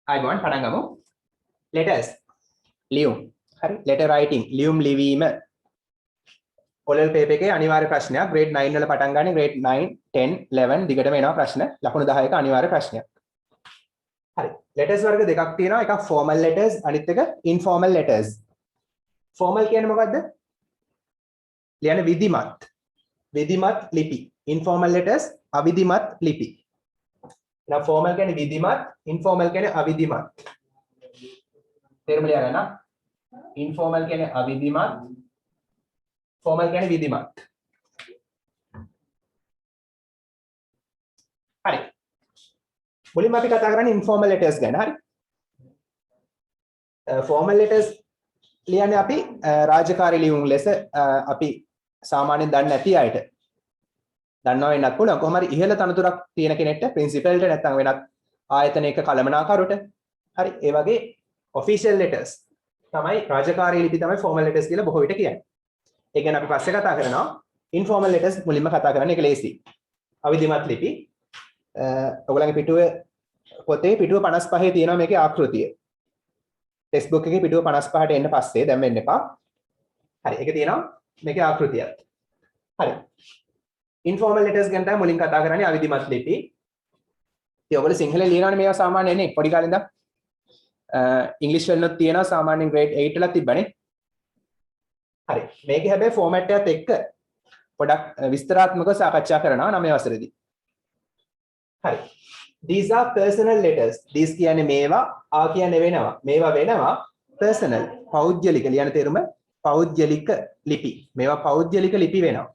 ආයිබෝන් පටන් ගමු. letters ලියුම්. හරි. letter writing ලියුම් ලිවීම. ඔලෙල් පේපර් එකේ අනිවාර්ය ප්‍රශ්නයක්. grade 9 වල පටන් ගන්න grade 9 10 11 දිගටම එනවා ප්‍රශ්න. ලකුණු 10ක අනිවාර්ය ප්‍රශ්නයක්. හරි. letters වර්ග දෙකක් තියෙනවා. එකක් formal letters අනිත් එක informal letters. formal කියන්නේ මොකද්ද? ලියන විධිමත්. විධිමත් ලිපි. informal letters අවිධිමත් ලිපි. now formal කියන්නේ විධිමත්, informal කියන්නේ අවිධිමත්. තේරුම ලියා ගන්න. informal කියන්නේ අවිධිමත්, formal කියන්නේ විධිමත්. හරි. මුලින්ම අපි කතා කරන්නේ informal letters ගැන. හරි. formal letters ලියන්නේ අපි රාජකාරී ලියුම් ලෙස අපි සාමාන්‍යයෙන් දන්නේ නැති අයට දන්නවා වෙන්නත් පුළුවන්. කොහොම හරි ඉහළ තනතුරක් තියෙන කෙනෙක්ට ප්‍රින්සිපල්ට නැත්නම් වෙනත් ආයතනයක කළමනාකරුට හරි ඒ වගේ official letters තමයි රාජකාරී ලිපි තමයි formal letters කියලා බොහෝ විට කියන්නේ. ඒ ගැන අපි පස්සේ කතා කරනවා. informal letters මුලින්ම කතා කරන්නේ ඒක ලේසි. අවිධිමත් ලිපි. ඔයගොල්ලන්ගේ පිටුවේ පොතේ පිටුව 55 තියෙනවා මේකේ ආකෘතිය. ටෙක්ස්ට් බුක් එකේ පිටුව 55ට එන්න පස්සේ දැන් වෙන්න එපා. හරි ඒක තියෙනවා මේකේ ආකෘතියක්. හරි. informal letters ගැන තමයි මුලින් කතා කරන්නේ අවිධිමත් ලිපි. ඉතින් ඔයගොල්ලෝ සිංහලෙන් ලියනවනේ මේවා සාමාන්‍යයෙන් නේ පොඩි කාලේ ඉඳන්. ඉංග්‍රීසි වලත් තියෙනවා සාමාන්‍යයෙන් grade 8 වලත් තිබ්බනේ. හරි. මේකේ හැබැයි ෆෝමැට් එකත් එක්ක පොඩක් විස්තරාත්මකව සාකච්ඡා කරනවා 9 වසරේදී. හරි. These are personal letters. These කියන්නේ මේවා, ආ කියන්නේ වෙනවා. මේවා වෙනවා personal. පෞද්ගලික ලියන තේරුම පෞද්ගලික ලිපි. මේවා පෞද්ගලික ලිපි වෙනවා.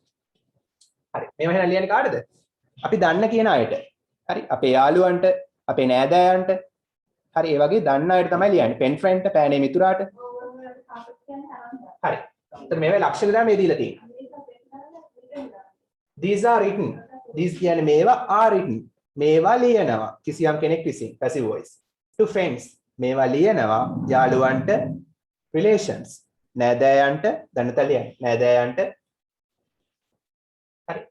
හරි. මේවා එහෙනම් ලියන්නේ කාටද? අපි දන්න කියන අයට. හරි. අපේ යාළුවන්ට, අපේ නෑදෑයන්ට. හරි. ඒ වගේ දන්න අයට තමයි ලියන්නේ. pen friend ට, පෑනේ මිතුරාට. හරි. එතන මේවා ලක්ෂණ තමයි මේ දීලා තියෙන්නේ. These are written. These කියන්නේ මේවා are written. මේවා ලියනවා කිසියම් කෙනෙක් විසින් passive voice. To friends මේවා ලියනවා යාළුවන්ට relations නෑදෑයන්ට දන්නතල ලියන්නේ නෑදෑයන්ට හරි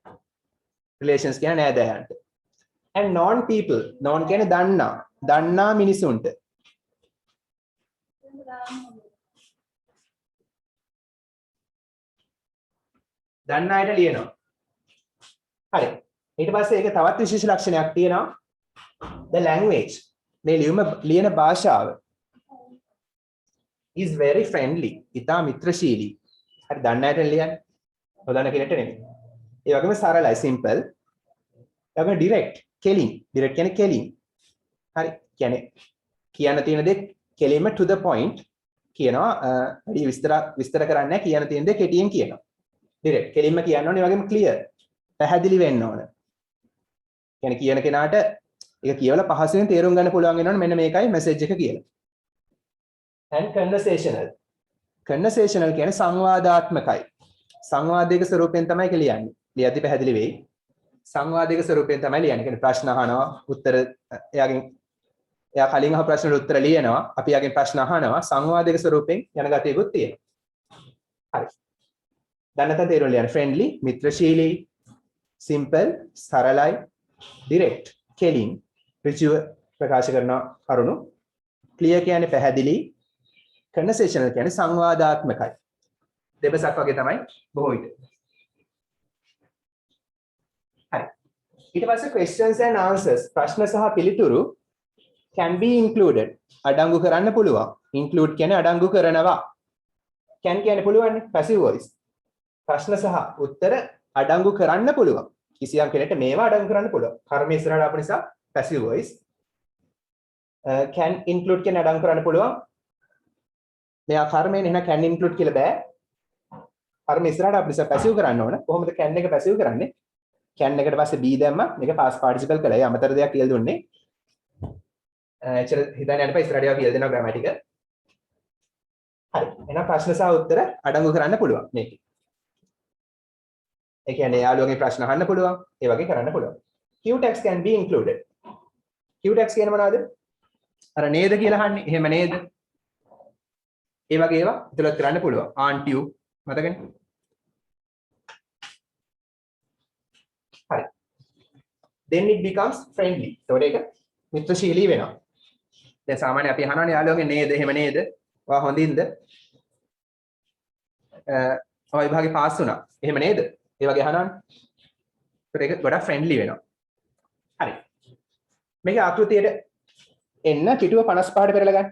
relations කියන්නේ නෑදෑයන්ට and non people non කියන්නේ දන්නා මිනිසුන්ට දන්න අයට ලියනවා හරි ඊට පස්සේ ඒක තවත් විශේෂ ලක්ෂණයක් තියෙනවා the language මේ ලියන භාෂාව is very friendly ඉතා මිත්‍රශීලී හරි දන්න අයට ලියන්නේ නොදන්න කෙනෙක්ට නෙමෙයි ඒ වගේම සරලයි simple ඒ වගේම direct කියන්නේ කෙලින් හරි කියන්නේ කියන්න තියෙන දේ කෙලින්ම to the point කියනවා වැඩි විස්තර කරන්නේ නැහැ කියන්න තියෙන දේ කෙටියෙන් කියනවා direct කෙලින්ම කියන්න ඕනේ ඒ වගේම clear පැහැදිලි වෙන්න ඕනේ කියන්නේ කියන කෙනාට ඒක කියවලා පහසුවෙන් තේරුම් ගන්න පුළුවන් වෙනවනේ මෙන්න මේකයි මැසේජ් එක කියලා. and conversational කියන්නේ සංවාදාත්මකයි. සංවාදයක ස්වරූපයෙන් තමයි ඒක ලියන්නේ. ලියද්දි පැහැදිලි වෙයි. සංවාදයක ස්වරූපයෙන් තමයි ලියන්නේ. කියන්නේ ප්‍රශ්න අහනවා, උත්තර එයා කලින් අහ ප්‍රශ්නවල උත්තර ලියනවා. අපි යාගෙන් ප්‍රශ්න අහනවා. සංවාදයක ස්වරූපයෙන් යන ගතියකුත් තියෙනවා. හරි. දැන් නැත්නම් තේරුම් ලියන්න friendly, මිත්‍රශීලී, simple, සරලයි direct කෙලින් ඍජුව ප්‍රකාශ කරන කරුණු clear කියන්නේ පැහැදිලි conversational කියන්නේ සංවාදාත්මකයි දෙබසක් වගේ තමයි බොහෝ විට හරි ඊට පස්සේ questions and answers ප්‍රශ්න සහ පිළිතුරු can be included අඩංගු කරන්න පුළුවන් include කියන්නේ අඩංගු කරනවා can කියන්නේ පුළුවන් passive voice ප්‍රශ්න සහ උත්තර අඩංගු කරන්න පුළුවන් කිසියම් කෙනෙක්ට මේවා අඩංගු කරන්න පුළුවන්. කර්ම ඉස්සරහට ආපු නිසා passive voice can include කියන අඩංගු කරන්න පුළුවන්. මෙයා කර්මයෙන් එහෙනම් can include කියලා බෑ. කර්ම ඉස්සරහට ආපු නිසා passive කරන්න ඕන. කොහොමද can එක passive කරන්නේ? can එකට පස්සේ be දැම්මා. මේක past participle කළා. ඒ අමතර දෙයක් කියලා දුන්නේ. එච්චර හිතන්න යන්න එපා ඉස්සරහට ඒවා කියලා දෙනවා grammatical. හරි. එහෙනම් ප්‍රශ්න සහ උත්තර අඩංගු කරන්න පුළුවන් මේකේ. ඒ කියන්නේ යාළුවන්ගේ ප්‍රශ්න අහන්න පුළුවන් ඒ වගේ කරන්න පුළුවන් q tags can be included q tags කියන්නේ මොනවද අර නේද කියලා අහන්නේ එහෙම නේද ඒ වගේ ඒවා ඉතලත් කරන්න පුළුවන් aren't you මතකනේ හරි then it becomes friendly එතකොට ඒක මිත්‍රශීලී වෙනවා දැන් සාමාන්‍ය අපි අහනවානේ යාළුවෝගේ නේද එහෙම නේද? ඔයා හොඳින්ද? ඔය විභාගේ පාස් වුණා. එහෙම නේද? ඒ වගේ අහනවානේ. ඒක ගොඩක් ෆ්‍රෙන්ඩ්ලි වෙනවා. හරි. මේක ආකෘතියට එන්න පිටුව 55ට පෙරලා ගන්න.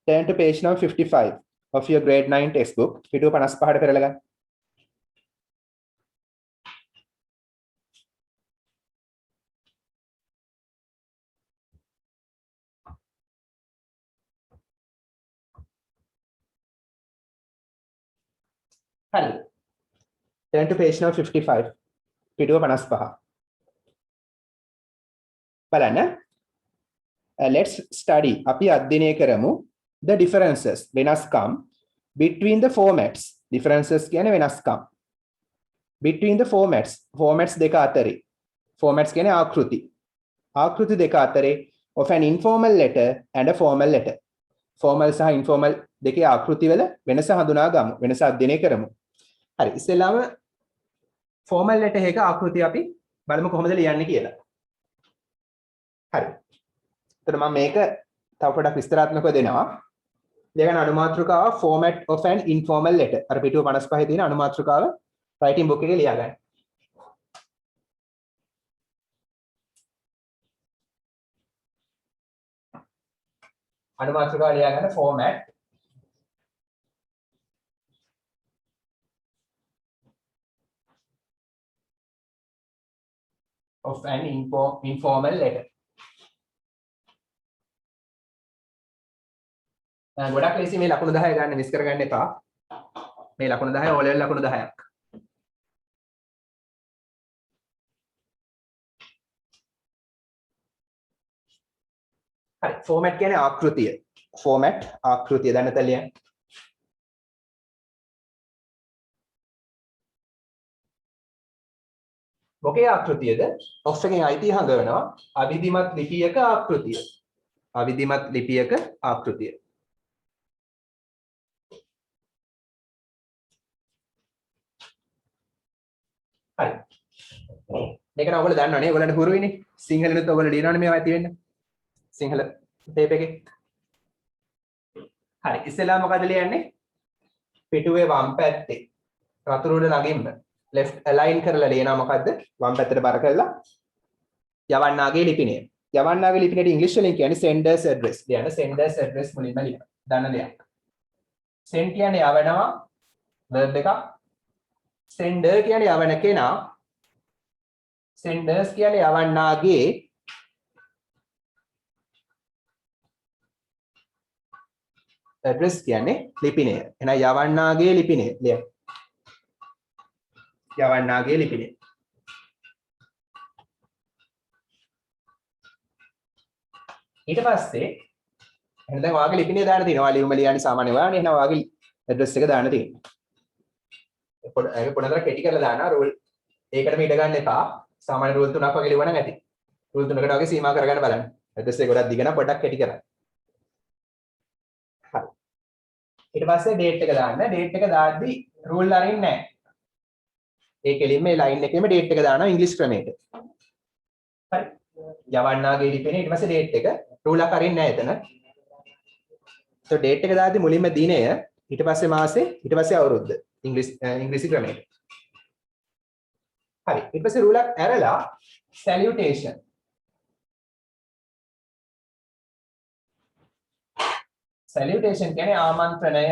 Turn to page number 55 of your grade 9 textbook. පිටුව 55ට පෙරලා ගන්න. හරි. Turn to page number 55. පිටුව 55. බලන්න. Let's study. අපි අධ්‍යයනය කරමු the differences වෙනස්කම් between the formats. Differences කියන්නේ වෙනස්කම්. Between the formats. Formats දෙක අතරේ. Formats කියන්නේ ආකෘති. ආකෘති දෙක අතරේ of an informal letter and a formal letter. Formal සහ informal දෙකේ ආකෘති වල වෙනස හඳුනා ගමු. වෙනස අධ්‍යයනය කරමු. හරි. ඉස්සෙල්ලාම formal letter එකක ආකෘති අපි බලමු කොහොමද ලියන්නේ කියලා. හරි. එතකොට මම මේක තව පොඩක් විස්තරාත්මකව දෙනවා. දෙකන අනුමාත්‍රිකාව format of an informal letter. අර පිටුව 55 තියෙන අනුමාත්‍රිකාව writing book එකේ ලියා ගන්න. අනුමාත්‍රිකාව ලියා ගන්න format of an informal letter. ගොඩක් ලේසි මේ ලකුණු 10 ගන්න මිස් කරගන්න එපා. මේ ලකුණු 10 ඕ ලෙවල් ලකුණු 10ක්. හරි format කියන්නේ ආකෘතිය. format ආකෘතිය දැන් නැතලිය. මොකේ ආකෘතියද? of එකෙන් අයිති හඟවනවා අවිධිමත් ලිපියක ආකෘතිය. අවිධිමත් ලිපියක ආකෘතිය. හරි. මේක නම් ඔයගොල්ලෝ දන්නවනේ. ඔයගොල්ලන්ට හුරුයිනේ. සිංහලෙනුත් ඔයගොල්ලෝ ලියනවනේ මේවා ඇති වෙන්න. සිංහල ටේප් එකේ. හරි. ඉස්සෙල්ලා මොකද ලියන්නේ? පිටුවේ වම් පැත්තේ රතුරු උඩ ළඟින්ම left align කරලා ලියනවා මොකද්ද? වම් පැත්තට බර කරලා යවන්නාගේ ලිපිනය. යවන්නාගේ ලිපිනයට ඉංග්‍රීසි වලින් කියන්නේ senders address. ලියන්න senders address මුලින්ම ලියන්න. දන්න දෙයක්. send කියන්නේ යවනවා verb එකක්. sender කියන්නේ යවන කෙනා. senders කියන්නේ යවන්නාගේ address කියන්නේ ලිපිනය. එහෙනම් යවන්නාගේ ලිපිනය ලියන්න. යවන්නාගේ ලිපිනය. ඊට පස්සේ එහෙනම් දැන් ඔයාගේ ලිපිනය දාන්න තියෙනවා. ලියුම ලියන්නේ සාමාන්‍ය ඔයානේ. එහෙනම් ඔයාගේ address එක දාන්න තියෙනවා. ඒක පොඩ්ඩක් කෙටි කරලා දානවා. රූල් ඒකටම ඉඩ ගන්න එපා. සාමාන්‍ය රූල් 3ක් වගේ ලියවනම් ඇති. රූල් 3කට වගේ සීමා කරගන්න බලන්න. address එක ගොඩක් දිග නම් පොඩ්ඩක් කෙටි කරන්න. හරි. ඊට පස්සේ date එක දාන්න. date එක දාද්දි රූල් අරින්නේ නැහැ. ඒ කෙලින්ම මේ ලයින් එකේම date එක දානවා ඉංග්‍රීසි ක්‍රමයට. හරි. යවන්නාගේ ලිපිනේ ඊට පස්සේ date එක රූල් එක අරින්නේ නැහැ එතන. so date එක දාද්දි මුලින්ම දිනය ඊට පස්සේ මාසේ ඊට පස්සේ අවුරුද්ද ඉංග්‍රීසි ක්‍රමයට. හරි. ඊට පස්සේ රූල් එක ඇරලා salutation. salutation කියන්නේ ආමන්ත්‍රණය.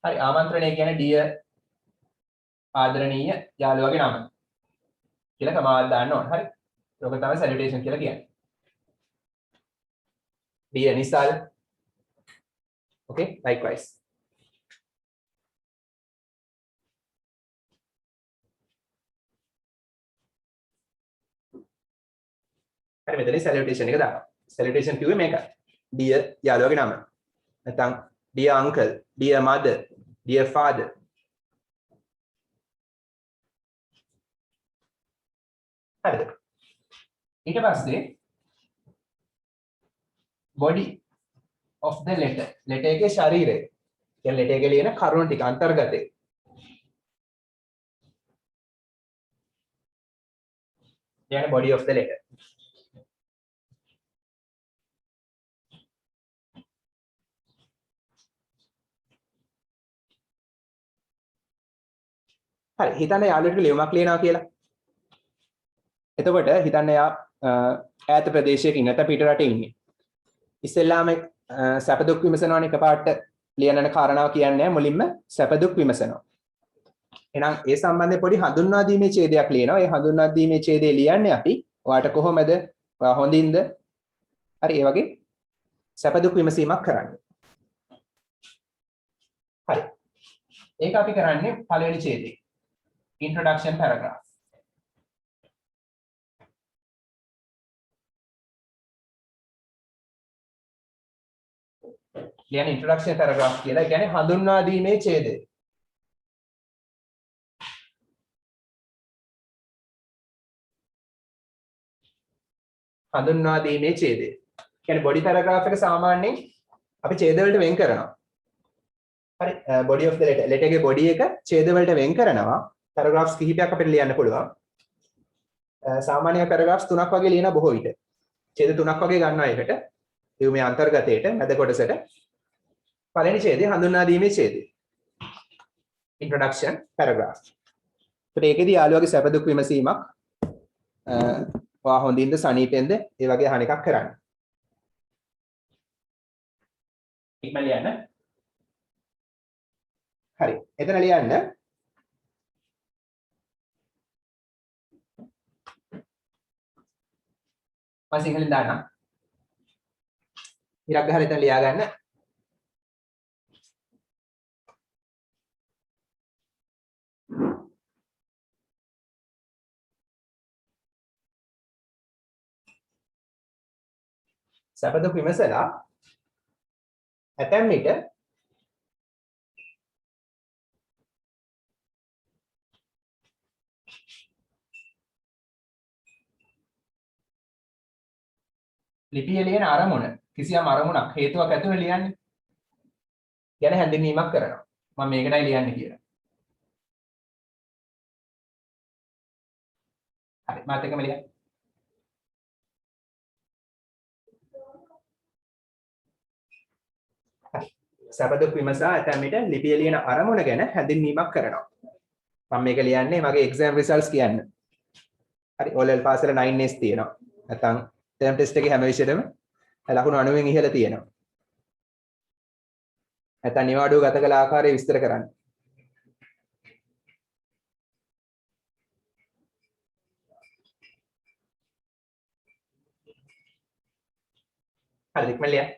හරි ආමන්ත්‍රණය කියන්නේ dear ආදරණීය යාළුවගේ නම කියලා කමාවක් දාන්න ඕන. හරි. ඒක තමයි salutation කියලා කියන්නේ. dear Nisal. Okay, likewise. හරි මෙතන salutation එක දානවා. salutation කිව්වේ මේක. dear යාළුවගේ නම. නැත්නම් dear uncle, dear mother, dear father. හරිද? ඊට පස්සේ body of the letter. letter එකේ ශරීරය. කියන්නේ letter එකේ ලියන කරුණු ටික අන්තර්ගතේ. කියන්නේ body of the letter. හරි හිතන්න යාළුවෙක් ලියුමක් ලියනවා කියලා. එතකොට හිතන්න යා ඈත ප්‍රදේශයක ඉන්න නැත්නම් පිට රටේ ඉන්නේ. ඉස්සෙල්ලාම සැප දුක් විමසනවනේ එකපාරට ලියනන කාරණාව කියන්නේ මුලින්ම සැප දුක් විමසනවා. එහෙනම් ඒ සම්බන්ධයෙන් පොඩි හඳුන්වා දීමේ ඡේදයක් ලියනවා. ඒ හඳුන්වා දීමේ ඡේදය ලියන්නේ අපි ඔයාට කොහොමද? ඔයා හොඳින්ද? හරි ඒ වගේ සැප දුක් විමසීමක් කරන්නේ. හරි. ඒක අපි කරන්නේ පළවෙනි ඡේදයේ. Introduction paragraph. කියන්නේ introduction paragraph කියලා. ඒ කියන්නේ හඳුන්වා දීමේ ඡේදය. හඳුන්වා දීමේ ඡේදය. කියන්නේ body paragraph එක සාමාන්‍යයෙන් අපි ඡේද වලට වෙන් කරනවා. හරි body of the letter letter එකේ body එක ඡේද වලට වෙන් කරනවා. paragraphs කිහිපයක් අපිට ලියන්න පුළුවන්. සාමාන්‍ය paragraphs 3ක් වගේ ලියන බොහෝ විට. ඡේද 3ක් වගේ ගන්නවා එකට. ලියුමේ අන්තර්ගතයට මැද කොටසට. පළවෙනි ඡේදය හඳුන්වා දීමේ ඡේදය. introduction paragraph. ඒත් ඒකෙදී යාළුවගේ සැප දුක් විමසීමක් ඔයා හොඳින්ද සනීපෙන්ද ඒ වගේ අහන එකක් කරන්න. ඉක්මන ලියන්න. හරි. එතන ලියන්න. මම සිංහලෙන් දාන්නම්. ඉරක් ගහලා එතන ලියා ගන්න. සැප දුක් විමසලා ඇතැම් විට ලිපියේ ලියන අරමුණ කිසියම් අරමුණක් හේතුවක් ඇතුළේ ලියන්නේ. ගැන හැඳින්වීමක් කරනවා. මම මේකටයි ලියන්නේ කියලා. හරි මාත් එක්කම ලියන්න. සැප දුක් විමසා ඇතැම් විට ලිපියේ ලියන අරමුණ ගැන හැඳින්වීමක් කරනවා. මම මේක ලියන්නේ මගේ exam results කියන්න. හරි O level pass වල 9s තියෙනවා. නැත්නම් term test එකේ හැම විෂයෙම ලකුණු 90න් ඉහළ තියෙනවා. නැත්නම් නිවාඩුව ගත කළ ආකාරය විස්තර කරන්න. හරි ඉක්මන ලියන්න.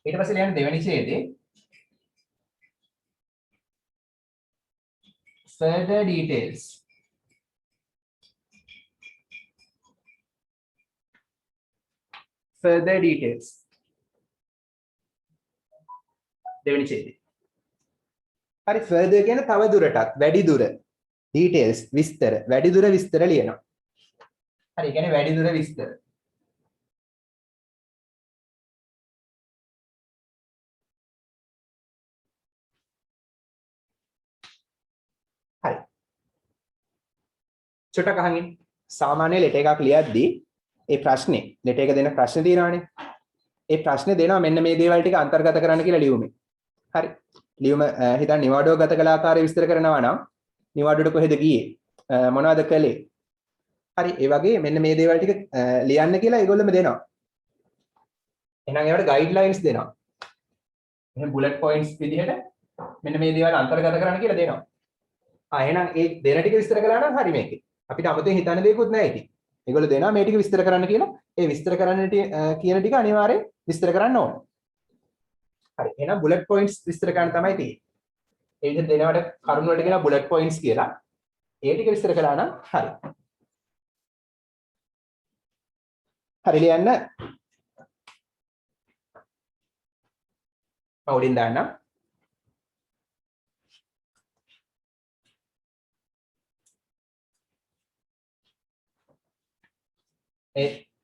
ඊට පස්සේ ලියන්න දෙවෙනි ඡේදේ further details. Further details. දෙවෙනි ඡේදේ. හරි further කියන්නේ තව දුරටත් වැඩි දුර. details විස්තර වැඩි දුර විස්තර ලියනවා. හරි කියන්නේ වැඩි දුර විස්තර. හරි. චුට්ටක් අහන්න. සාමාන්‍ය ලෙටර් එකක් ලියද්දී ඒ ප්‍රශ්නේ ලෙටර් එක දෙන ප්‍රශ්න තියෙනවානේ. ඒ ප්‍රශ්නේ දෙනවා මෙන්න මේ දේවල් ටික අන්තර්ගත කරන්න කියලා ලියුමේ. හරි. ලියුම හිතන්න නිවාඩුව ගත කළ ආකාරය විස්තර කරනවා නම් නිවාඩුවට කොහෙද ගියේ? මොනවද කළේ? හරි. ඒ වගේ මෙන්න මේ දේවල් ටික ලියන්න කියලා ඒගොල්ලොම දෙනවා. එහෙනම් ඒවට ගයිඩ්ලයින්ස් දෙනවා. එහෙනම් බුලට් පොයින්ට්ස් විදිහට මෙන්න මේ දේවල් අන්තර්ගත කරන්න කියලා දෙනවා. එහෙනම් ඒ දෙන ටික විස්තර කළා නම් හරි මේකේ. අපිට 아무තෙන් හිතන්න දෙයක්වත් නැහැ ඉතින්. ඒගොල්ලෝ දෙනවා මේ ටික විස්තර කරන්න කියලා. ඒ විස්තර කරන්න කියන ටික අනිවාර්යෙන් විස්තර කරන්න ඕනේ. හරි. එහෙනම් බුලට් පොයින්ට්ස් විස්තර කරන්න තමයි තියෙන්නේ. ඒ විදිහට දෙනවට කරුණු වලට කියනවා බුලට් පොයින්ට්ස් කියලා. ඒ ටික විස්තර කළා නම් හරි. හරි ලියන්න. මම උඩින් දාන්නම්.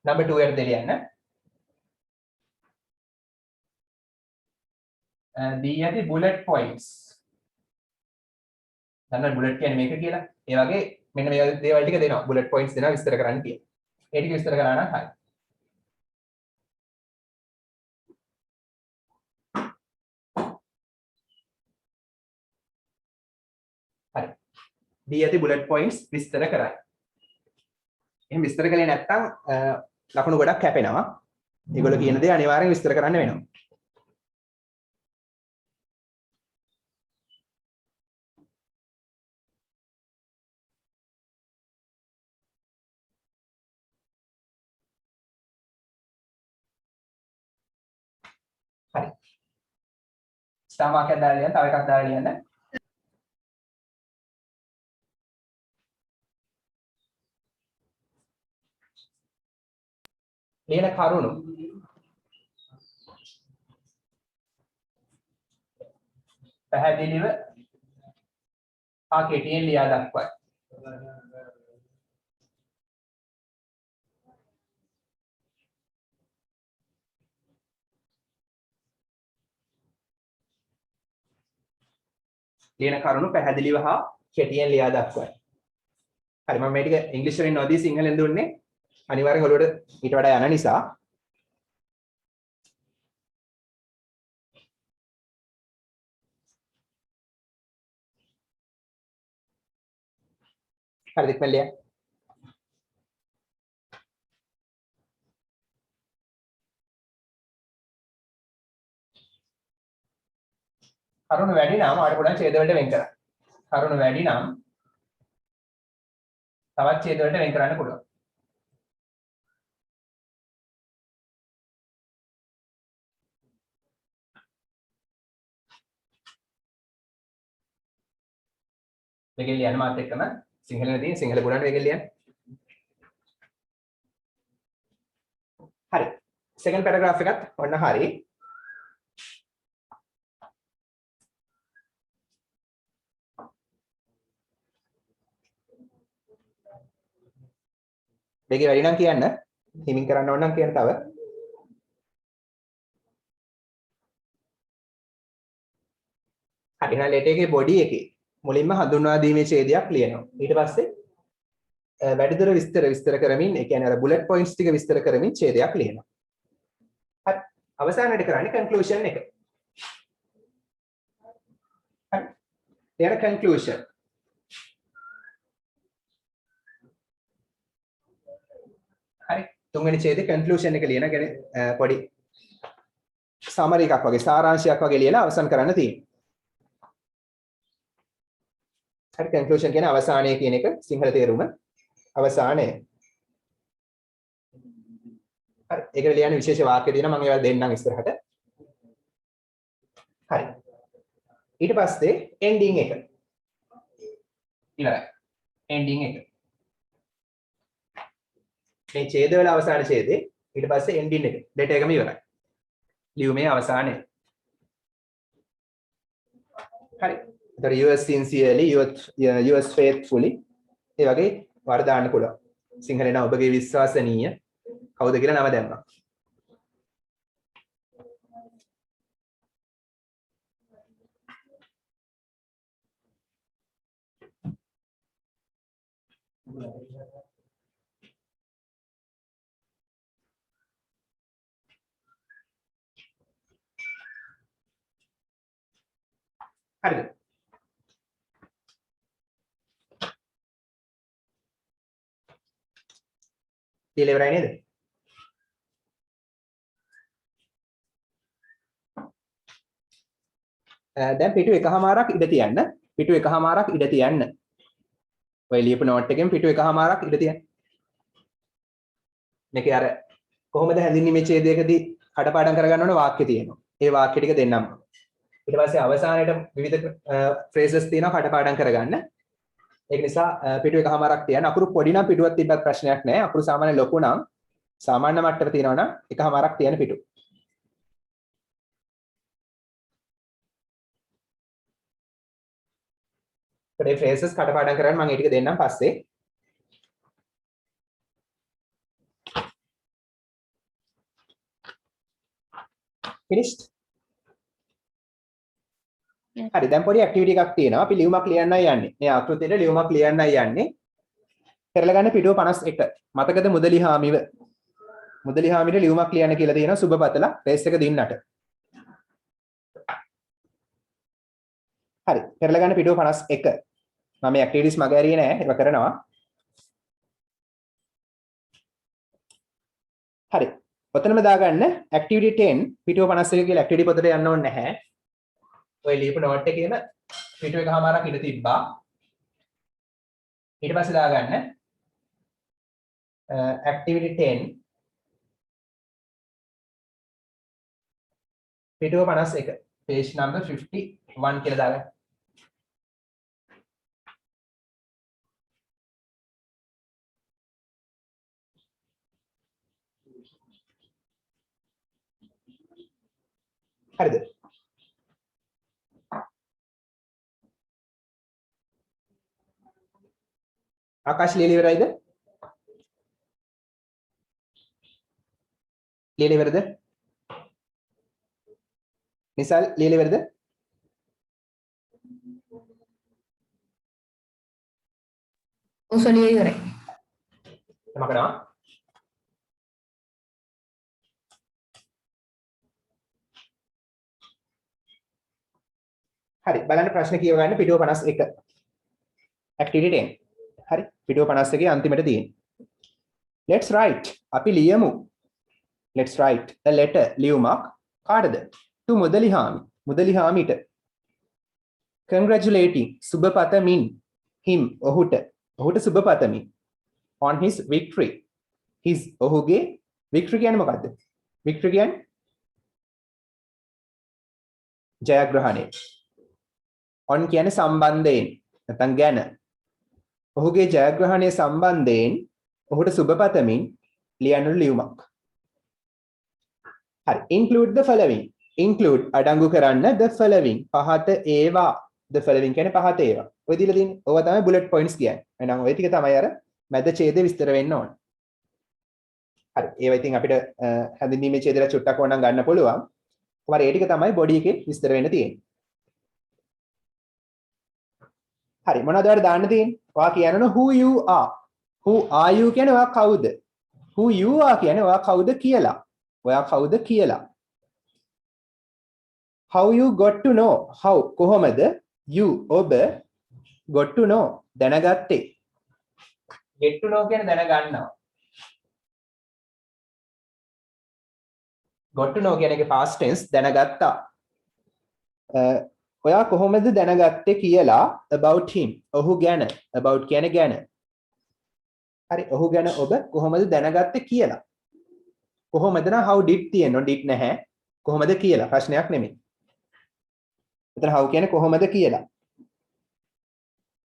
number 2 එකට දෙලියන්න. දී ඇති bullet points. දන්නවද bullet කියන්නේ මේක කියලා? ඒ වගේ මෙන්න මේ දේවල් ටික දෙනවා. bullet points දෙනවා විස්තර කරන්න කියලා. ඒ ටික විස්තර කරා නම් හරි. හරි. දී ඇති bullet points විස්තර කරයි. එහෙනම් විස්තර කළේ නැත්නම් ලකුණු ගොඩක් කැපෙනවා. ඒගොල්ලෝ කියන දේ අනිවාර්යෙන් විස්තර කරන්න වෙනවා. හරි. ස්ටාර් මාක් එකක් දාලා ලියන්න, තව එකක් දාලා ලියන්න. ලියන කරුණු පැහැදිලිව කෙටියෙන් ලියා දක්වයි. ලියන කරුණු පැහැදිලිව හා කෙටියෙන් ලියා දක්වයි. හරි මම මේ ටික ඉංග්‍රීසි වලින් නොදී සිංහලෙන් දුන්නේ අනිවාර්යෙන් ඔළුවට ඊට වඩා යන නිසා. හරිද ඉක්මනට කරුණු වැඩි නම් ආඩ පොඩක් ඡේද වලට වෙන් කරන්න. කරුණු වැඩි නම් තවත් ඡේද වලට වෙන් කරන්න පුළුවන්. මේකෙන් ලියන්න මාත් එක්කම සිංහලෙන්දී සිංහල පුරාණ මේකෙන් ලියන්න. හරි. සෙකන්ඩ් පැරග්‍රාෆ් එකත් ඔන්න හරි. මේකේ වැඩි නම් කියන්න. හිමින් කරන්න ඕන නම් කියන්න තව. හරි. එහෙනම් ලෙටර් එකේ බොඩි එකේ මුලින්ම හඳුන්වා දීමේ ඡේදයක් ලියනවා. ඊට පස්සේ වැඩිදුර විස්තර කරමින් ඒ කියන්නේ අර බුලට් පොයින්ට්ස් ටික විස්තර කරමින් ඡේදයක් ලියනවා. හරි. අවසානයේදී කරන්නේ කන්ක්ලූෂන් එක. හරි. ඊට කන්ක්ලූෂන්. හරි. තුන්වෙනි ඡේදේ කන්ක්ලූෂන් එක ලියන කියන්නේ පොඩි සමරි එකක් වගේ සාරාංශයක් වගේ ලියලා අවසන් කරන්න තියෙනවා. හරි කන්ක්ලූෂන් කියන්නේ අවසානයේ කියන එක සිංහල තේරුම අවසානය. හරි ඒකට ලියන්න විශේෂ වාක්‍ය දෙනවා මම ඒවා දෙන්නම් ඉස්සරහට. හරි. ඊට පස්සේ එන්ඩින් එක. ඉවරයි. එන්ඩින් එක. මේ ඡේදවල අවසාන ඡේදේ ඊට පස්සේ එන්ඩින් එක. ලෙටර් එකම ඉවරයි. ලියුමේ අවසානය. හරි. ඒතර yours sincerely yours faithfully ඒ වගේ වර්ධ දාන්න පුළුවන්. සිංහලේ නම් ඔබගේ විශ්වාසනීය කවුද කියලා නම දැම්මා. හරිද? ඊළඟ ඉවරයි නේද? දැන් පිටු එකහමාරක් ඉඩ තියන්න. පිටු එකහමාරක් ඉඩ තියන්න. ඔය ලියපු නෝට් එකෙන් පිටු එකහමාරක් ඉඩ තියන්න. මේකේ අර කොහොමද හැඳින්වීමේ ඡේදයකදී කඩපාඩම් කරගන්න ඕන වාක්‍ය තියෙනවා. ඒ වාක්‍ය ටික දෙන්නම්. ඊට පස්සේ අවසානයේට විවිධ ෆ්‍රේසස් තියෙනවා කඩපාඩම් කරගන්න. ඒක නිසා පිටු එකහමාරක් තියන්න. අකුරු පොඩි නම් පිටුවක් තිබ්බත් ප්‍රශ්නයක් නැහැ. අකුරු සාමාන්‍ය ලොකු නම් සාමාන්‍ය මට්ටම තියෙනවා නම් එකහමාරක් තියන්න පිටු. ඒ ෆ්‍රේසස් කඩපාඩම් කරගන්න මම ඒ ටික දෙන්නම් පස්සේ. finished හරි දැන් පොඩි ඇක්ටිවිටි එකක් තියෙනවා. අපි ලියුමක් ලියන්නයි යන්නේ. මේ ආකෘතියේ ලියුමක් ලියන්නයි යන්නේ. පෙරලා ගන්න පිටුව 51. මතකද මුදලි හාමිව? මුදලි හාමිට ලියුමක් ලියන්න කියලා තියෙනවා සුබපතලා රේස් එක දින්නට. හරි පෙරලා ගන්න පිටුව 51. මම මේ ඇක්ටිවිටිස් මග ඇරියේ නෑ. ඒක කරනවා. හරි. ඔතනම දාගන්න ඇක්ටිවිටි 10 පිටුව 51 කියලා ඇක්ටිවිටි පොතට යන්න ඕනේ නැහැ. ඔය ලියපු නෝට් එකේම පිටුව එකමාරක් ඉඳ තිබ්බා. ඊට පස්සේ දාගන්න activity 10 පිටුව 51 page number 51 කියලා දාගන්න. හරිද? ආකාශ ලියලා ඉවරයිද? ලියලා ඉවරද? නිසල් ලියලා ඉවරද? ඔසලිය ඉවරයි. එම කරනවා. හරි බලන්න ප්‍රශ්න කියව ගන්න පිටුව 51 activity 10 හරි පිටුව 51 අන්තිමට තියෙන්නේ let's write අපි ලියමු let's write a letter ලියුමක් කාටද to මුදලි හාමිට congratulating සුබ පතමින් him ඔහුට සුබ පතමින් on his victory his ඔහුගේ victory කියන්නේ මොකද්ද victory කියන්නේ ජයග්‍රහණය on කියන්නේ සම්බන්ධයෙන් නැත්නම් ගැන ඔහුගේ ජයග්‍රහණය සම්බන්ධයෙන් ඔහුට සුබ පතමින් ලියන ලියුමක් හරි include the following include අඩංගු කරන්න the following පහත ඒවා the following කියන්නේ පහත ඒවා ඔය දීලා තියෙන්නේ ඕවා තමයි bullet points කියන්නේ එහෙනම් ඔය ටික තමයි අර මැද ඡේදය විස්තර වෙන්න ඕන හරි ඒවා ඉතින් අපිට හැඳින්වීමේ ඡේදයට චුට්ටක් ඕනනම් ගන්න පුළුවන් කොහොමද ඒ ටික තමයි බොඩි එකේ විස්තර වෙන්න තියෙන්නේ හරි මොනවද ඔයාලට දාන්න තියෙන්නේ? ඔයා කියනන who you are. who are you කියන්නේ ඔයා කවුද? who you are කියන්නේ ඔයා කවුද කියලා. ඔයා කවුද කියලා. how you got to know. how කොහොමද you ඔබ got to know දැනගත්තේ. get to know කියන්නේ දැනගන්නවා. got to know කියන්නේ past tense දැනගත්තා. ඔයා කොහොමද දැනගත්තේ කියලා about him ඔහු ගැන about කියන්නේ ගැන හරි ඔහු ගැන ඔබ කොහොමද දැනගත්තේ කියලා කොහොමද නම් how did තියෙනවා did නැහැ කොහොමද කියලා ප්‍රශ්නයක් නෙමෙයි එතන how කියන්නේ කොහොමද කියලා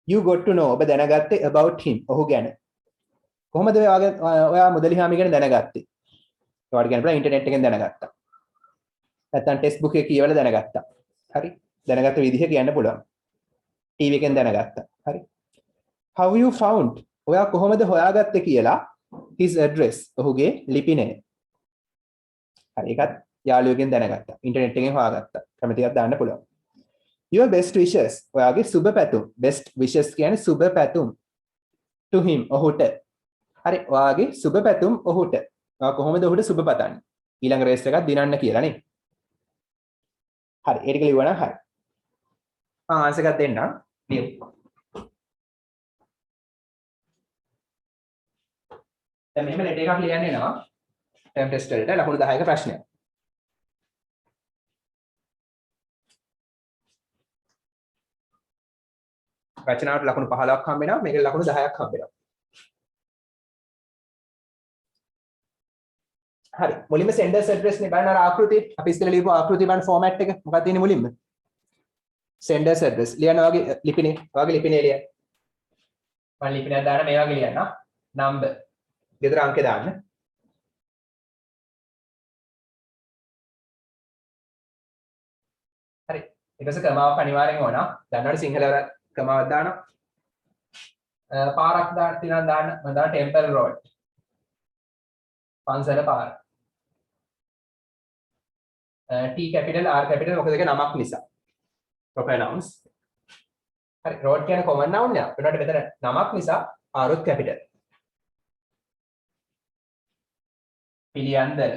you got to know ඔබ දැනගත්තේ about him ඔහු ගැන කොහොමද ඔයා මුදලි හාමි ගැන දැනගත්තේ ඔයාලට කියන්න පුළුවන් ඉන්ටර්නෙට් එකෙන් දැනගත්තා නැත්නම් ටෙක්ස්ට් බුක් එකේ කියවලා දැනගත්තා හරි දැනගත්ත විදිහ කියන්න පුළුවන්. ටීවී එකෙන් දැනගත්තා. හරි. How you found? ඔයා කොහොමද හොයාගත්තේ කියලා his address. ඔහුගේ ලිපිනය. හරි ඒකත් යාළුවෙක්ගෙන් දැනගත්තා. ඉන්ටර්නෙට් එකෙන් හොයාගත්තා. කැමති එකක් දාන්න පුළුවන්. Your best wishes. ඔයාගේ සුබ පැතුම්. best wishes කියන්නේ සුබ පැතුම්. to him. ඔහුට. හරි. ඔයාගේ සුබ පැතුම් ඔහුට. ඔයා කොහොමද ඔහුට සුබ පතන්නේ? ඊළඟ රේස් එකක් දිනන්න කියලා නේ. හරි. ඒ ටික ලියුවා නම් හරි. ආන්සර් එකක් දෙන්නම් ලියමු දැන් මෙහෙම ලෙටර් එකක් ලියන්න එනවා ටර්ම් ටෙස්ට් වලට ලකුණු 10ක ප්‍රශ්නයක් රචනාවට ලකුණු 15ක් හම්බ වෙනවා මේකට ලකුණු 10ක් හම්බ වෙනවා හරි මුලින්ම senders address නේ බලන්න අර ආකෘතිය අපි ඉස්සෙල්ලා ලියපු ආකෘතිය බලන්න ෆෝමැට් එක මොකක්ද තියෙන්නේ මුලින්ම senders address ලියන වගේ ලිපිනේ ලියන්න මම ලිපිනයක් දාන්න මේ වගේ ලියන්න number ගෙදර අංකේ දාන්න හරි ඊට පස්සේ ක්‍රමාවක් අනිවාර්යෙන් ඕන දන්නවනේ සිංහල වල ක්‍රමාවක් දානවා පාරක් දාන්න මම දාන්න temple road පන්සල පාර T capital R capital මොකද ඒක නමක් නිසා proper nouns. හරි road කියන්නේ common noun යක්. ඒකට මෙතන නමක් නිසා R උත් capital. පිළියන්දල.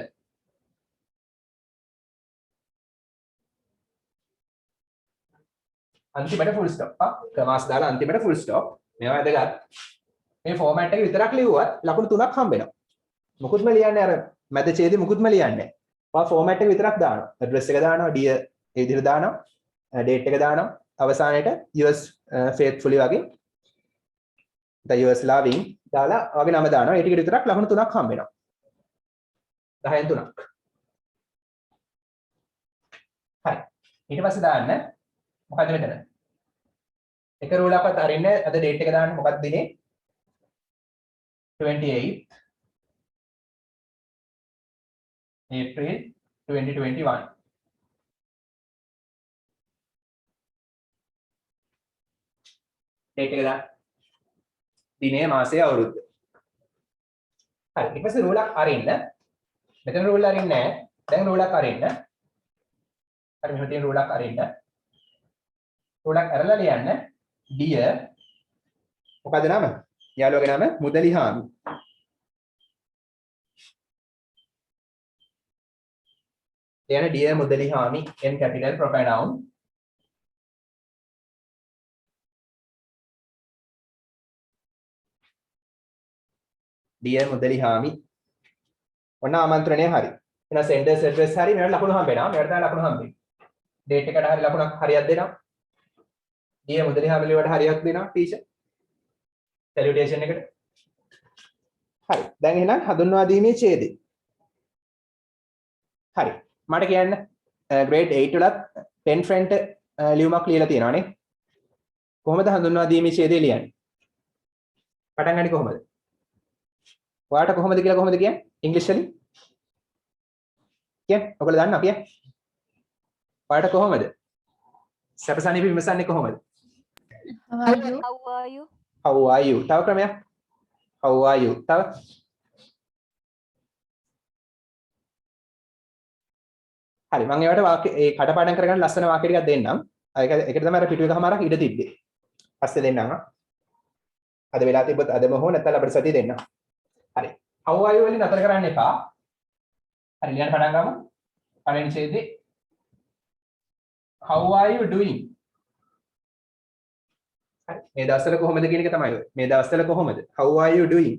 අන්තිමට full stop. කමාස් දාලා අන්තිමට full stop. මේවා වැදගත්. මේ format එක විතරක් ලියුවත් ලකුණු 3ක් හම්බ වෙනවා. මුකුත්ම ලියන්නේ අර මැද ඡේදෙ මුකුත්ම ලියන්නේ නැහැ. ඔයා format එක විතරක් දානවා. address එක දානවා, dear ඒ විදිහට දානවා, date එක දානවා. අවසානයේට yours faithfully වගේ yours loving දාලා වගේ නම දානවා. ඒ ටික විතරක් ලකුණු 3ක් හම්බ වෙනවා. 10න් 3ක්. හරි. ඊට පස්සේ දාන්න මොකද මෙතන? එක රූලක්වත් අරින්නේ අද date එක දාන්න මොකක්ද දිනේ? 28th April 2021. date එක දාන්න. දිනේ මාසය අවුරුද්ද. හරි. ඊට පස්සේ රූලක් අරින්න. මෙතන රූල් අරින්නේ නැහැ. දැන් රූලක් අරින්න. හරි මෙහෙම තියෙන රූලක් අරින්න. රූලක් අරලා ලියන්න dear මොකද නම? යාළුවගේ නම මුදලිහාමි. ලියන්න dear මුදලිහාමි n capital proper noun. dear මුදලිහාමි. ඔන්න ආමන්ත්‍රණය හරි. එහෙනම් senders address හරි මෙයාට ලකුණු හම්බ වෙනවා. මෙයාට තමයි ලකුණු හම්බ වෙන්නේ. date එකට හරි ලකුණක් හරියක් දෙනවා. dear මුදලිහාමි වලට හරියක් දෙනවා ටීචර්. salutation එකට. හරි. දැන් එහෙනම් හඳුන්වා දීමේ ඡේදය. හරි. මට කියන්න grade 8 වලත් pen friend ලියුමක් ලියලා තියෙනවානේ. කොහොමද හඳුන්වා දීමේ ඡේදය ලියන්නේ? පටන් ගන්නේ කොහොමද? ඔයාලට කොහොමද කියලා කොහොමද කියන්නේ? ඉංග්‍රීසි වලින්? කියන්නේ ඔයගොල්ලෝ දන්නා කියන්නේ? ඔයාලට කොහොමද? සැපසනීප විමසන්නේ කොහොමද? How are you? How are you? තව ක්‍රමයක්. How are you? තව. හරි මම ඒවට වාක්‍ය ඒ කඩපාඩම් කරගන්න ලස්සන වාක්‍ය ටිකක් දෙන්නම්. ඒකට තමයි අර පිටු එකමාරක් ඉඩ තිබ්බේ. පස්සේ දෙන්නම්. අද වෙලා තිබ්බොත් අදම හෝ නැත්නම් අපිට සතිය දෙන්නම්. හරි. How are you වලින් නතර කරන්න එපා. හරි ලියන්න පටන් ගමු. පළවෙනි ඡේදේ How are you doing? හරි. මේ දවස්වල කොහොමද කියන එක තමයි ඔය. මේ දවස්වල කොහොමද? How are you doing?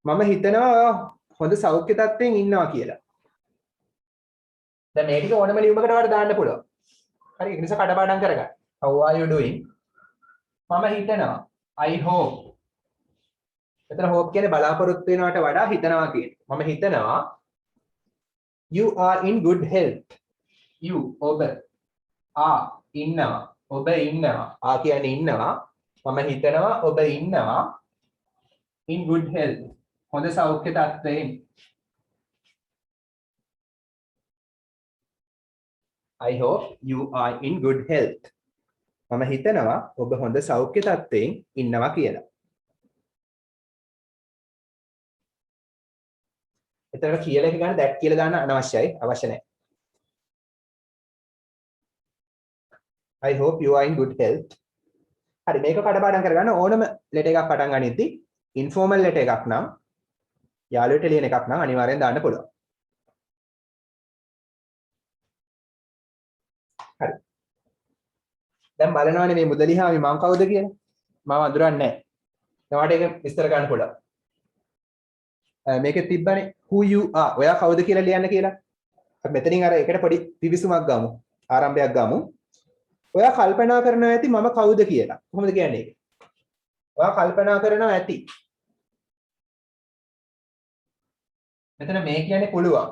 මම හිතනවා හොඳ සෞඛ්‍ය තත්ත්වයෙන් ඉන්නවා කියලා. දැන් මේ ටික ඕනම ලියුමකට වඩා දාන්න පුළුවන්. හරි ඒක නිසා කඩපාඩම් කරගන්න. How are you doing? මම හිතනවා I hope. එතන hope කියන්නේ බලාපොරොත්තු වෙනවට වඩා හිතනවා කියන්නේ. මම හිතනවා you are in good health. you ඔබ are ඉන්නවා. ඔබ ඉන්නවා. ආ කියන්නේ ඉන්නවා. මම හිතනවා ඔබ ඉන්නවා in good health. හොඳ සෞඛ්‍ය තත්ත්වයෙන්. I hope you are in good health. මම හිතනවා ඔබ හොඳ සෞඛ්‍ය තත්ත්වයෙන් ඉන්නවා කියලා. එතකොට කියලා එක ගන්න that කියලා දාන්න අනවශ්‍යයි. අවශ්‍ය නැහැ. I hope you are in good health. හරි මේක කඩපාඩම් කරගන්න ඕනම ලෙටර් එකක් පටන් ගනිද්දි informal ලෙටර් එකක් නම් යාළුවට ලියන එකක් නම් අනිවාර්යෙන් දාන්න පුළුවන්. හරි. දැන් බලනවානේ මේ මුදලිහාමි මම කවුද කියලා. මම අඳුරන්නේ නැහැ. එයාට ඒක විස්තර ගන්න පුළුවන්. මේකේ තිබ්බනේ who you are. ඔයා කවුද කියලා ලියන්න කියලා. අපි මෙතනින් අර එකට පොඩි පිවිසුමක් ගමු. ආරම්භයක් ගමු. ඔයා කල්පනා කරනවා ඇති මම කවුද කියලා. කොහොමද කියන්නේ ඒක? ඔයා කල්පනා කරනවා ඇති. මෙතන මේ කියන්නේ පුළුවන්.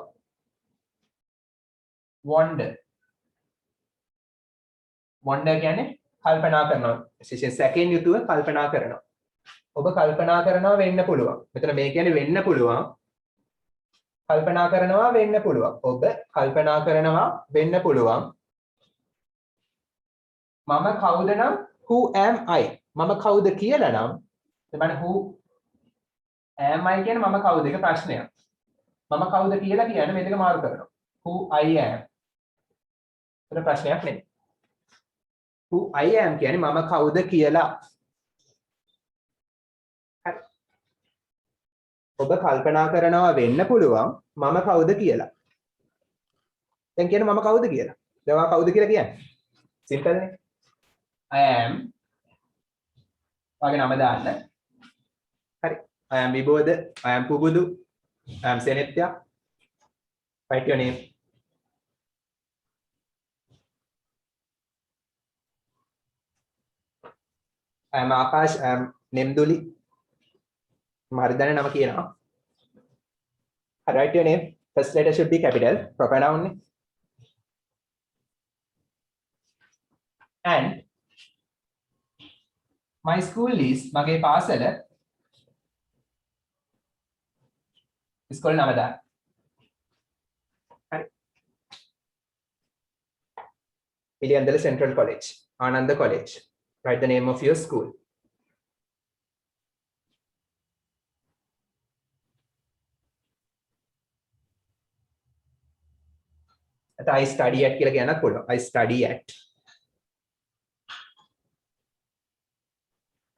wonder. wonder කියන්නේ කල්පනා කරනවා. විශේෂයෙන් සැකෙන් යුතුව කල්පනා කරනවා. ඔබ කල්පනා කරනවා වෙන්න පුළුවන්. මෙතන මේ කියන්නේ වෙන්න පුළුවන්. කල්පනා කරනවා වෙන්න පුළුවන්. ඔබ කල්පනා කරනවා වෙන්න පුළුවන්. මම කවුද නම් who am I? මම කවුද කියලා නම් එතන who am I කියන්නේ මම කවුද? ඒක ප්‍රශ්නයක්. මම කවුද කියලා කියන්නේ මේ දෙක මාරු කරනවා. who I am. ඒක ප්‍රශ්නයක් නෙමෙයි. who I am කියන්නේ මම කවුද කියලා. හරි. ඔබ කල්පනා කරනවා වෙන්න පුළුවන් මම කවුද කියලා. දැන් කියන්නේ මම කවුද කියලා. දැන් ඔයා කවුද කියලා කියන්නේ? සිම්පල් නේ. I am වගේ නම දාන්න. හරි. I am Vibodha, I am Pubudu, I am Senethya. Write your name. I am Akash, I am Nemduli. Maridana nama කියනවා. Write your name. First letter should be capital, proper noun. And my school is මගේ පාසල ඉස්කෝලේ නම දාන්න. හරි. Piliyandala Central College, Ananda College. Write the name of your school. I study at කියලා කියන්නත් පුළුවන්. I study at.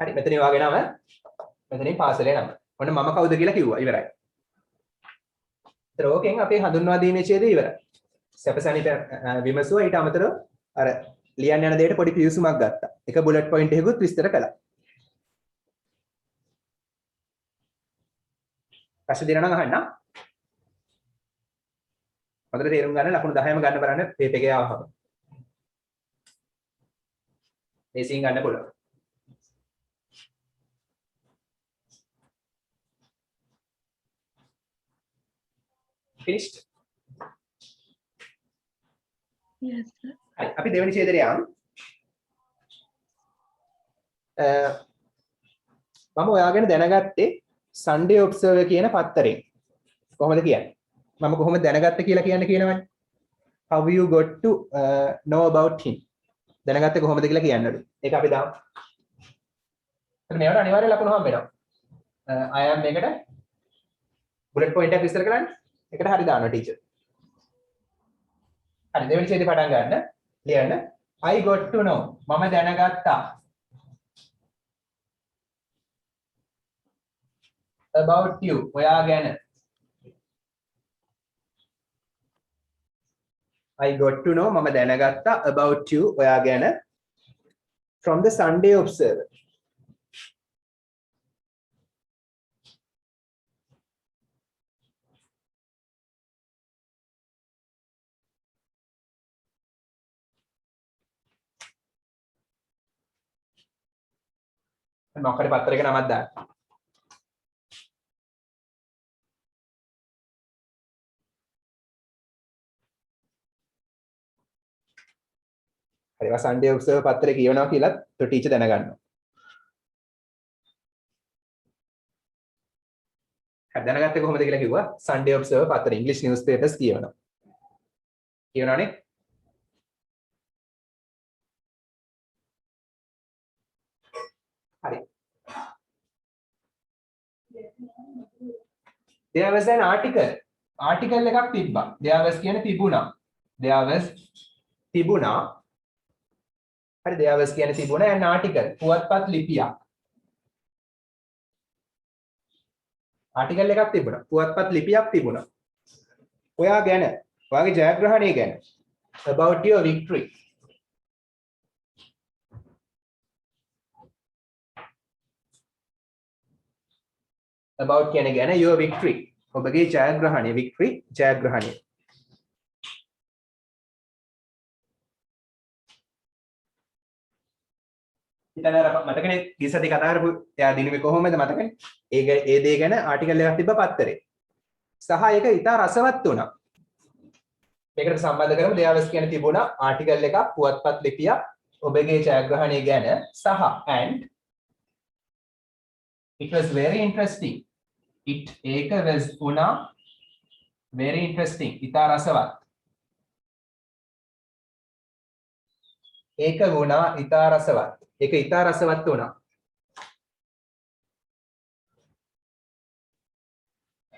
හරි මෙතන වාගේ නම මෙතනින් පාසලේ නම. ඔන්න මම කවුද කියලා කිව්වා ඉවරයි. ඒතර ඕකෙන් අපේ හඳුන්වා දීමේ ඡේදය ඉවරයි. සැපසනීප විමසුවා ඊට අමතරව අර ලියන්න යන දෙයට පොඩි පියුසුමක් ගත්තා. එක බුලට් පොයින්ට් එකකුත් විස්තර කළා. ප්‍රශ්න දෙනවා නම් අහන්න. හොඳට තේරුම් ගන්න ලකුණු 10ම ගන්න බලන්න පේප් එකේ ආවම. මේසින් ගන්න පුළුවන්. Finished? Yes, sir. හරි අපි දෙවෙනි ඡේදයට යමු. මම ඔයාගෙන දැනගත්තේ Sunday Observer කියන පත්තරෙන්. කොහොමද කියන්නේ? මම කොහොමද දැනගත්තේ කියලා කියනවනේ. How you got to know about him? දැනගත්තේ කොහොමද කියලා කියන්නලු. ඒක අපි දාමු. එතන මේවට අනිවාර්ය ලකුණු හම්බ වෙනවා. I am මේකට bullet point එකක් විස්තර කරන්න. ඒකට හරි දානවා ටීචර්. හරි දෙවෙනි ඡේදේ පටන් ගන්න. ලියන්න. I got to know. මම දැනගත්තා. About you. ඔයා ගැන. I got to know මම දැනගත්තා about you ඔයා ගැන from the Sunday Observer. මොකක්ද පත්‍රයක නමක් දාන්න. හරි Sunday Observer පත්‍රේ කියවනවා කියලා ටීචර් දැනගන්නවා. හරි දැනගත්තේ කොහොමද කියලා කිව්වා Sunday Observer පත්‍රේ English newspapers කියවනවා. කියවනවානේ? හරි. There was an article. Article එකක් තිබ්බා. There was කියන්නේ තිබුණා. There was තිබුණා. හරි there was කියන්නේ තිබුණා an article. පුවත්පත් ලිපියක්. article එකක් තිබුණා. පුවත්පත් ලිපියක් තිබුණා. ඔයා ගැන, ඔයාගේ ජයග්‍රහණය ගැන. About your victory. About කියන්නේ ගැන your victory. ඔබගේ ජයග්‍රහණය victory ජයග්‍රහණය. ඉතින් අර මතකනේ ගිසති කතා කරපු එයා දිනුවේ කොහොමද මතකනේ? ඒ දේ ගැන ආටිකල් එකක් තිබ්බ පත්තරේ. සහ ඒක ඉතා රසවත් වුණා. මේකට සම්බන්ධ කරමු දෙයාවස් කියන්නේ තිබුණා ආටිකල් එකක් පුවත්පත් ලිපියක් ඔබගේ ජයග්‍රහණය ගැන සහ and it was very interesting. ඒක was වුණා very interesting ඉතා රසවත්. ඒක වුණා ඉතා රසවත්. ඒක ඉතා රසවත් වුණා.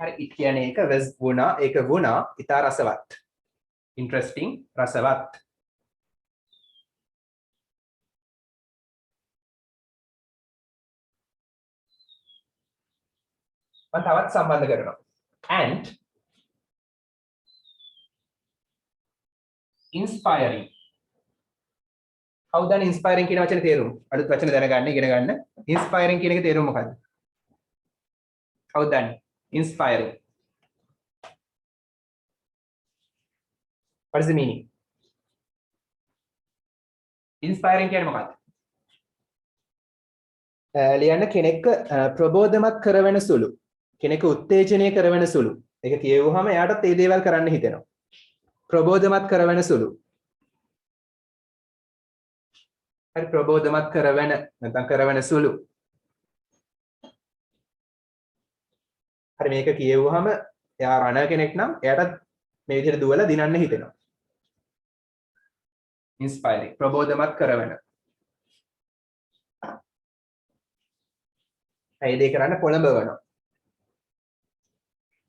හරි it කියන්නේ ඒක was වුණා ඒක වුණා ඉතා රසවත්. interesting රසවත්. මම තවත් සම්බන්ධ කරනවා and inspiring කවුද inspiring කියන වචනේ තේරුම අලුත් වචන දැනගන්න ඉගෙන ගන්න inspiring කියන එකේ තේරුම මොකක්ද කවුද දන්නේ inspiring what is the meaning inspiring කියන්නේ මොකක්ද ලියන්න කෙනෙක්ව ප්‍රබෝධමත් කරවන සුළු කෙනෙක් උත්තේජනය කරවන සුළු ඒක කියවුවාම එයාටත් ඒ දේවල් කරන්න හිතෙනවා ප්‍රබෝධමත් කරවන සුළු හරි ප්‍රබෝධමත් කරවන නැත්නම් කරවන සුළු හරි මේක කියවුවාම එයා රණ කෙනෙක් නම් එයාටත් මේ විදිහට දුවලා දිනන්න හිතෙනවා inspiring ප්‍රබෝධමත් කරවන ඒ දේ කරන්න පොළඹවනවා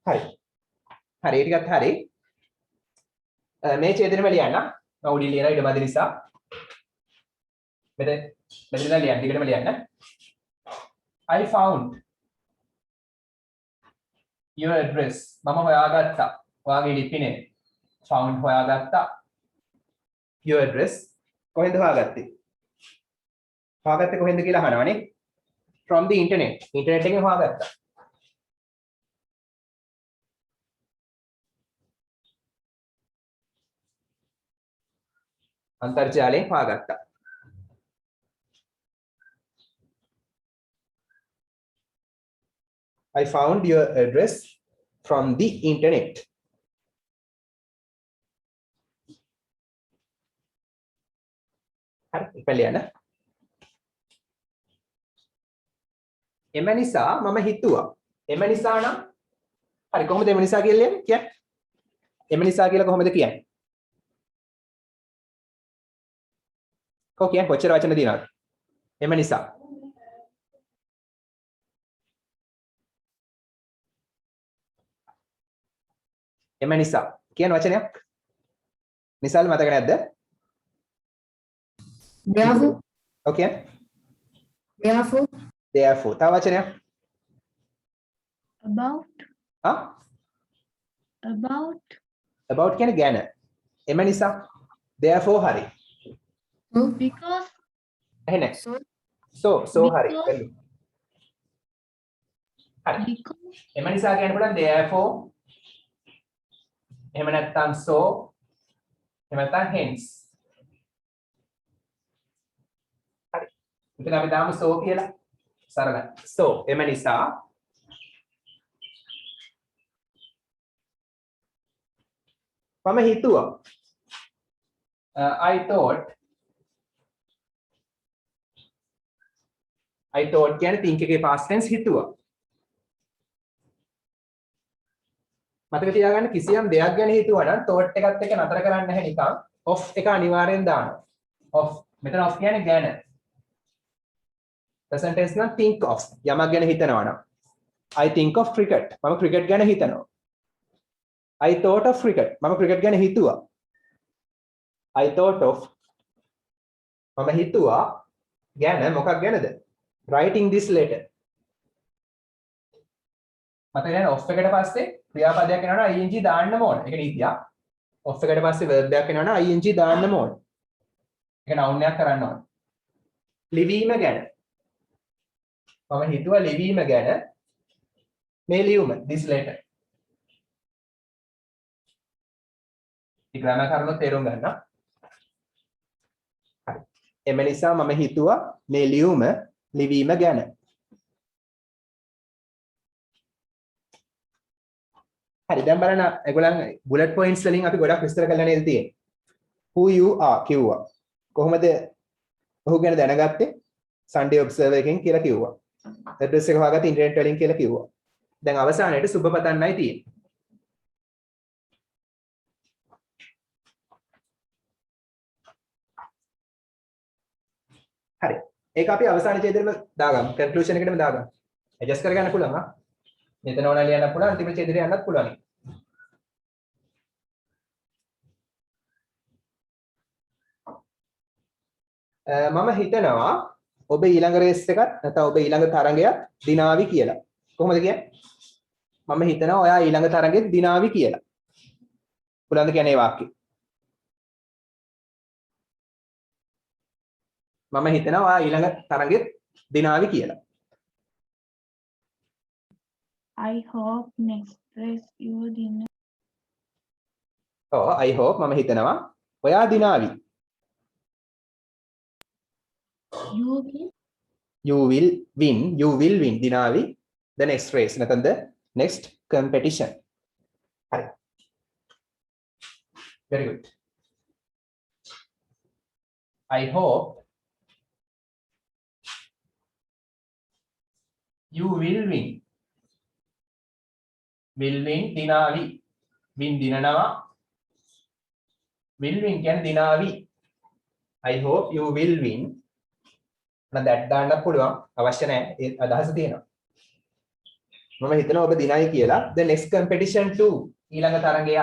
හරි හරි ඒ ටිකත් හරි මේ ඡේදෙම ලියන්න මම උඩින් ලියන ඊට මැද නිසා මෙතන ලියන්න ටිකටම ලියන්න I found your address මම හොයාගත්තා ඔයාගේ ලිපිනේ found හොයාගත්තා your address කොහෙන්ද හොයාගත්තේ හොයාගත්තේ කොහෙන්ද කියලා අහනවනේ from the internet එකෙන් හොයාගත්තා අන්තර්ජාලයෙන් හොයාගත්තා I found your address from the internet හරි ඉපලියන එම නිසා මම හිතුවා එම නිසා නම් හරි කොහොමද එම නිසා කියලා කියන්නේ එම නිසා කියලා කොහොමද කියන්නේ කොහොම කොච්චර වචන දිනවද එම නිසා එම නිසා කියන වචනයක් නිසල් මතක නැද්ද therefore okay therefore තව වචනයක් about කියන්නේ ගැන එම නිසා therefore හරි Because එහෙනම් so හරි හරි එම නිසා කියන්න පුළුවන් therefore එහෙම නැත්නම් so එහෙම නැත්නම් hence හරි ඉතින් අපි දාමු so කියලා සරලයි so එම නිසා මම හිතුවා I thought කියන්නේ think එකේ past tense හිතුවා මතක තියාගන්න කිසියම් දෙයක් ගැන හිතුවා නම් thought එකත් එක්ක නතර කරන්න නැහැ නිකන් of එක අනිවාර්යෙන් දානවා of මෙතන of කියන්නේ ගැන present tense නම් think of යමක් ගැන හිතනවා නම් I think of cricket මම cricket ගැන හිතනවා I thought of cricket මම cricket ගැන හිතුවා I thought of මම හිතුවා ගැන මොකක් ගැනද writing this letter මතක ගන්න of එකට පස්සේ ක්‍රියාපදයක් එනවා නම් ing දාන්න ඕන. ඒක නීතියක්. of එකට පස්සේ verb එකක් එනවා නම් ing දාන්න ඕන. ඒක noun එකක් කරන්න ඕන. ලිවීම ගැන. මම හිතුවා ලිවීම ගැන මේ ලියුම this letter. මේ ග්‍රාමර් කරුණු තේරුම් ගන්න. හරි. එම නිසා මම හිතුවා මේ ලියුම ලිවීම ගැන. හරි දැන් බලන්න ඒගොල්ලන් බුලට් පොයින්ට්ස් වලින් අපි ගොඩක් විස්තර කරලා නේද තියෙන්නේ who you are කිව්වා කොහොමද ඔහු ගැන දැනගත්තේ Sunday Observer එකෙන් කියලා කිව්වා address එක හොයාගත්තේ ඉන්ටර්නෙට් වලින් කියලා කිව්වා දැන් අවසානයේට සුබ පතන්නයි තියෙන්නේ හරි ඒක අපි අවසාන ඡේදෙම දාගමු කන්ක්ලූෂන් එකටම දාගමු ඇඩ්ජස්ට් කරගන්න පුළුවන් ආ මෙතන ඕන ලියන්න පුළුවන් අන්තිම ඡේදෙට යන්නත් පුළුවන් මම හිතනවා ඔබ ඊළඟ රේස් එකත් නැත්නම් ඔබ ඊළඟ තරඟයක් දිනාවි කියලා කොහොමද කියන්නේ මම හිතනවා ඔයා ඊළඟ තරගෙත් දිනාවි කියලා. පුළුවන්ද කියන්නේ වාක්‍යය? මම හිතනවා ඔයා ඊළඟ තරගෙත් දිනාවි කියලා. I hope next race you dinner. ඔව් I hope මම හිතනවා ඔයා දිනාවි. You will You will win දිනාවි the next race නැත්නම් the next competition. හරි. Very good. I hope you will win. Will win දිනාවි. win දිනනවා. will win කියන්නේ දිනාවි. I hope you will win. නම් that දාන්න පුළුවන්. අවශ්‍ය නැහැ. ඒ අදහස තියෙනවා. මම හිතනවා ඔබ දිනයි කියලා. The next competition too. ඊළඟ තරගය.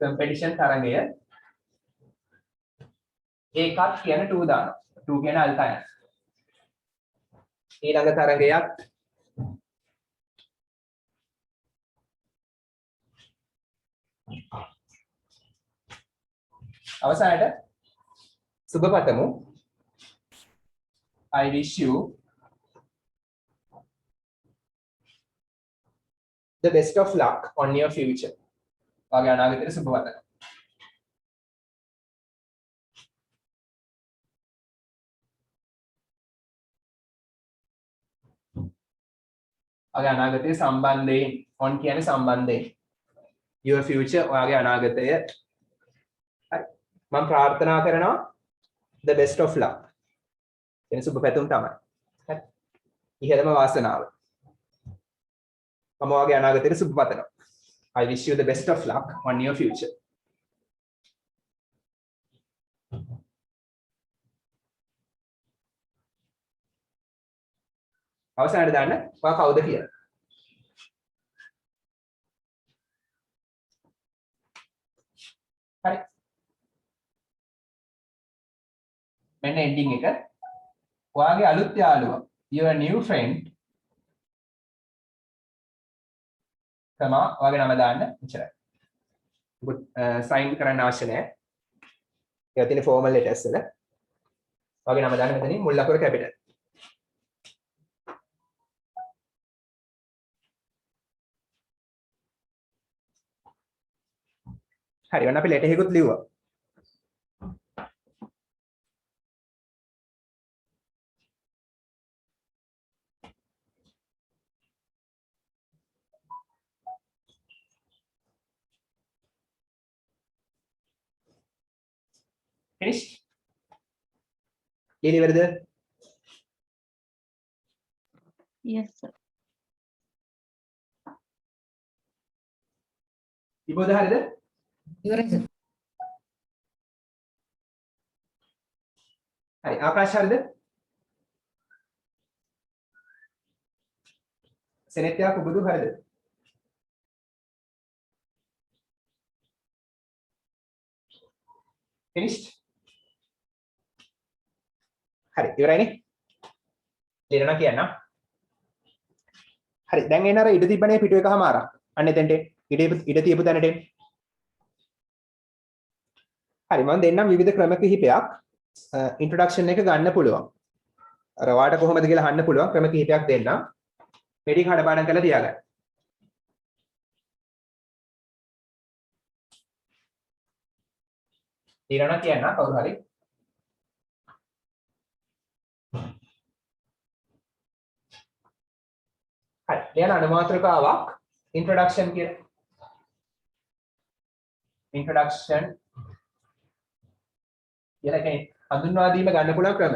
competition තරගය. ඒකත් කියන 2 දානවා. 2 කියන අල්ෆා යන. ඊළඟ තරගයක් අවසානයේ සුබ පතමු. I wish you the best of luck on your future. වාගේ අනාගතයේ සුබ පතනවා. වාගේ අනාගතයේ සම්බන්ධයෙන් on කියන්නේ සම්බන්ධයෙන්. Your future වාගේ අනාගතය. හරි. මම ප්‍රාර්ථනා කරනවා the best of luck. එන සුබ පැතුම් තමයි. හරි. ඉහළම වාසනාව. මම වාගේ අනාගතයට සුබ පතනවා. I wish you the best of luck on your future. අවසානයේ දාන්න ඔයා කවුද කියලා. හරි. මෙන්න ending එක. ඔයාගේ අලුත් යාළුවා your new friend තමා ඔයාගේ නම දාන්න ඉච්චරයි. ඔබ සයින් කරන්න අවශ්‍ය නැහැ. ඒවා තියෙන ෆෝමල් ලෙටර්ස් වල. ඔයාගේ නම දාන්න මෙතනින් මුල් අකුර කැපිටල්. හරි ඔන්න අපි ලෙටර් එකකුත් ලිව්වා. Finished? ලියලා ඉවරද? yes sir. ඉබෝද හරිද? ඉවරයි සර්. හරි ආකාශ හරිද? සෙනෙත්යා කුබුදු හරිද? Finished? හරි ඉවරයිනේ. ලියනවා කියන්න. හරි දැන් එන අර ඉඩ තිබ්බනේ පිටු එකමාරක්. අන්න එතෙන්ට ඉඩ තියපු තැනට එන්න. හරි මම දෙන්නම් විවිධ ක්‍රම කිහිපයක් ඉන්ට්‍රොඩක්ෂන් එක ගන්න පුළුවන්. අර වාට කොහොමද කියලා අහන්න පුළුවන් ක්‍රම කිහිපයක් දෙන්නම්. මේ ටික හඩපාඩම් කරලා තියාගන්න. ඊළඟට කියන්න කවුරු හරි. හරි ලියන අනුමාත්‍රකාවක් ඉන්ට්‍රොඩක්ෂන් කියලා. ඉන්ට්‍රොඩක්ෂන් කියලා කියන්නේ හඳුන්වා දීම ගන්න පුළුවන් ක්‍රම.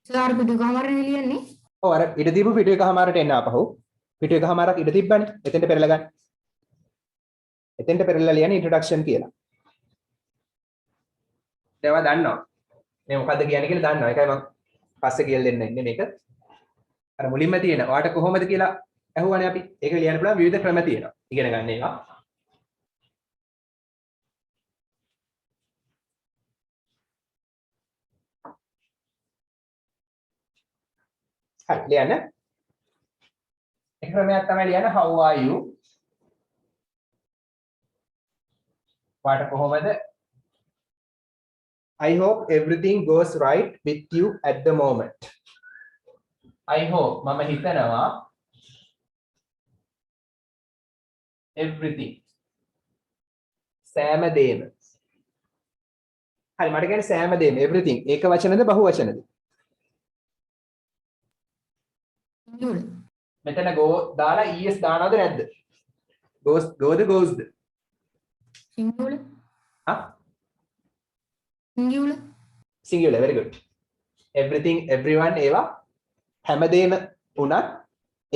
සර් පිටු කමාරනේ ලියන්නේ. ඔව් අර ඉඩ දීපු පිටු එකමාරට එන්න ආපහු. පිටු එකමාරක් ඉඩ තිබ්බනේ. එතෙන්ට පෙරලා ගන්න. එතෙන්ට පෙරලා ලියන්නේ ඉන්ට්‍රොඩක්ෂන් කියලා. ඒවා දන්නවා. මේ මොකද්ද කියන්නේ කියලා දන්නවා. ඒකයි මම පස්සේ කියලා දෙන්න ඉන්නේ මේක. අර මුලින්ම තියෙන ඔයාට කොහොමද කියලා අහුවානේ අපි. ඒක ලියන්න පුළුවන් විවිධ ක්‍රම තියෙනවා. ඉගෙන ගන්න ඒවා. හරි ලියන්න. එක ක්‍රමයක් තමයි ලියන්න how are you? වාට කොහොමද? I hope everything goes right with you at the moment. I hope මම හිතනවා everything සෑම දේම. හරි මට කියන්නේ සෑම දේම everything ඒක වචනද බහු වචනද? singular මෙතන go දාලා es දානවද නැද්ද? goes ද goes ද? singular හා singular singular very good. everything everyone ඒවා හැමදේම උනත්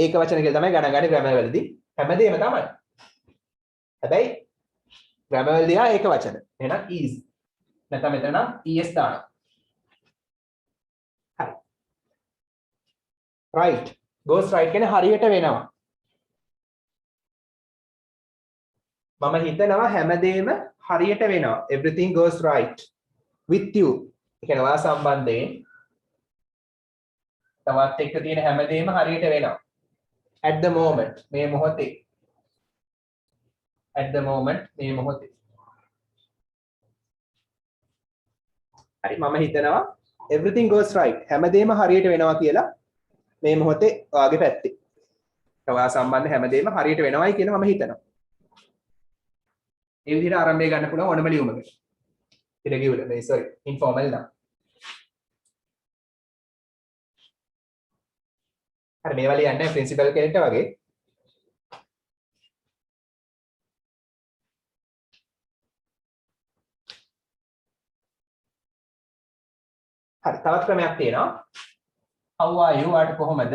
ඒක වචන කියලා තමයි ගණන් ගන්නේ grammar වලදී. හැමදේම තමයි. හැබැයි grammar වලදී ඒක වචන. එහෙනම් is. නැත්නම් මෙතන නම් es දානවා. හරි. right. goes right කියන්නේ හරියට වෙනවා. මම හිතනවා හැමදේම හරියට වෙනවා. everything goes right with you. ඒ කියන්නේ ඔයා සම්බන්ධයෙන් තවත් එක්ක තියෙන හැමදේම හරියට වෙනවා. at the moment මේ මොහොතේ. at the moment මේ මොහොතේ. හරි මම හිතනවා everything goes right හැමදේම හරියට වෙනවා කියලා මේ මොහොතේ ඔයාගේ පැත්තේ. ඔයා සම්බන්ධ හැමදේම හරියට වෙනවයි කියලා මම හිතනවා. ඒ විදිහට ආරම්භය ගන්න පුළුවන් ඕනම ලියුමකට. ඉරෙගියුලර් මේ sorry informal නම්. හරි මේවා ලියන්නේ ප්‍රින්සිපල් කෙනෙක්ට වගේ. හරි තවත් ක්‍රමයක් තියෙනවා. how are you වාට කොහොමද?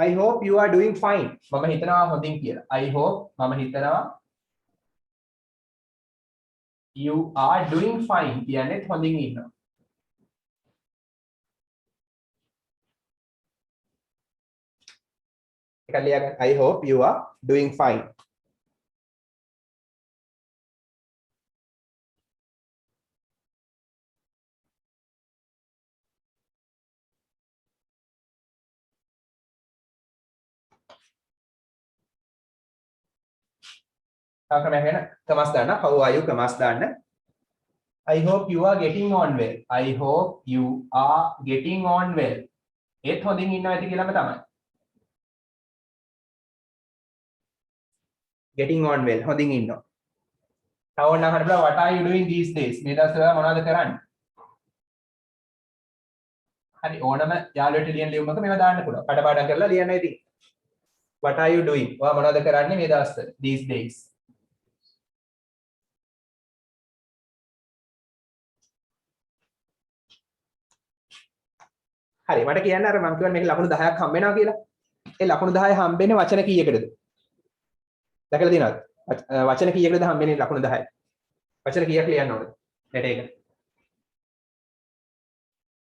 I hope you are doing fine. මම හිතනවා හොඳින් කියලා. I hope මම හිතනවා you are doing fine කියන්නේ හොඳින් ඉන්නවා. එකක් ලියගන්න. I hope you are doing fine. තව ක්‍රමයක් වෙන කමස් දාන්න. how are you කමස් දාන්න. I hope you are getting on well. I hope you are getting on well. ඒත් හොඳින් ඉන්නවා ඇති කියලාම තමයි. getting on well හොඳින් ඉන්නවා. තව ඕන අහන්න බලන්න what are you doing these days? මේ දවස්වල මොනවද කරන්නේ? හරි ඕනම යාළුවෙට ලියන ලියුමක මේවා දාන්න පුළුවන්. කඩපාඩම් කරලා ලියන්න ඉතින්. what are you doing? ඔයා මොනවද කරන්නේ මේ දවස්වල? these days. හරි මට කියන්න අර මම කියන්නේ මේක ලකුණු 10ක් හම්බ වෙනවා කියලා. ඒ ලකුණු 10 හම්බෙන්නේ වචන කීයකටද? දැකලා තියෙනවද? වචන කීයකටද හම්බෙන්නේ ලකුණු 10? වචන කීයක් ලියන්න ඕනද? ලෙටර් එක.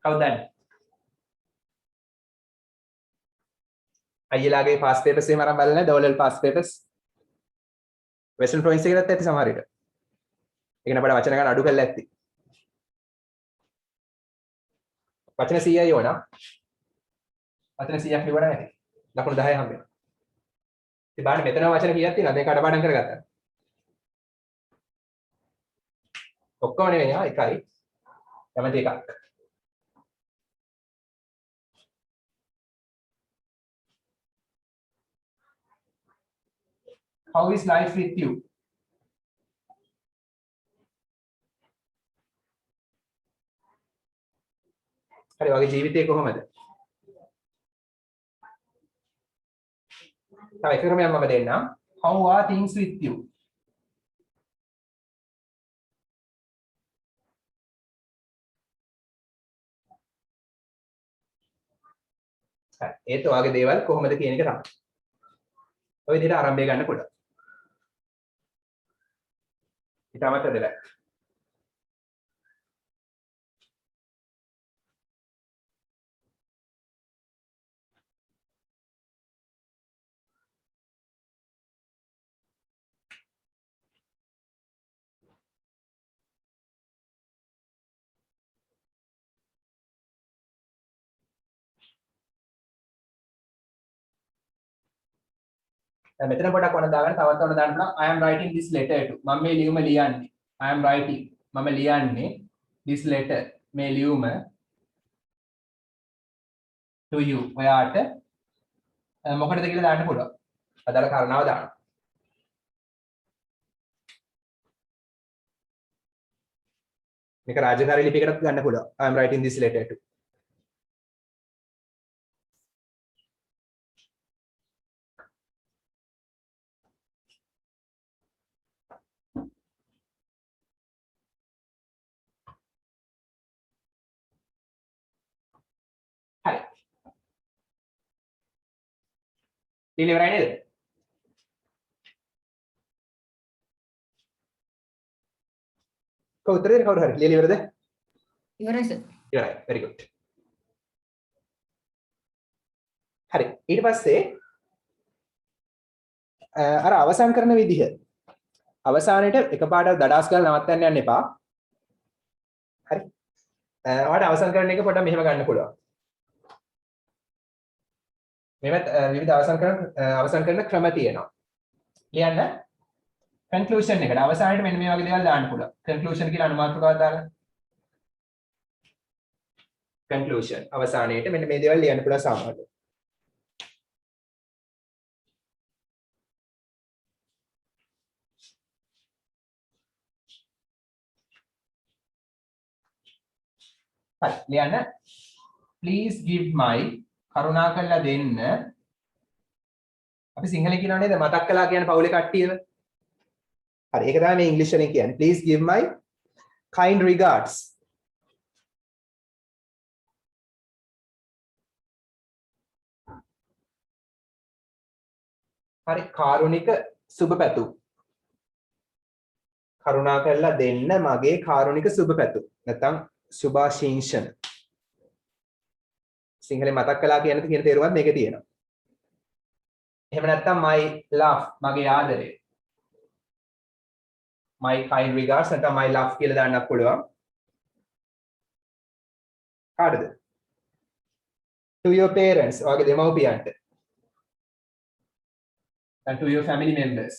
කවුද දන්නේ? අයියලාගේ පාස් පේපර්ස් එහෙම අරන් බලලා නැහැ ඩෝලල් පාස් පේපර්ස්. වෙස්ටර්න් ප්‍රොවින්ස් එකකටත් ඇති සමහර විට. ඒක නේද අපිට වචන ගන්න අඩු කරලා ඇති. වචන 100යි ඕන. වචන 100ක් ලිව්වනම් ඇති. ලකුණු 10 හම්බ වෙනවා. ඉතින් බලන්න මෙතන වචන කීයක් තියෙනවද? මේක කඩපාඩම් කරගත්තා. ඔක්කොම නෙවෙයි එකයි. කැමති එකක්. How is life with you? හරි වගේ ජීවිතේ කොහොමද? තව එක ක්‍රමයක් මම දෙන්නම්. How are things with you? හරි ඒත් ඔයගේ දේවල් කොහොමද කියන එක තමයි. ඔය විදිහට ආරම්භය ගන්න පුළුවන්. ඉතාමත් වැදගත්. දැන් මෙතන පොඩක් වණ දාගන්න තවත් වණ දාන්න පුළුවන් I am writing this letter to මම මේ ලියුම ලියන්නේ I am writing මම ලියන්නේ this letter මේ ලියුම to you ඔයාට මොකටද කියලා දාන්න පුළුවන් අදාළ කාරණාව දාන්න මේක රාජකාරී ලිපියකටත් ගන්න පුළුවන් I am writing this letter to හරි ලියලා ඉවරයි නේද කවුරුද කවුරු හරි ලියලා ඉවරද ඉවරයි සර්. ඉවරයි very good හරි ඊට පස්සේ අර අවසන් කරන විදිහ අවසානයේට එකපාරට දඩාස් ගාලා නවත්තන්න යන්න එපා හරි ඔයාලට අවසන් කරන එක පොඩ්ඩක් මෙහෙම ගන්න පුළුවන් මේවත් විවිධ අවසන් කරන ක්‍රම තියෙනවා ලියන්න conclusion එකට අවසානයේට මෙන්න මේ වගේ දේවල් දාන්න පුළුවන් conclusion කියලා අනුමාත්‍රකාවක් දාලා conclusion අවසානයේට මෙන්න මේ දේවල් ලියන්න පුළුවන් සාමාන්‍යයෙන් හරි ලියන්න please give my කරුණාකරලා දෙන්න අපි සිංහලෙන් කියනවා නේද මතක් කළා කියන්නේ පවුලේ කට්ටියව හරි ඒක තමයි මේ ඉංග්‍රීසි වලින් කියන්නේ please give my kind regards හරි කාරුණික සුබ පැතුම් කරුණාකරලා දෙන්න මගේ කාරුණික සුබ පැතුම් නැත්නම් සුභාශිංසන සිංහලෙන් මතක් කළා කියන තේරුමත් මේකේ තියෙනවා එහෙම නැත්නම් my love මගේ ආදරය my kind regards නැත්නම් my love කියලා දාන්නත් පුළුවන් කාටද to your parents ඔයාගේ දෙමව්පියන්ට and to your family members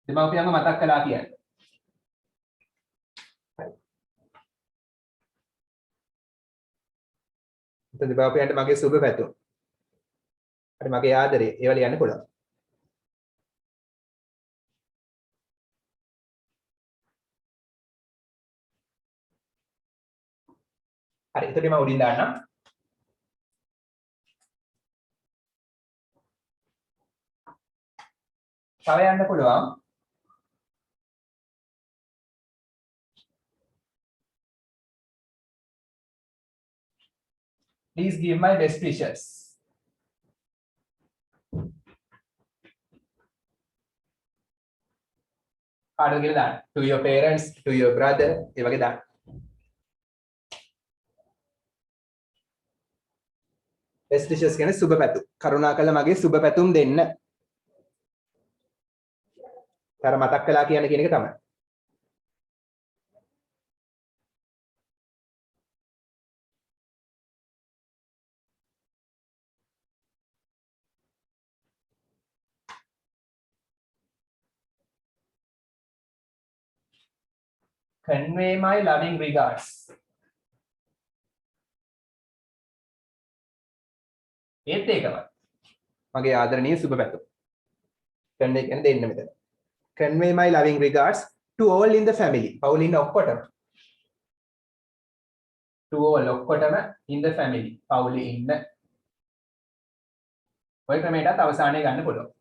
දෙමව්පියන්ව මතක් කළා කියන්නේ එතන දෙමව්පියන්ට මගේ සුබ පැතුම් හරි මගේ ආදරේ ඒවා ලියන්න පුළුවන් හරි එතකොට මම උඩින් දාන්නම් තව යන්න පුළුවන් please give my best wishes කාටද කියලා දාන්න to your parents to your brother ඒ වගේ දාන්න best wishes කියන්නේ සුබ පැතුම් කරුණාකරලා මගේ සුබ පැතුම් දෙන්න තර මතක් කළා කියන එක තමයි convey my loving regards ඒත් ඒකම මගේ ආදරණීය සුබ පැතුම් convey කියන්නේ දෙන්න මෙතන convey my loving regards to all in the family පවුලේ ඉන්න ඔක්කොටම to all ඔක්කොටම in the family පවුලේ ඉන්න ඔය ක්‍රමයටත් අවසානයේ ගන්න පුළුවන්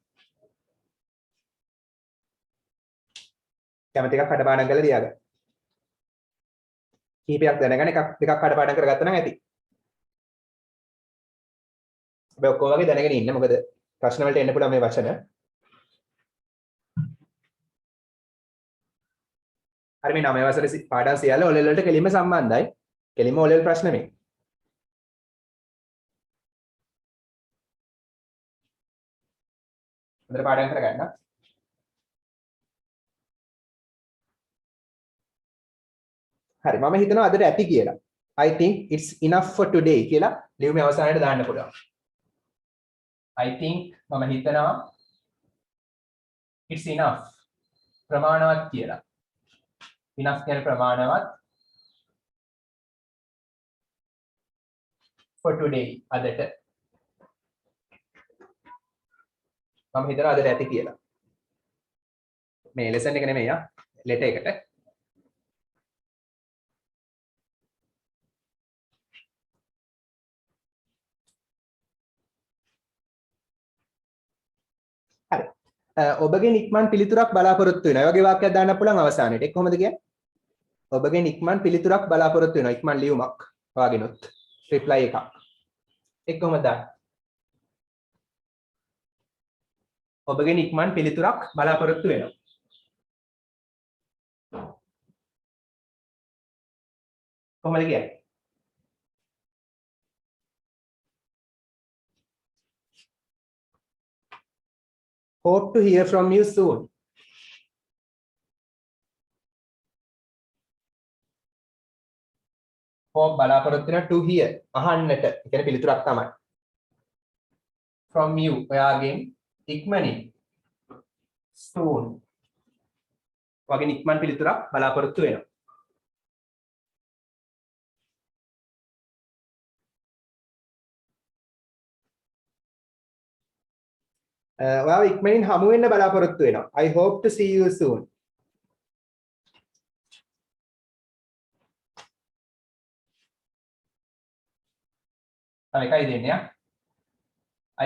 කැමති එකක් කඩපාඩම් කරලා තියාගන්න කීපයක් දැනගෙන එකක් දෙකක් කඩපාඩම් කරගත්තා නම් ඇති ඔබ ඔක්කොම වගේ දැනගෙන ඉන්න මොකද ප්‍රශ්න වලට එන්න පුළුවන් මේ වචන හරි මේ 9 වසරේ පාඩම් සියල්ල ඔලෙල් වලට කෙලින්ම සම්බන්ධයි කෙලින්ම ඔලෙල් ප්‍රශ්න මේ හොඳට පාඩම් කරගන්න හරි මම හිතනවා අදට ඇති කියලා I think it's enough for today කියලා ලියුමේ අවසානයේ දාන්න පුළුවන් I think මම හිතනවා it's enough ප්‍රමාණවත් කියලා. enough කියන්නේ ප්‍රමාණවත් for today අදට. මම හිතනවා අදට ඇති කියලා. මේ lesson එක නෙමෙයි letter එකට. හරි. ඔබගෙන් ඉක්මන් පිළිතුරක් බලාපොරොත්තු වෙනවා. ඒ වගේ වාක්‍යයක් දාන්න පුළුවන් අවසානයේට. ඒක කොහොමද කියන්නේ? ඔබගෙන් ඉක්මන් පිළිතුරක් බලාපොරොත්තු වෙනවා. ඉක්මන් ලියුමක් වාගෙනුත් reply එකක්. ඒක කොහොමද දාන්නේ? ඔබගෙන් ඉක්මන් පිළිතුරක් බලාපොරොත්තු වෙනවා. කොහොමද කියන්නේ? Hope to hear from you soon. Hope බලාපොරොත්තු වෙන to hear අහන්නට. ඒ කියන්නේ පිළිතුරක් තමයි. From you ඔයාගෙන් ඉක්මනින් soon වගේ ඉක්මන් පිළිතුරක් බලාපොරොත්තු වෙනවා. ඔයාව ඉක්මනින් හමු වෙන්න බලාපොරොත්තු වෙනවා. I hope to see you soon. තව එකයි දෙන්නේ.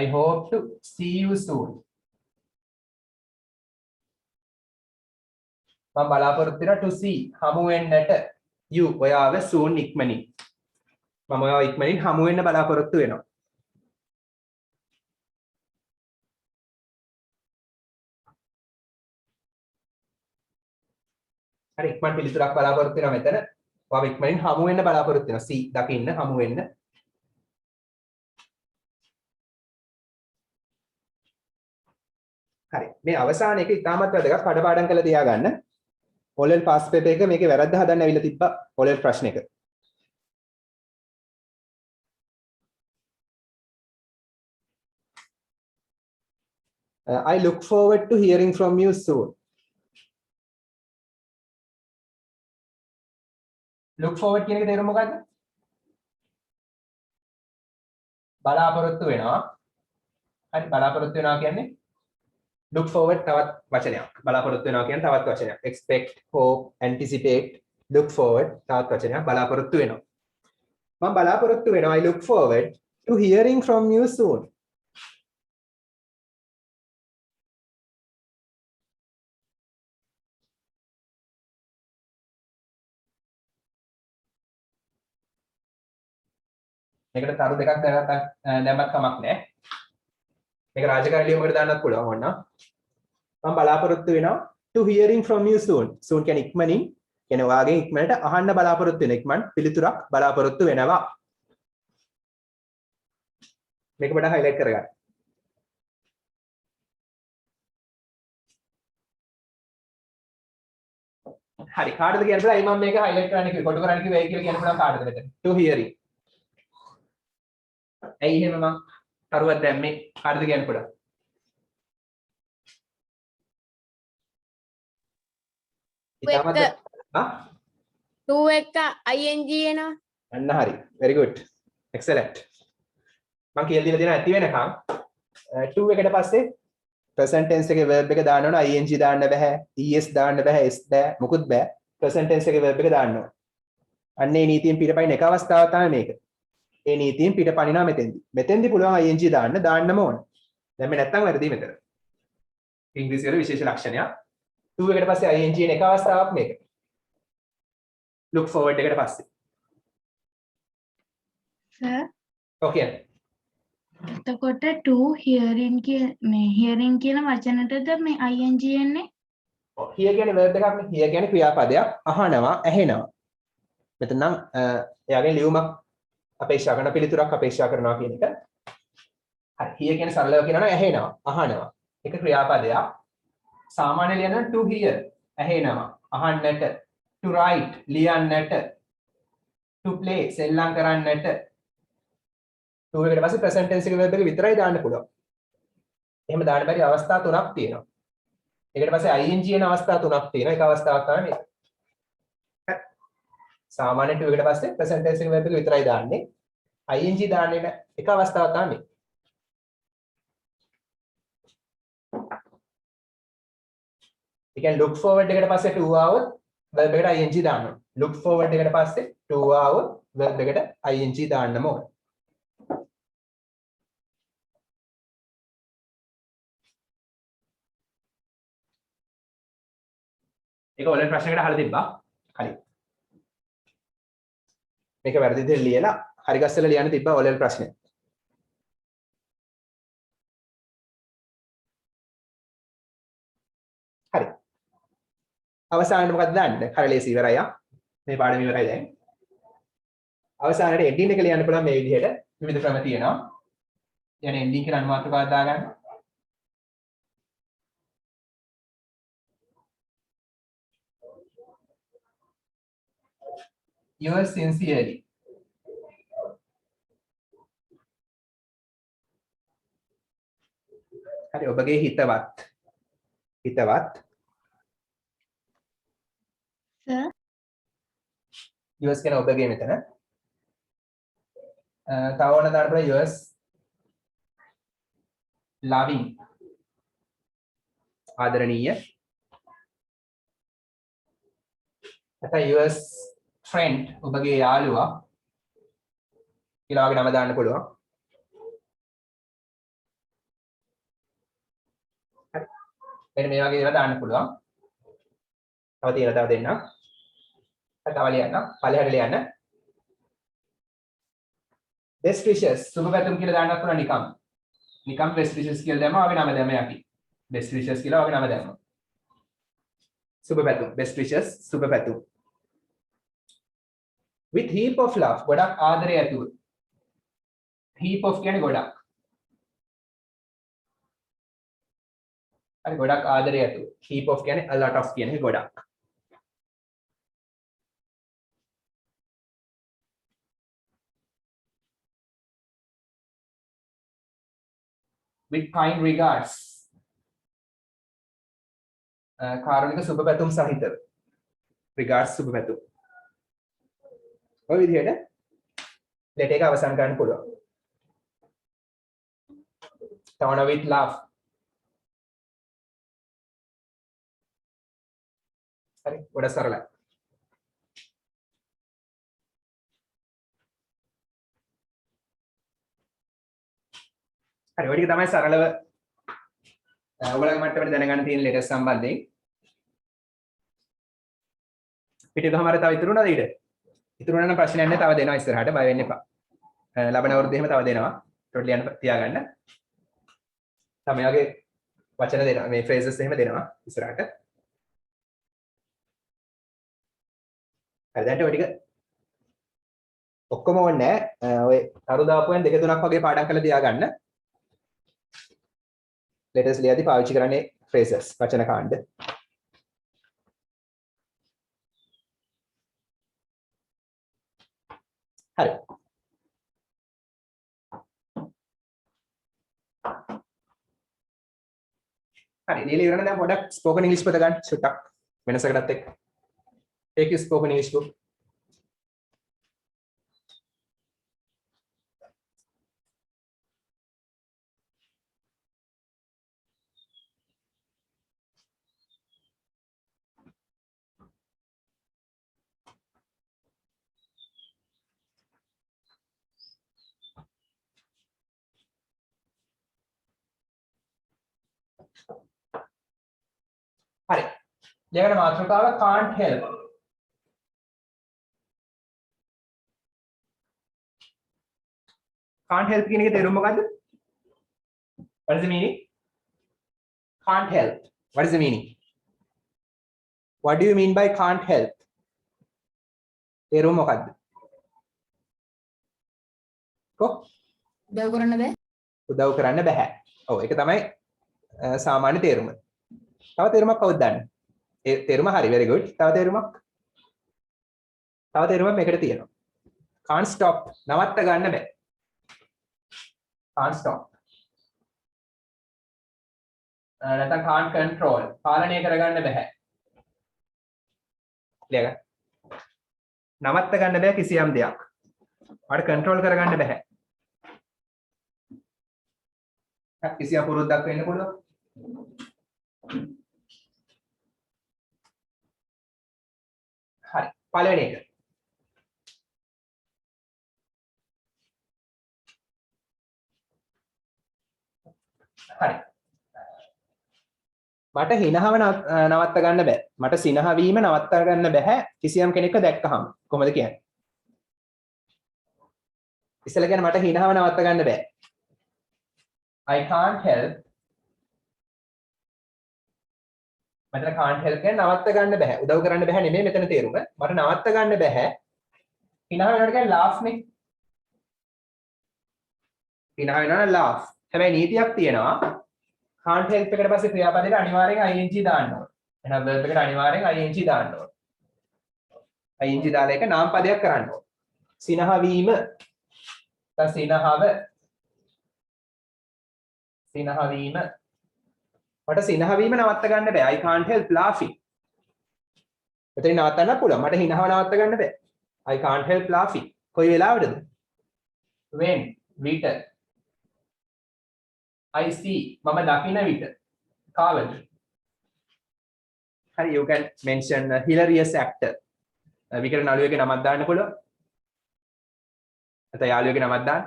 I hope to see you soon. මම බලාපොරොත්තු වෙනවා to see හමු වෙන්නට you ඔයාව soon ඉක්මනින්. මම ඔයාව ඉක්මනින් හමු වෙන්න බලාපොරොත්තු වෙනවා. හරි ඉක්මන් පිළිතුරක් බලාපොරොත්තු වෙනවා මෙතන. ඔයාව ඉක්මනින් හමු වෙන්න බලාපොරොත්තු වෙනවා. see දකින්න හමු වෙන්න. හරි මේ අවසාන එක ඉතාමත් වැදගත් කඩපාඩම් කරලා තියාගන්න. ඔලෙල් පාස් පේපර් එක මේකේ වැරද්ද හදන්න ඇවිල්ලා තිබ්බා ඔලෙල් ප්‍රශ්න එක. I look forward to hearing from you soon. look forward කියන එක තේරුම මොකද්ද? බලාපොරොත්තු වෙනවා. හරි බලාපොරොත්තු වෙනවා කියන්නේ look forward තවත් වචනයක්. බලාපොරොත්තු වෙනවා කියන්නේ තවත් වචනයක්. expect, hope, anticipate, look forward තවත් වචනයක් බලාපොරොත්තු වෙනවා. මම බලාපොරොත්තු වෙනවා I look forward to hearing from you soon. මේකට තරු දෙකක් දැම්මත් කමක් නැහැ. මේක රාජකාරී ලියුමකට දාන්නත් පුළුවන් වුණා. මම බලාපොරොත්තු වෙනවා to hearing from you soon. soon කියන්නේ ඉක්මනින් කියන්නේ ඔයාගෙන් ඉක්මනට අහන්න බලාපොරොත්තු වෙන ඉක්මන් පිළිතුරක් බලාපොරොත්තු වෙනවා. මේක පොඩ්ඩක් highlight කරගන්න. හරි කාටද කියන්න පුළුවන්? මම මේක highlight කරන්න කිව්වේ කොටු කරන්න කිව්වේ කියලා කියන්න පුළුවන් කාටද මෙතන? to hearing. ඇයි එහෙම මම කරුවක් දැම්මේ කාටද කියන්න පුළුවන්? ඉතාලමත් to එක ing එනවා. අන්න හරි. very good. excellent. මම කියලා දීලා දෙනවා ඇති වෙනකම් to එකට පස්සේ present tense එකේ verb එක දාන්න ඕන ing දාන්න බෑ es දාන්න බෑ s බෑ මොකුත් බෑ present tense එකේ verb එක දාන්න ඕන. අන්න ඒ නීතියෙන් පිටපයින් එක අවස්ථාවක් තමයි මේක. ඒ නීතියෙන් පිටපනිනවා මෙතෙන්දි. මෙතෙන්දි පුළුවන් ing දාන්නම ඕන. දැන් මේ නැත්තම් වැරදි මෙතන. ඉංග්‍රීසි වල විශේෂ ලක්ෂණයක්. to එකට පස්සේ ing එන එක අවස්ථාවක් මේක. look forward එකට පස්සේ. sir okay. එතකොට to hearing මේ hearing කියන වචනටද මේ ing එන්නේ? ඔව් hear කියන්නේ verb එකක් නේ. hear කියන්නේ ක්‍රියාපදයක් අහනවා ඇහෙනවා. මෙතන නම් එයාගේ ලියුමක් අපේක්ෂා කරන පිළිතුරක් අපේක්ෂා කරනවා කියන එක. හරි hear කියන්නේ සරලව කියනවා ඇහෙනවා අහනවා. ඒක ක්‍රියාපදයක්. සාමාන්‍ය ලියන to hear ඇහෙනවා අහන්නට to write ලියන්නට to play සෙල්ලම් කරන්නට to එකට පස්සේ present tense එකේ verb එක විතරයි දාන්න පුළුවන්. එහෙම දාන්න බැරි අවස්ථා තුනක් තියෙනවා. ඒකට පස්සේ ing එන අවස්ථා තුනක් තියෙනවා. එක අවස්ථාවක් තමයි මේක. හරි. සාමාන්‍යයෙන් to එකට පස්සේ present tense එක verb එක විතරයි දාන්නේ. ing දාන්නේ නැ එක අවස්ථාවක් තමයි මේ. You can look forward එකට පස්සේ to ආවොත් verb එකට ing දාන්න ඕනේ. look forward එකට පස්සේ to ආවොත් verb එකට ing දාන්නම ඕනේ. ඒක ඔයලෙන් ප්‍රශ්නයකට අහලා තිබ්බා. හරි. මේක වැරදි විදිහට ලියලා හරි ගස්සලා ලියන්න තිබ්බා ඔයලෙන් ප්‍රශ්නේ. හරි. අවසානයේ මොකක්ද දාන්නේ? හරි ලේසි ඉවරයි ආ. මේ පාඩම ඉවරයි දැන්. අවසානයේ ending එක ලියන්න පුළුවන් මේ විදිහට විවිධ ක්‍රම තියෙනවා. يعني ending කියලා අනුමාත්‍රකාවක් දාගන්න. Yours sincerely. හරි ඔබගේ හිතවත්. Sir. yours කියන ඔබගේ මෙතන. තව ඕන දාන්න පුළුවන් yours loving. ආදරණීය. නැත්නම් yours friend ඔබගේ යාළුවා කියලා වගේ නම දාන්න පුළුවන්. හරි. මෙන්න මේ වගේ දේවල් දාන්න පුළුවන්. තව දෙන්න. තව ලියන්න. පළහැර ලියන්න. best wishes සුබ පැතුම් කියලා දාන්නත් පුළුවන් නිකම්. නිකම් best wishes කියලා දැම්මම වගේ නම දැම්ම යකි. best wishes කියලා වගේ නම දැම්මම. සුබ පැතුම් best wishes සුබ පැතුම්. with heap of love ගොඩක් ආදරය ඇතුව. heap of කියන්නේ ගොඩක්. හරි ගොඩක් ආදරය ඇතුව. heap of කියන්නේ a lot of කියන්නේ ගොඩක්. with kind regards කාරුණික සුබ පැතුම් සහිතව. regards සුබ පැතුම්. ඔය විදිහට ලෙටර් එක අවසන් කරන්න පුළුවන්. තවන with love. හරි ගොඩ සරලයි. හරි ඔය ටික තමයි සරලව ඔයගොල්ලන්ගේ මට්ටමට දැනගන්න තියෙන ලෙටර්ස් සම්බන්ධයෙන්. පිටිකමාරේ තව ඉතුරු නැද ඊට? ඉතුරු නැන ප්‍රශ්නයක් නැහැ තව දෙනවා ඉස්සරහට බය වෙන්න එපා. ලබන අවුරුද්දේ එහෙම තව දෙනවා. ඒකට ලියන්න තියාගන්න. තමයි වගේ වචන දෙනවා මේ ෆ්‍රේසස් එහෙම දෙනවා ඉස්සරහට. හරි දැන් ඔය ටික ඔක්කොම ඕනේ නැහැ. ඔය තරු දාපුවෙන් දෙක තුනක් වගේ පාඩම් කරලා තියාගන්න. letters ලියද්දී පාවිච්චි කරන්නේ phrases වචන කාණ්ඩ. හරි. හරි ලියලා ඉවරන දැන් පොඩක් spoken english පොත ගන්න චුට්ටක් වෙනසකටත් එක්ක. take your spoken english book. හරි. ඊළඟ මාතෘකාව can't help. can't help කියන එකේ තේරුම මොකද්ද? What is the meaning? Can't help. What is the meaning? What do you mean by can't help? තේරුම මොකද්ද? කො? උදව් කරන්න බෑ. උදව් කරන්න බෑ. ඔව් ඒක තමයි සාමාන්‍ය තේරුම. තව තේරුමක් කවුද දන්නේ? ඒ තේරුම හරි very good. තව තේරුමක් මේකට තියෙනවා. can't stop නවත්ත ගන්න බෑ. can't stop. නැත්නම් can't control පාලනය කරගන්න බෑ. ලියගන්න. නවත්ත ගන්න බෑ කිසියම් දෙයක්. ඔයාලට control කරගන්න බෑ. කිසියම් පුරුද්දක් වෙන්න පුළුවන්. හරි. පළවෙනි එක. හරි. මට හිනහව නවත්ත ගන්න බෑ. මට සිනහ වීම නවත්ත ගන්න බෑ කිසියම් කෙනෙක්ව දැක්කහම. කොහොමද කියන්නේ? ඉස්සෙල්ලා කියන්නේ මට හිනහව නවත්ත ගන්න බෑ. I can't help. මට can't help කියන්නේ නවත්ත ගන්න බෑ. උදව් කරන්න බෑ නෙමෙයි මෙතන තේරුම. මට නවත්ත ගන්න බෑ. හිනහ වෙනකොට කියන්නේ laugh නේ. හිනහ වෙනවා laugh. හැබැයි නීතියක් තියෙනවා. can't help එකට පස්සේ ක්‍රියාපදයට අනිවාර්යෙන් ing දාන්න ඕන. එහෙනම් verb එකට අනිවාර්යෙන් ing දාන්න ඕන. ing දාලා එක නාම පදයක් කරන්න ඕන. සිනහ වීම සිනහව සිනහ වීම මට සිනහ වීම නවත්ත ගන්න බෑ. I can't help laughing. මෙතන නවත්තන්න පුළුවන්. මට හිනහව නවත්ත ගන්න බෑ. I can't help laughing. කොයි වෙලාවටද? when විට I see මම දකින විට කාවද? හරි you can mention a hilarious actor. විකට නළුවෙක්ගේ නමක් දාන්න පුළුවන්. නැත්නම් යාළුවෙක්ගේ නමක් දාන්න.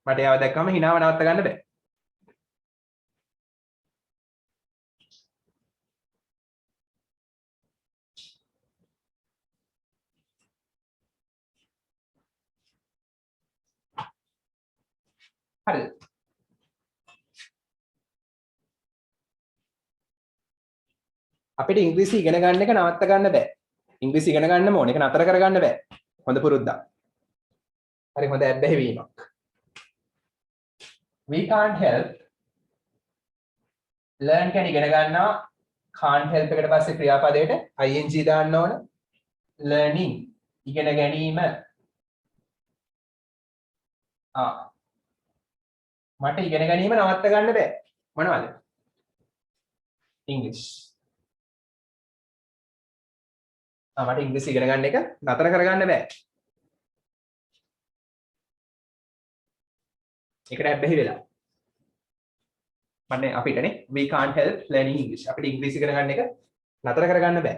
මට එයාව දැක්කම හිනාව නවත්ත ගන්න බෑ. හරිද? අපිට ඉංග්‍රීසි ඉගෙන ගන්න එක නවත්ත ගන්න බෑ. ඉංග්‍රීසි ඉගෙන ගන්නම ඕනේ. ඒක නතර කරගන්න බෑ. හොඳ පුරුද්දක්. හරි හොඳ ඇබ්බැහිවීමක්. We can't help learn කියන ඉගෙන ගන්නවා can't help එකට පස්සේ ක්‍රියාපදයට ing දාන්න ඕන. learning ඉගෙන ගැනීම. මට ඉගෙන ගැනීම නවත්ත ගන්න බෑ. මොනවද? English. මට ඉංග්‍රීසි ඉගෙන ගන්න එක නතර කරගන්න බෑ. ඒකට ඇබ්බැහි වෙලා. මන්නේ අපිටනේ we can't help learning English. අපිට ඉංග්‍රීසි ඉගෙන ගන්න එක නතර කරගන්න බෑ.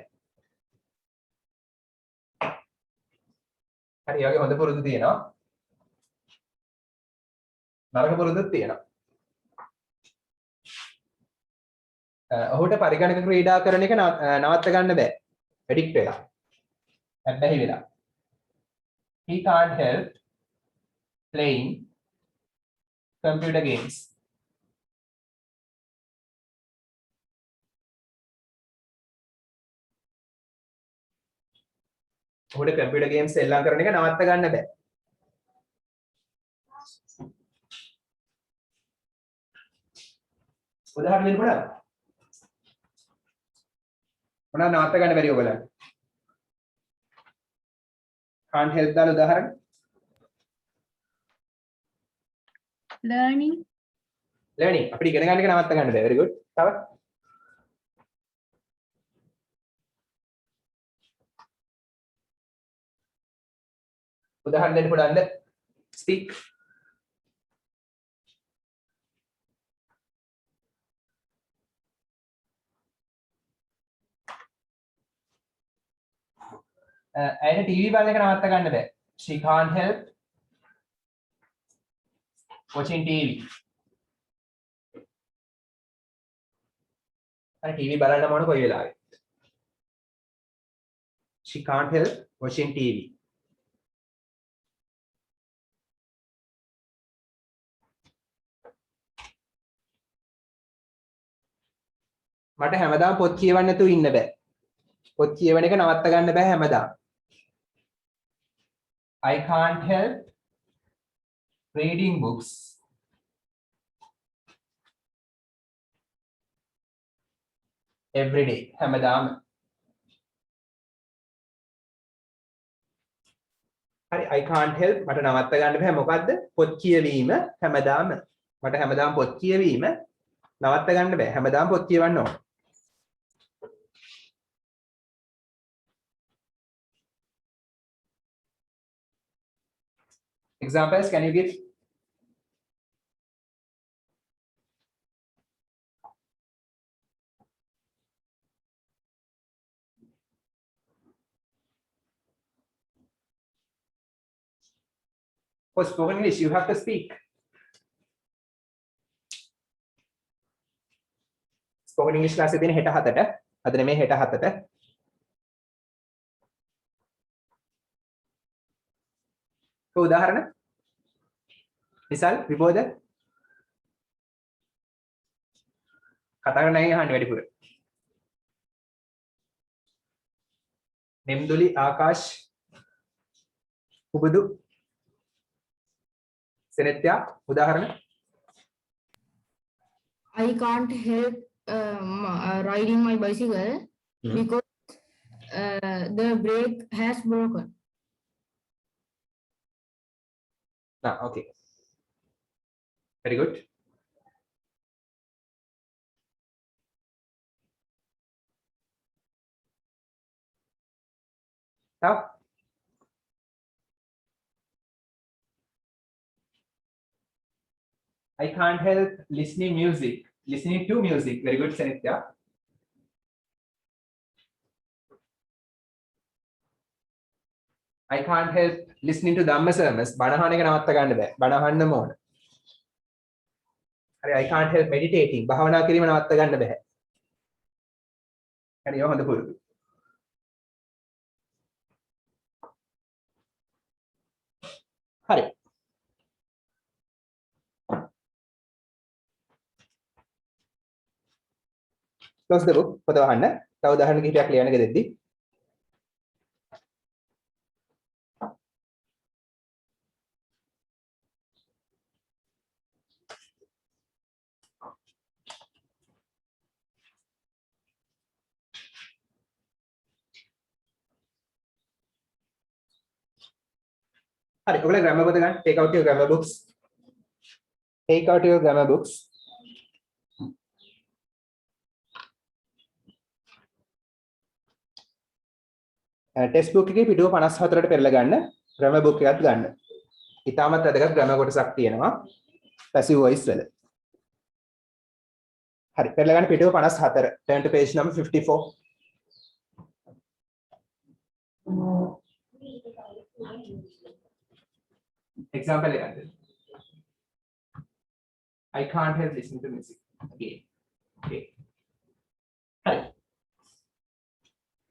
හරි වගේ හොඳ පුරුදු තියෙනවා. නරක පුරුදුත් තියෙනවා. ඔහුට පරිගණක ක්‍රීඩා කරන එක නවත්ත ගන්න බෑ. addict වෙලා. ඇබ්බැහි වෙලා. He can't help playing computer games. ඔහුට computer games එල්ලම් කරන එක නවත්ත ගන්න බෑ. උදාහරණ දෙන්න පුළුවන්ද? මොනවද නවත්ත ගන්න බැරි ඔයගොල්ලන්ට? can't help දාලා උදාහරණ. learning අපිට ඉගෙන ගන්න එක නවත්ත ගන්න බෑ. very good. තව උදාහරණ දෙන්න පුළුවන්ද? speak ඇයට ටීවී බලන එක නවත්ත ගන්න බෑ. she can't help watching TV. අර ටීවී බලන්න මොන කොයි වෙලාවෙ. she can't help watching TV. මට හැමදාම පොත් කියවන්න නැතුව ඉන්න බෑ. පොත් කියවන එක නවත්ත ගන්න බෑ හැමදාම. I can't help reading books every day. හැමදාම. හරි I can't help මට නවත්ත ගන්න බෑ මොකද්ද? පොත් කියවීම හැමදාම. මට හැමදාම පොත් කියවීම නවත්ත ගන්න බෑ. හැමදාම පොත් කියවන්න ඕන. Examples, can you give? For spoken English, you have to speak. Spoken English class එකේ තියෙන 67ට. අද නෙමෙයි 67ට. උදාහරණ විසල් විබෝධ කතා කරන්න අහන්නේ වැඩිපුර. නිම්දුලි ආකාශ් උබුදු සෙනෙත්‍යා උදාහරණ I can't help riding my bicycle because the brake has broken. Okay. Very good. Now, I can't help listening to music. Very good, Sanitya. I can't help listening to Dhamma sermons. බණහන එක නවත්ත ගන්න බෑ. බණහන්නම ඕන. හරි, I can't help meditating. භාවනා කිරීම නවත්ත ගන්න බෑ. හරි, ඔය හොඳ පුරුදු. හරි. Close the book. පොත වහන්න. තව උදාහරණ කිහිපයක් ලියන්න ගෙදෙද්දි. හරි, ඔයගොල්ලෝ grammar පොත ගන්න. Take out your grammar books. Take out your grammar books. Text book එකේ පිටුව 54ට පෙරලා ගන්න. grammar book එකත් ගන්න. ඉතාමත් වැදගත් grammar කොටසක් තියෙනවා. passive voice වල. හරි, පෙරලා ගන්න පිටුව 54. Turn to page number 54. Example එකක්ද? I can't help listening to music. Again. Okay. හරි.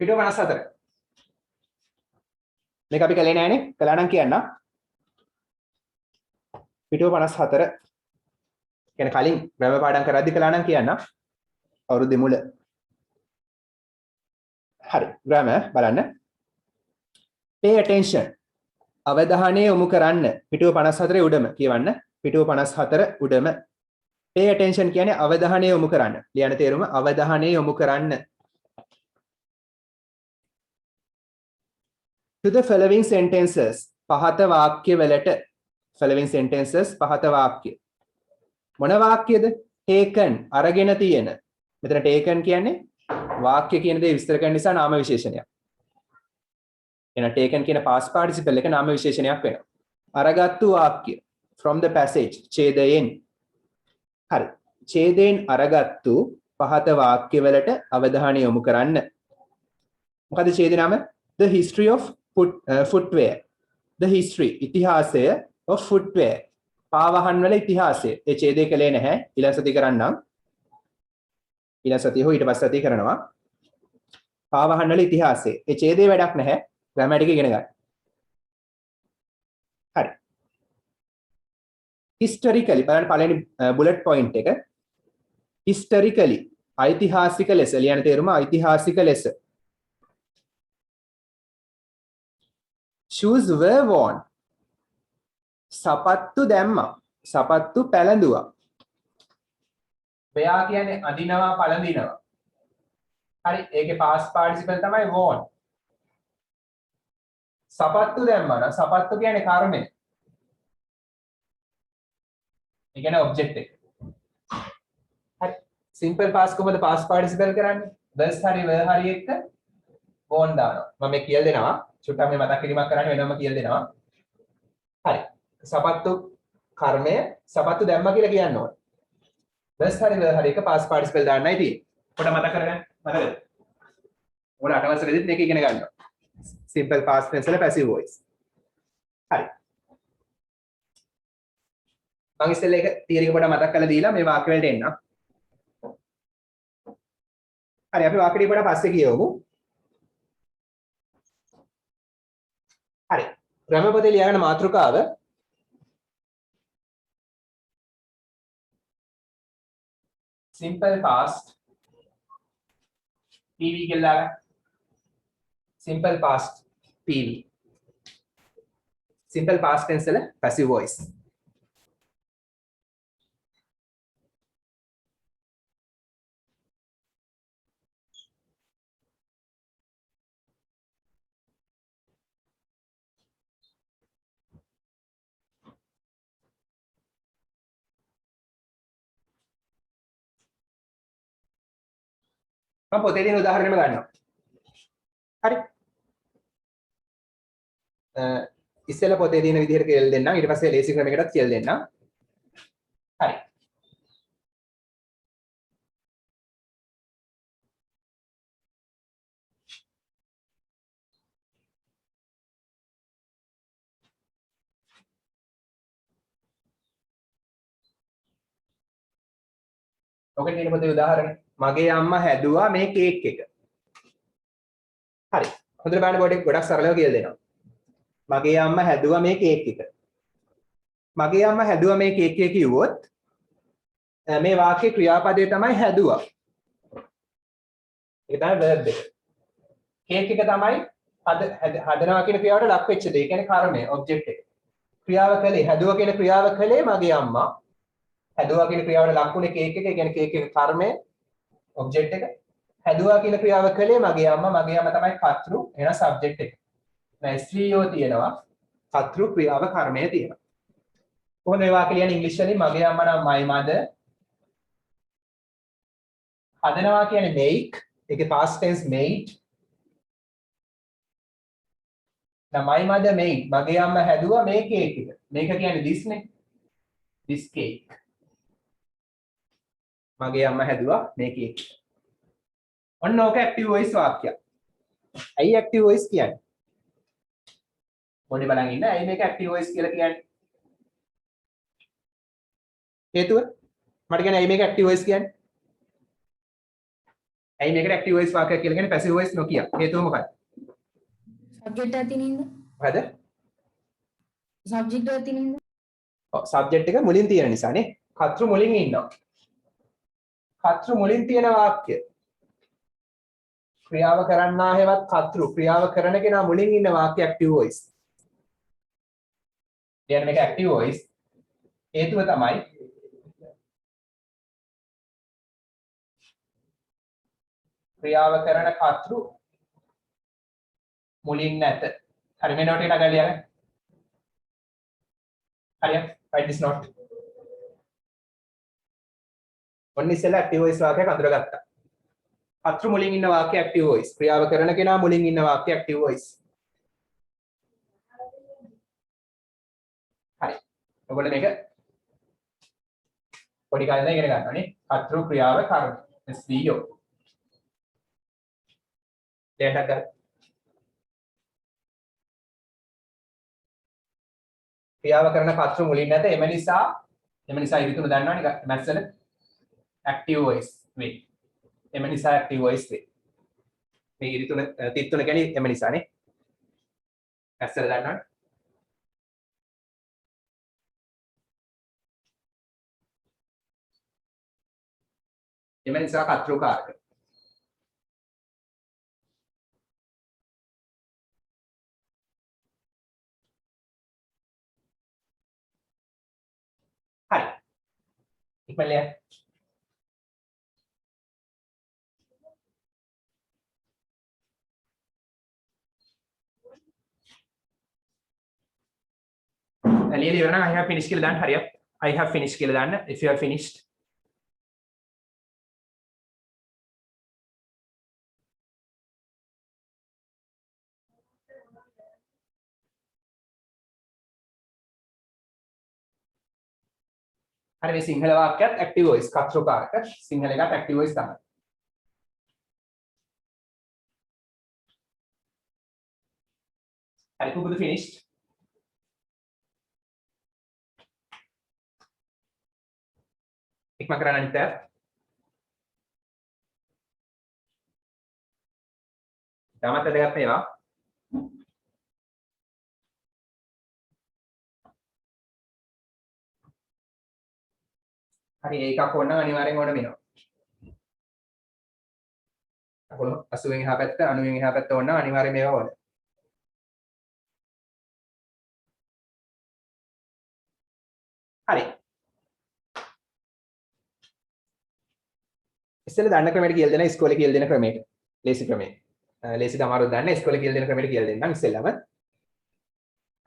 පිටුව 54. මේක අපි කලේ නෑනේ. කළා නම් කියන්න. පිටුව 54. කියන්නේ කලින් ග්‍රැමර් පාඩම් කරද්දි කළා නම් කියන්න. අවුරුද්දේ මුල. හරි. ග්‍රැමර් බලන්න. Pay attention. අවධානය යොමු කරන්න. පිටුව 54 උඩම කියවන්න. පිටුව 54 උඩම. Pay attention කියන්නේ අවධානය යොමු කරන්න. ලියන තේරුම අවධානය යොමු කරන්න. To the following sentences. පහත වාක්‍ය වලට. Following sentences පහත වාක්‍ය. මොන වාක්‍යද? Taken අරගෙන තියෙන. මෙතන taken කියන්නේ වාක්‍ය කියන දේ විස්තර කරන නිසා නාම විශේෂණයක්. එන taken කියන past participle එක නාම විශේෂණයක් වෙනවා. අරගත්තු වාක්‍ය from the passage ඡේදයෙන්. හරි. ඡේදයෙන් අරගත්තු පහත වාක්‍ය වලට අවධානය යොමු කරන්න. මොකද ඡේදේ නම? The history of footwear. The history ඉතිහාසය of footwear. පාවහන් වල ඉතිහාසය. ඒ ඡේදේ කලේ නැහැ. ඊළඟ සතිය කරන්නම්. ඊළඟ සතිය හෝ ඊට පස්සේ සතිය කරනවා. පාවහන් වල ඉතිහාසය. ඒ ඡේදේ වැඩක් නැහැ. ග්‍රැමැටික් ඉගෙන ගන්න. හරි. historically බලන්න පළවෙනි බුලට් පොයින්ට් එක. historically ඓතිහාසික ලෙස ලියන තේරුම ඓතිහාසික ලෙස. shoes were worn. සපත්තු දැම්මා. සපත්තු පැළඳුවා. wear කියන්නේ අඳිනවා පළඳිනවා. හරි, ඒකේ past participle තමයි worn. සපත්තු දැම්මා නම් සපත්තු කියන්නේ කර්මය. ඒ කියන්නේ ඔබ්ජෙක්ට් එක. හරි. simple past කොහොමද past participle කරන්නේ? was හරි were හරි එක්ක born දානවා. මම මේ කියලා දෙනවා. චුට්ටක් මේ මතක් කිරීමක් කරන්න වෙනම කියලා දෙනවා. හරි. සපත්තු කර්මය සපත්තු දැම්මා කියලා කියන්න ඕන. was හරි were හරි එක past participle දාන්නයි තියෙන්නේ. පොඩ මතක් කරගන්න. මතකද? ඔයාලා අටවසරේදීත් මේක ඉගෙන ගන්නවා. simple past tense වල passive voice. හරි. මම ඉස්සෙල්ලා ඒක තියරි එක පොඩ මතක් කරලා දීලා මේ වාක්‍ය වලට එන්න. හරි අපි වාක්‍ය ටික පොඩ පස්සේ කියවමු. හරි. ග්‍රාමර් පොතේ ලියාගෙන මාතෘකාව simple past PV කියලා දාගන්න. simple past PV. simple past tense වල passive voice. මම පොතේ තියෙන උදාහරණෙම ගන්නවා. හරි. ඉස්සෙල්ලා පොතේ තියෙන විදිහට කියලා දෙන්නම්. ඊට පස්සේ ලේසි ක්‍රමයකටත් කියලා දෙන්නම්. හරි. ඔකේ තියෙන පොතේ උදාහරණය. මගේ අම්මා හැදුවා මේ කේක් එක. හරි. හොඳට බලන්න බෝඩ් එක ගොඩක් සරලව කියලා දෙනවා. මගේ අම්මා හැදුවා මේ කේක් එක. මගේ අම්මා හැදුවා මේ කේක් එක කිව්වොත් මේ වාක්‍යයේ ක්‍රියාපදේ තමයි හැදුවා. ඒක තමයි verb එක. කේක් එක තමයි හදනවා කියන ක්‍රියාවට ලක් වෙච්ච දේ. ඒ කියන්නේ කර්මය, object එක. ක්‍රියාව කළේ හැදුවා කියන ක්‍රියාව කළේ මගේ අම්මා. හැදුවා කියන ක්‍රියාවට ලක් වුණේ කේක් එක. ඒ කියන්නේ කේක් එක කර්මය, object එක. හැදුවා කියන ක්‍රියාව කළේ මගේ අම්මා. මගේ අම්මා තමයි කර්තෘ, එහෙනම් subject එක. දැන් ස්ත්‍රීයෝ තියෙනවා, කර්තෘ ක්‍රියාව කර්මය තියෙනවා. කොහොමද මේ වාක්‍ය ලියන්නේ ඉංග්‍රීසි වලින්? මගේ අම්මා නම් my mother. හදනවා කියන්නේ make. ඒකේ past tense made. now my mother made. මගේ අම්මා හැදුවා මේ කේක් එක. මේක කියන්නේ this නේ. this cake. මගේ අම්මා හැදුවා මේ කේක්. ඔන්න ඕක active voice වාක්‍යයක්. ඇයි active voice කියන්නේ? මොනේ බලන් ඉන්න. ඇයි මේක active voice කියලා කියන්නේ? හේතුව? මට කියන්නේ ඇයි මේක active voice කියන්නේ? ඇයි මේකට active voice වාක්‍යයක් කියලා කියන්නේ passive voice නොකිය? හේතුව මොකක්ද? subject එක තියෙනින්ද? මොකද? subject එක තියෙනින්ද? ඔව් subject එක මුලින් තියෙන නිසානේ. කර්තෘ මුලින් ඉන්නවා. කර්තෘ මුලින් තියෙන වාක්‍ය. ක්‍රියාව කරන්නා හේවත් කර්තෘ ක්‍රියාව කරන කෙනා මුලින් ඉන්න වාක්‍ය active voice. කියන්නේ මේක active voice. හේතුව තමයි ක්‍රියාව කරන කර්තෘ මුලින් නැත. හරි මේ note එකට ගලිය ගන්න. හරියට write this note. ඔන්න ඉස්සෙල්ලා active voice වාක්‍යයක් අඳුරගත්තා. කර්තෘ මුලින් ඉන්න වාක්‍ය active voice. ක්‍රියාව කරන කෙනා මුලින් ඉන්න වාක්‍ය active voice. හරි. ඔයගොල්ලෝ මේක පොඩි කාලේ ඉඳන් ඉගෙන ගන්නවානේ. කර්තෘ ක්‍රියාව කර්ම. SVO. දැන් ගන්න. ක්‍රියාව කරන කර්තෘ මුලින් නැත. එම නිසා ඉරිතුන දන්නවනේ maths වල active voice වේ. එම නිසා active voice වේ. මේ ඉරිතුන තිත්තුන කියන්නේ එම නිසානේ. maths වල දන්නවනේ. එම නිසා කර්තෘ කාරක. හරි. ඉක්මනට ලියලා ඉවර නම් I have finished කියලා දාන්න. හරියට I have finished කියලා දාන්න if you have finished. හරි මේ සිංහල වාක්‍යයත් ඇක්ටිව් වොයිස් කතෘකාරක සිංහල එකත් ඇක්ටිව් වොයිස් තමයි. හරි කුබුදු finished. ඉක්ම කරන්න අනිත් පැත්ත. තාමත් වැදගත් මේවා. හරි ඒකක් ඕන නම් අනිවාර්යෙන් ඕන වෙනවා. අකුණු 80 වෙනි එහා පැත්ත 90 වෙනි එහා පැත්ත ඕන නම් අනිවාර්යෙන් මේවා ඕන. හරි. ඉස්සෙල්ලා දන්න ක්‍රමයට කියලා දෙන ඉස්කෝලේ කියලා දෙන ක්‍රමයට. ලේසි ක්‍රමය. ලේසි තමයි දන්න ඉස්කෝලේ කියලා දෙන ක්‍රමයට කියලා දෙන්නම් ඉස්සෙල්ලාම.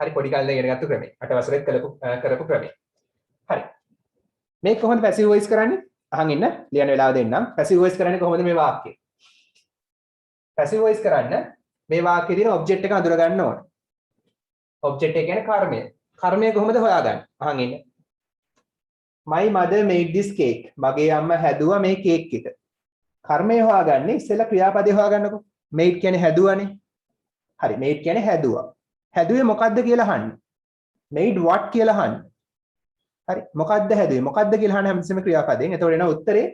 හරි පොඩි කාලේ ඉගෙන ගත්ත ක්‍රමය. 8 වසරේත් කරපු ක්‍රමය. හරි. මේක කොහොමද පැසිව් වොයිස් කරන්නේ? අහන් ඉන්න ලියන වෙලාව දෙන්නම්. පැසිව් වොයිස් කරන්නේ කොහොමද මේ වාක්‍යය? පැසිව් වොයිස් කරන්න මේ වාක්‍යයේ තියෙන ඔබ්ජෙක්ට් එක අඳුර ගන්න ඕන. ඔබ්ජෙක්ට් එක කියන්නේ කර්මය. කර්මය කොහොමද හොයාගන්නේ? අහන් ඉන්න. My mother made this cake. මගේ අම්මා හැදුවා මේ කේක් එක. කර්මය හොයාගන්නේ ඉස්සෙල්ලා ක්‍රියාපදේ හොයාගන්නකො. made කියන්නේ හැදුවානේ. හරි made කියන්නේ හැදුවා. හැදුවේ මොකද්ද කියලා අහන්න. made what කියලා අහන්න. හරි මොකද්ද හැදුවේ? මොකද්ද කියලා අහන්න හැමතිස්සෙම ක්‍රියාපදයෙන්. එතකොට එන උත්තරේ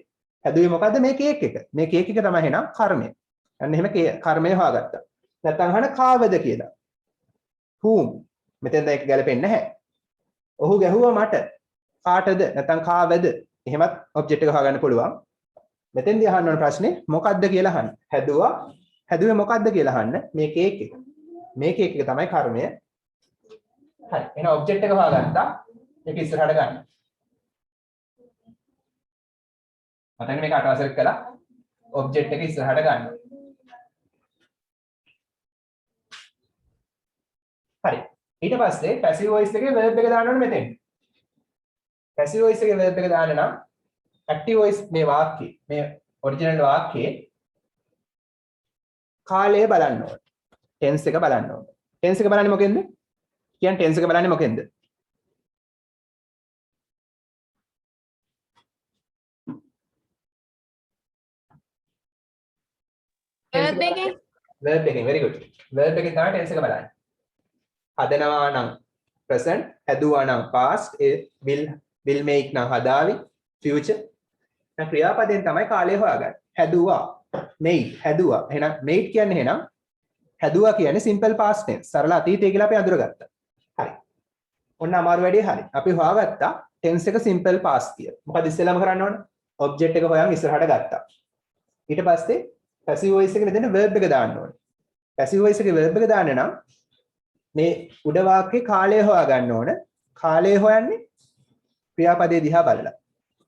හැදුවේ මොකද්ද මේ කේක් එක. මේ කේක් එක තමයි එහෙනම් කර්මය. අන්න එහෙම කර්මය හොයාගත්තා. නැත්නම් අහන්න කාවද කියලා. whom. මෙතෙන්ද ඒක ගැලපෙන්නේ නැහැ. ඔහු ගැහුවා මට. කාටද නැත්නම් කාවද එහෙමත් ඔබ්ජෙක්ට් එක හොයාගන්න පුළුවන්. මෙතෙන්දී අහන්න ඕන ප්‍රශ්නේ මොකද්ද කියලා අහන්න. හැදුවේ මොකද්ද කියලා අහන්න මේ කේක් එක. මේ කේක් එක තමයි කර්මය. හරි. එහෙනම් ඔබ්ජෙක්ට් එක හොයාගත්තා. ඒක ඉස්සරහට ගන්න. මතකනේ මේක 8 වසරේ කළා. ඔබ්ජෙක්ට් එක ඉස්සරහට ගන්න. හරි. ඊට පස්සේ පැසිව් වොයිස් එකේ verb එක දාන්න ඕනේ මෙතෙන්. පැසිව් වොයිස් එකේ verb එක දාන්න නම් ඇක්ටිව් වොයිස් මේ වාක්‍යය මේ ඔරිජිනල් වාක්‍යයේ කාලය බලන්න ඕනේ. ටෙන්ස් එක බලන්න ඕනේ. ටෙන්ස් එක බලන්නේ මොකෙන්ද? කියන්නේ ටෙන්ස් එක බලන්නේ මොකෙන්ද? verb එකෙන් verb එකෙන් very good. verb එකෙන් තමයි ටෙන්ස් එක බලන්නේ. හදනවා නම් present, හැදුවා නම් past, will make නම් හදාවි, future. දැන් ක්‍රියාපදයෙන් තමයි කාලය හොයාගන්නේ. හැදුවා, made, හැදුවා. එහෙනම් made කියන්නේ එහෙනම් හැදුවා කියන්නේ simple past tense. සරල අතීතය කියලා අපි අඳුරගත්තා. හරි. ඔන්න අමාරු වැඩේ හරි. අපි හොයාගත්තා tense එක simple past කියලා. මොකද ඉස්සෙල්ලාම කරන්න ඕන? object එක හොයන් ඉස්සරහට ගත්තා. ඊට පස්සේ passive voice එකේ දෙන verb එක දාන්න ඕනේ. passive voice එකේ verb එක දාන්න නම් මේ උඩ වාක්‍යයේ කාලය හොයා ගන්න ඕන. කාලය හොයන්නේ ක්‍රියාපදයේ දිහා බලලා.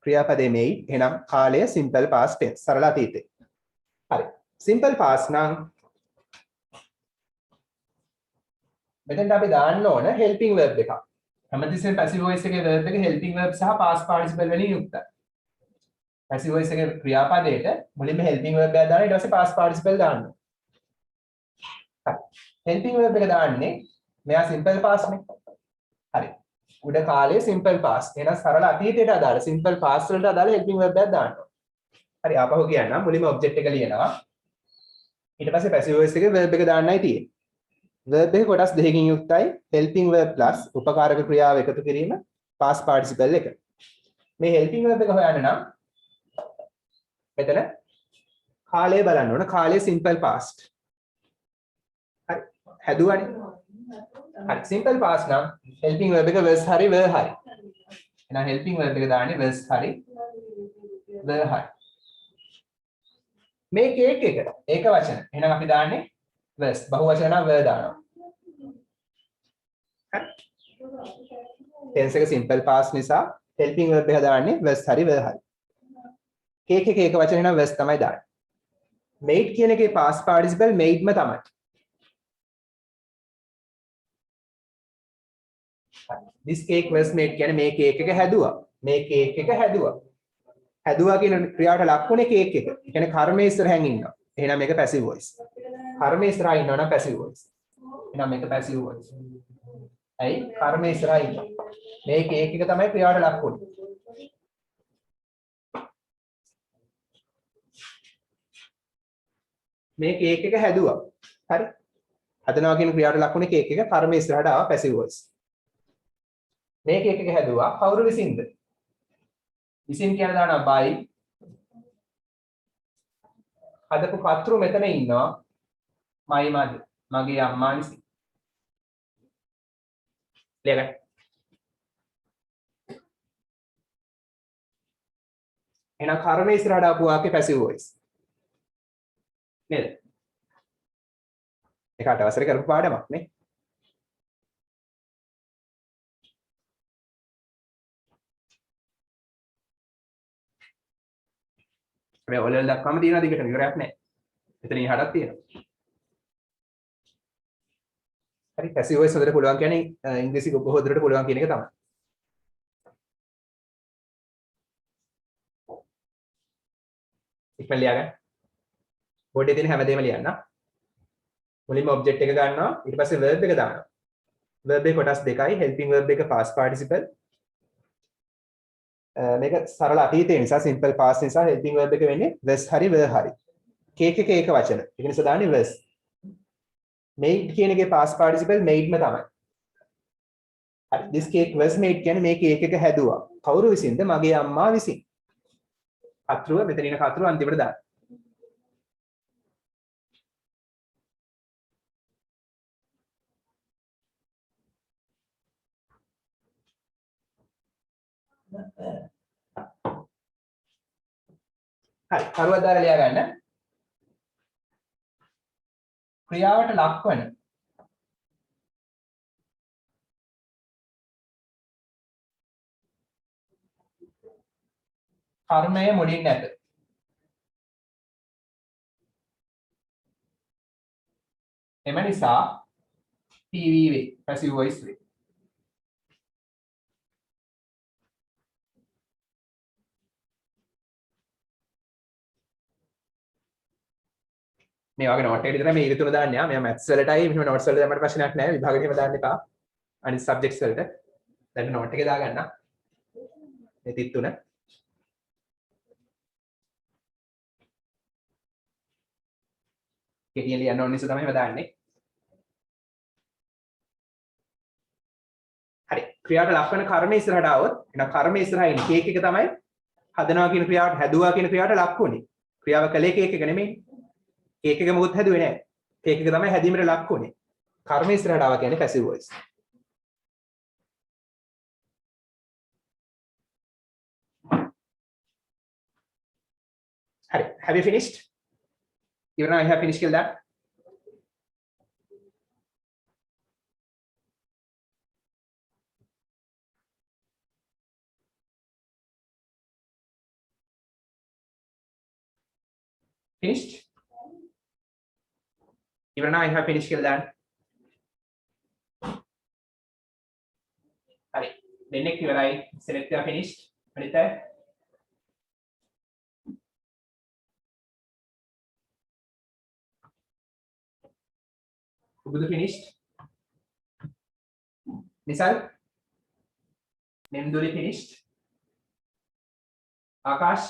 ක්‍රියාපදයේ made එහෙනම් කාලය simple past tense සරල අතීතේ. හරි. simple past නම් මෙතෙන්ට අපි දාන්න ඕන helping verb එකක්. හැමතිස්සෙම passive voice එකේ verb එක helping verb සහ past participle වලින් යුක්තයි. passive voice එකේ ක්‍රියාපදයට මුලින්ම helping verb එකක් දාලා ඊට පස්සේ past participle දාන්න ඕන. හරි. helping verb එක දාන්නේ මෙයා simple past නේ. හරි. උඩ කාලේ simple past. එහෙනම් සරල අතීතයට අදාළ simple past වලට අදාළ helping verb එකක් දාන්න ඕන. හරි ආපහු කියන්නම්. මුලින්ම object එක ලියනවා. ඊට පස්සේ passive voice එකේ verb එක දාන්නයි තියෙන්නේ. verb එක කොටස් දෙකකින් යුක්තයි. helping verb plus උපකාරක ක්‍රියාව එකතු කිරීම past participle එක. මේ helping verb එක හොයන්න නම් මෙතන කාලය බලන්න ඕන. කාලය simple past. හරි. හැදුවනේ. හරි simple past නම් helping verb එක was හරි were හරි. එහෙනම් helping verb එක දාන්නේ was හරි were හරි. මේ කේක් එක ඒක වචන. එහෙනම් අපි දාන්නේ was. බහු වචන නම් were දානවා. හරි. tense එක simple past නිසා helping verb එක දාන්නේ was හරි were හරි. කේක් එක ඒක වචන නම් was තමයි දාන්නේ. made කියන එකේ past participle madeම තමයි. this cake was made කියන්නේ මේ කේක් එක හැදුවා. මේ කේක් එක හැදුවා. හැදුවා කියන ක්‍රියාවට ලක්ුණේ කේක් එක. ඒ කියන්නේ කර්මයේ ඉස්සරහින් ඉන්නවා. එහෙනම් මේක passive voice. කර්මයේ ඉස්සරහින් ඉන්නවා නම් passive voice. එහෙනම් මේක passive voice. ඇයි? කර්මයේ ඉස්සරහින් ඉන්නවා. මේ කේක් එක තමයි ක්‍රියාවට ලක්ුණේ. මේ කේක් එක හැදුවා. හරි. හදනවා කියන ක්‍රියාවට ලක්ුණේ කේක් එක කර්ම ඉස්සරහට ආවා පැසිව් වොයිස්. මේ කේක් එක හැදුවා කවුරු විසින්ද? විසින් කියන දානවා by. හදපු කතරු මෙතන ඉන්නවා. මයි මද මගේ අම්මා විසින්. ලියගන්න. එහෙනම් කර්ම ඉස්සරහට ආපු වාක්‍ය පැසිව් වොයිස්. නේද? ඒකට අවසර කරපු පාඩමක් නේ. මේ ඔලෙල් දක්වාම තියෙනවා දිගට විවරයක් නැහැ. එතන ඉහටත් තියෙනවා. හරි පැසිව් වොයිස් හොදට පුළුවන් කියන්නේ ඉංග්‍රීසි හොදට පුළුවන් කියන එක තමයි. ඉක්මන් ලියාගන්න. බෝඩ් එකේ තියෙන හැමදේම ලියන්න. මුලින්ම ඔබ්ජෙක්ට් එක ගන්නවා ඊට පස්සේ verb එක දානවා. verb එක කොටස් දෙකයි helping verb එක past participle. මේක සරල අතීතේ නිසා simple past නිසා helping verb එක වෙන්නේ was හරි were හරි. cake එක ඒක වචන. ඒක නිසා දාන්නේ was. made කියන එකේ past participle made ම තමයි. හරි this cake was made කියන්නේ මේ cake එක හැදුවා. කවුරු විසින්ද? මගේ අම්මා විසින්. කතරුව මෙතන ඉන කතරුව අන්තිමට දාන්න. හරි කරුවක් දාලා ලියා ගන්න. ක්‍රියාවට ලක්වන කර්මය මුලින් නැත. එම නිසා PV වේ passive voice වේ. මේ වගේ නෝට් එකේ විතර මේ ඉරි තුන දාන්න යා. මෙයා මැත්ස් වලටයි මෙහෙම නෝට්ස් වලට දැම්මට ප්‍රශ්නයක් නැහැ. විභාගෙට එහෙම දාන්න එපා. අනිත් සබ්ජෙක්ට්ස් වලට. දැන් නෝට් එකේ දාගන්න. මේ 33. කෙටියෙන් ලියන්න ඕන නිසා තමයි එහෙම දාන්නේ. හරි. ක්‍රියාවට ලක්වන කර්ම ඉස්සරහට ආවොත් එහෙනම් කර්ම ඉස්සරහා ඉන්නේ කේක් එක තමයි හදනවා කියන ක්‍රියාවට හැදුවා කියන ක්‍රියාවට ලක්ුණේ. ක්‍රියාව කළේ කේක් එක නෙමෙයි. කේක් එක මොකුත් හැදුවේ නැහැ. කේක් එක තමයි හැදීමට ලක්ුණේ. කර්ම ඉස්සරහට ආවා කියන්නේ passive voice. හරි. Have you finished? You know I have finished කියලා දාන්න. Finished? Even now I have finished කියලා දාන්න. හරි. දෙන්නෙක් ඉවරයි. select are finished. අනිත් අය Ubudu finished. Nisal? Nemduli finished. Akash?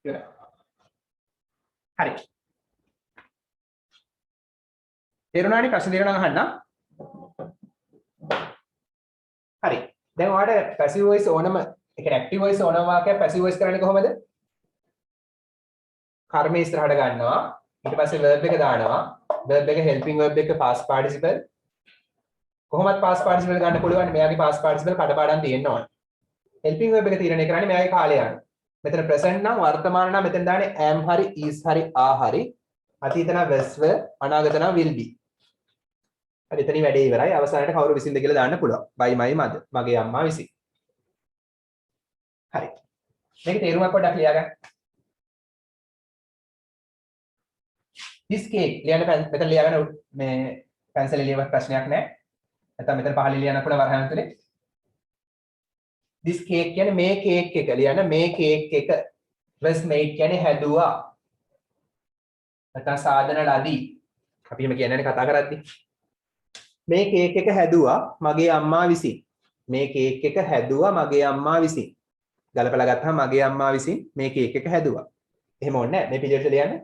Good. Hari. තේරුණානේ ප්‍රශ්න දෙක නම් අහන්න. හරි. දැන් ඔයාලට passive voice ඕනම ඒ කියන්නේ active voice ඕනම වාක්‍යයක් passive voice කරන්නේ කොහොමද? කර්ම ඉස්සරහට ගන්නවා ඊට පස්සේ verb එක දානවා verb එක helping verb එක past participle කොහොමද past participle ගන්න පුළුවන් මෙයාගේ past participle කඩපාඩම් තියෙන්න ඕන helping verb එක තීරණය කරන්නේ මෙයාගේ කාලය අනුව මෙතන present නම් වර්තමාන නම් මෙතන දාන්නේ am හරි is හරි are හරි අතීත නම් was were අනාගත නම් will be හරි එතනින් වැඩේ ඉවරයි අවසානයේ කවුරු විසින්ද කියලා දාන්න පුළුවන් by my mother මගේ අම්මා විසින් හරි මේක තේරුමක් පොඩ්ඩක් ලියා ගන්න this cake ලියන්න මෙතන ලියාගෙන මේ පැන්සලේ ලියවත් ප්‍රශ්නයක් නැහැ. නැත්නම් මෙතන පහළ ලියන්න පුළුවන් වරහන් ඇතුලේ. this cake කියන්නේ මේ කේක් එක ලියන්න මේ කේක් එක was made කියන්නේ හැදුවා. නැත්නම් සාධන ලදී. අපි එහෙම කියන්නේ කතා කරද්දි. මේ කේක් එක හැදුවා මගේ අම්මා විසින්. මේ කේක් එක හැදුවා මගේ අම්මා විසින්. ගලපලා ගත්තාම මගේ අම්මා විසින් මේ කේක් එක හැදුවා. එහෙම ඕනේ නැහැ. මේ පිළිවෙලට ලියන්න.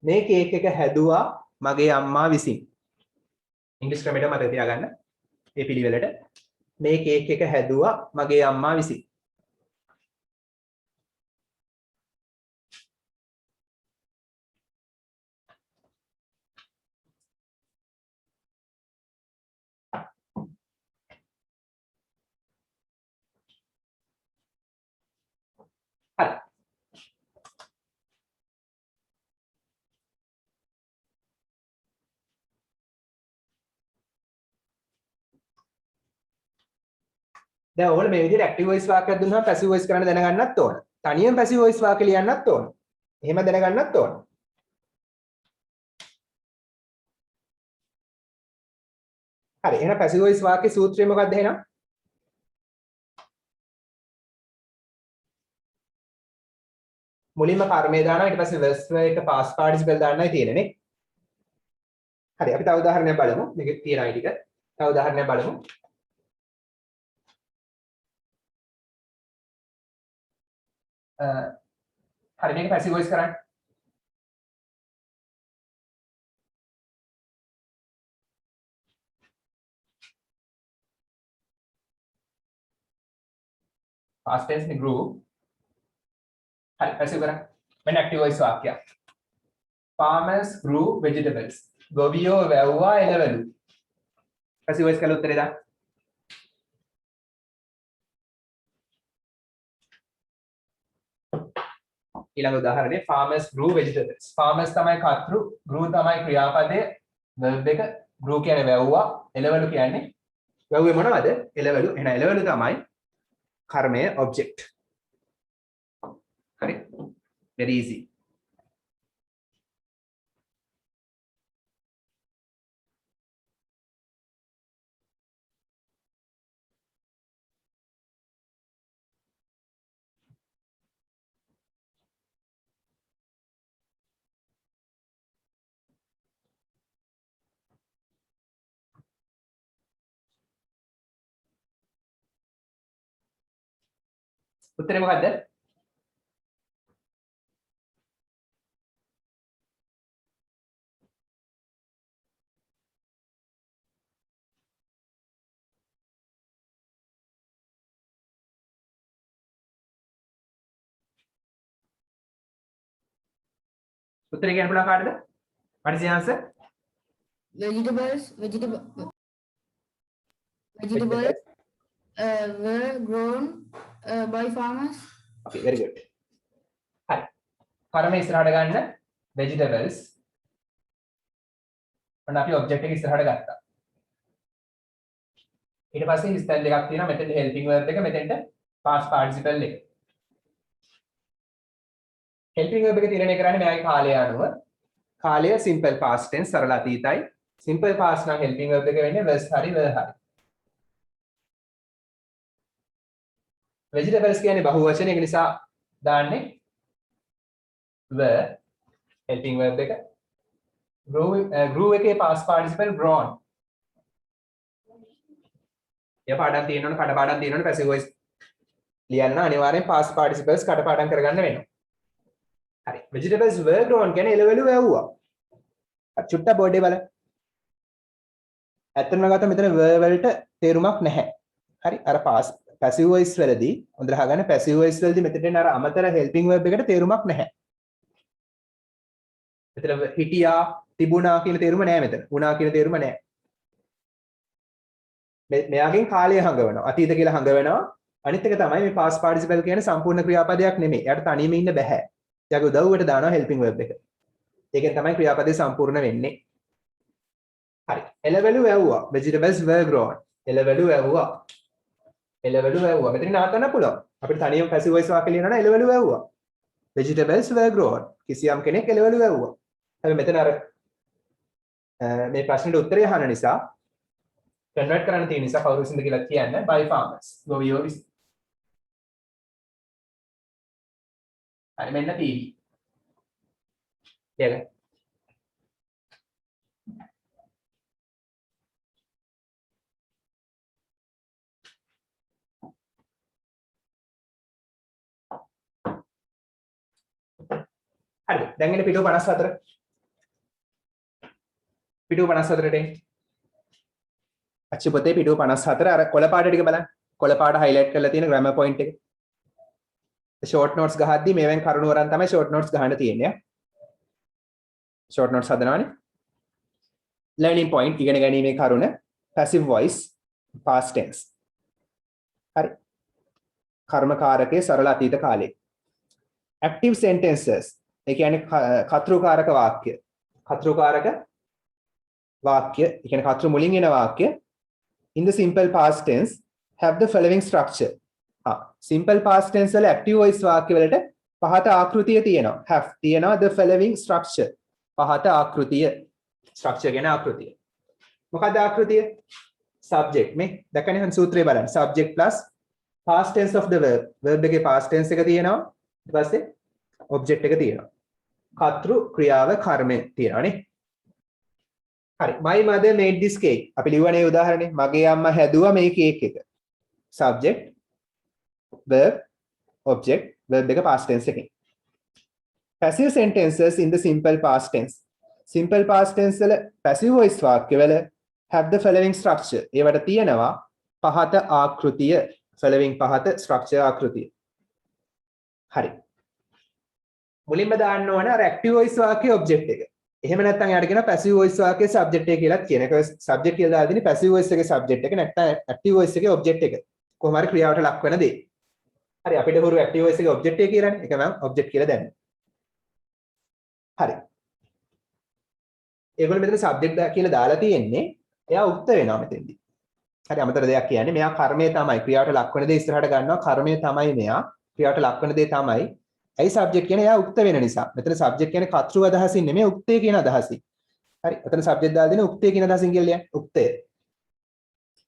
මේ කේක් එක හැදුවා මගේ අම්මා විසින්. ඉංග්‍රීසි ක්‍රමයට මතක තියාගන්න. මේ පිළිවෙලට මේ කේක් එක හැදුවා මගේ අම්මා විසින්. හරි. දැන් ඕගොල්ලෝ මේ විදිහට ඇක්ටිව් වොයිස් වාක්‍යයක් දුන්නාම පැසිව් වොයිස් කරන්න දැනගන්නත් ඕන. තනියම පැසිව් වොයිස් වාක්‍ය ලියන්නත් ඕන. එහෙම දැනගන්නත් ඕන. හරි. එහෙනම් පැසිව් වොයිස් වාක්‍ය සූත්‍රය මොකක්ද එහෙනම්? මුලින්ම කර්මය දානවා ඊට පස්සේ verb එක past participle දාන්නයි තියෙන්නේ නේ. හරි. අපි තව උදාහරණයක් බලමු. මේකේ තියෙන අය ටික. තව උදාහරණයක් බලමු. හරි මේක පැසිව් වොයිස් කරන්න. past tense නේ grew. හරි පැසිව් කරන්න. මෙන්න ඇක්ටිව් වොයිස් වාක්‍යයක්. farmers grew vegetables. ගොවියෝ වැව්වා එළවලු. පැසිව් වොයිස් කළ උත්තරේ දාන්න. ඊළඟ උදාහරණය farmers grew vegetables. farmers තමයි කර්තෘ, grew තමයි ක්‍රියාපදය, verb එක, grew කියන්නේ වැව්වා, එළවලු කියන්නේ වැව්වේ මොනවද? එළවලු. එහෙනම් එළවලු තමයි කර්මය object. හරි. very easy. උත්තරේ මොකද්ද? උත්තරේ කියන්න පුළුවන් කාටද? What is the answer? Vegetables were grown by farmers. Okay, very good. හරි. කර්මය ඉස්සරහට ගන්න vegetables. ඔන්න අපි object එක ඉස්සරහට ගත්තා. ඊට පස්සේ හිස්තැන් දෙකක් තියෙනවා. මෙතෙන්ට helping verb එක, මෙතෙන්ට past participle එක. helping verb එක තීරණය කරන්නේ මෙයාගේ කාලය අනුව. කාලය simple past tense සරල අතීතයි. simple past නම් helping verb එක වෙන්නේ was හරි were හරි. vegetables කියන්නේ බහුවචන, ඒක නිසා දාන්නේ were helping verb එක. grew එකේ past participle grown. එයා පාඩම් තියෙනවනේ, කඩපාඩම් තියෙනවනේ passive voice ලියන්න අනිවාර්යෙන් past participles කඩපාඩම් කරගන්න වෙනවා. හරි. vegetables were grown කියන්නේ එළවලු වැව්වා. අර චුට්ටක් බෝඩ් එක බලන්න. ඇත්තටම ගත්තා මෙතන were වලට තේරුමක් නැහැ. හරි. අර past passive voice වලදී හොඳට අහගන්න passive voice වලදී මෙතෙන් අර අමතර helping verb එකට තේරුමක් නැහැ. මෙතන හිටියා, තිබුණා කියන තේරුම නැහැ මෙතන. වුණා කියන තේරුම නැහැ. මෙයාගෙන් කාලය හංගවනවා. අතීත කියලා හංගවනවා. අනිත් එක තමයි මේ past participle කියන්නේ සම්පූර්ණ ක්‍රියාපදයක් නෙමෙයි. එයාට තනියම ඉන්න බෑ. එයාගේ උදව්වට දානවා helping verb එක. ඒකෙන් තමයි ක්‍රියාපදේ සම්පූර්ණ වෙන්නේ. හරි. එළවලු වැව්වා. vegetables were grown. එළවලු වැව්වා. එළවලු වැව්වා. මෙතන නවත්තන්න පුළුවන්. අපිට තනියම passive voice වාක්‍ය ලියනවා එළවලු වැව්වා. vegetables were grown. කිසියම් කෙනෙක් එළවලු වැව්වා. හැබැයි මෙතන අර මේ ප්‍රශ්නෙට උත්තරය අහන නිසා කන්වර්ට් කරන්න තියෙන නිසා කවුරු විසින්ද කියලා කියන්න by farmers. ගොවියෝ විසින්. හරි මෙන්න TV. ලියගන්න. දැන් ඉන්නේ පිටුව 54. පිටුව 54ට එන්න. අච්චු පොතේ පිටුව 54 අර කොළ පාට ටික බලන්න. කොළ පාට highlight කරලා තියෙන grammar point එක. short notes ගහද්දි මේවෙන් කරුණු වරන් තමයි short notes ගහන්න තියෙන්නේ. short notes හදනවානේ. learning point ඉගෙන ගැනීමේ කරුණ passive voice past tense. හරි. කර්මකාරකයේ සරල අතීත කාලේ. active sentences ඒ කියන්නේ කතෘකාරක වාක්‍ය. කතෘකාරක වාක්‍ය ඒ කියන්නේ කතෘ මුලින් එන වාක්‍ය in the simple past tense have the following structure. simple past tense වල active voice වාක්‍ය වලට පහත ආකෘතිය තියෙනවා. have තියෙනවා the following structure. පහත ආකෘතිය. structure කියන ආකෘතිය. මොකක්ද ආකෘතිය? subject මේ දැක්කනේ හන් සූත්‍රය බලන්න. subject plus past tense of the verb. verb එකේ past tense එක තියෙනවා. ඊට පස්සේ object එක තියෙනවා. කතෘ ක්‍රියාව කර්මය තියෙනවානේ. හරි. my mother made this cake. අපි ලියුවනේ උදාහරණේ. මගේ අම්මා හැදුවා මේ කේක් එක. subject verb object verb එක past tense එකකින්. passive sentences in the simple past tense. simple past tense වල passive voice වාක්‍ය වල have the following structure. ඒවට තියෙනවා පහත ආකෘතිය. following පහත structure ආකෘතිය. හරි. මුලින්ම දාන්න ඕන අර active voice වාක්‍යයේ object එක. එහෙම නැත්නම් යාට කියනවා passive voice වාක්‍යයේ subject එක කියලාත් කියන. ඒක subject කියලා දාලා තියෙන්නේ passive voice එකේ subject එක නැත්නම් active voice එකේ object එක. කොහොම හරි ක්‍රියාවට ලක් වෙන දේ. හරි අපිට හුරු active voice එකේ object එක කියලානේ. ඒක මම object කියලා දැම්මා. හරි. ඒගොල්ලෝ මෙතන subject කියලා දාලා තියෙන්නේ එයා උක්ත වෙනවා මෙතෙන්දී. හරි අමතර දෙයක් කියන්නේ මෙයා කර්මය තමයි ක්‍රියාවට ලක් වෙන දේ ඉස්සරහට ගන්නවා කර්මය තමයි මෙයා ක්‍රියාවට ලක් වෙන දේ තමයි. ඇයි subject කියන්නේ එයා උක්ත වෙන නිසා. මෙතන subject කියන්නේ කර්තෘ අදහසින් නෙමෙයි උක්තේ කියන අදහසින්. හරි. එතන subject දාලා දෙන උක්තේ කියන අදහසින් කියලා කියන්නේ උක්තය.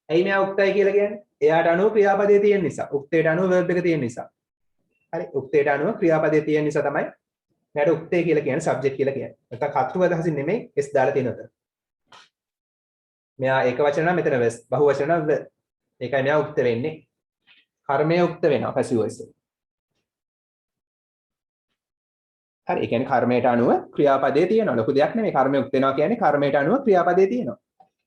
ඇයි මෙයා උක්තයි කියලා කියන්නේ? එයාට අනුව ක්‍රියාපදයේ තියෙන නිසා. උක්තේට අනුව verb එක තියෙන නිසා. හරි. උක්තේට අනුව ක්‍රියාපදයේ තියෙන නිසා තමයි මෙයාට උක්තේ කියලා කියන්නේ subject කියලා කියන්නේ. නැත්නම් කර්තෘ අදහසින් නෙමෙයි s දාලා තියෙන උතන. මෙයා ඒක වචන නම් මෙතන was බහු වචන නම් were. ඒකයි මෙයා උක්ත වෙන්නේ. කර්මය උක්ත වෙනවා passive voice එක. හරි ඒ කියන්නේ කර්මයට අනුව ක්‍රියාපදයේ තියෙනවා. ලොකු දෙයක් නෙමෙයි කර්මය උක්ත වෙනවා කියන්නේ කර්මයට අනුව ක්‍රියාපදයේ තියෙනවා.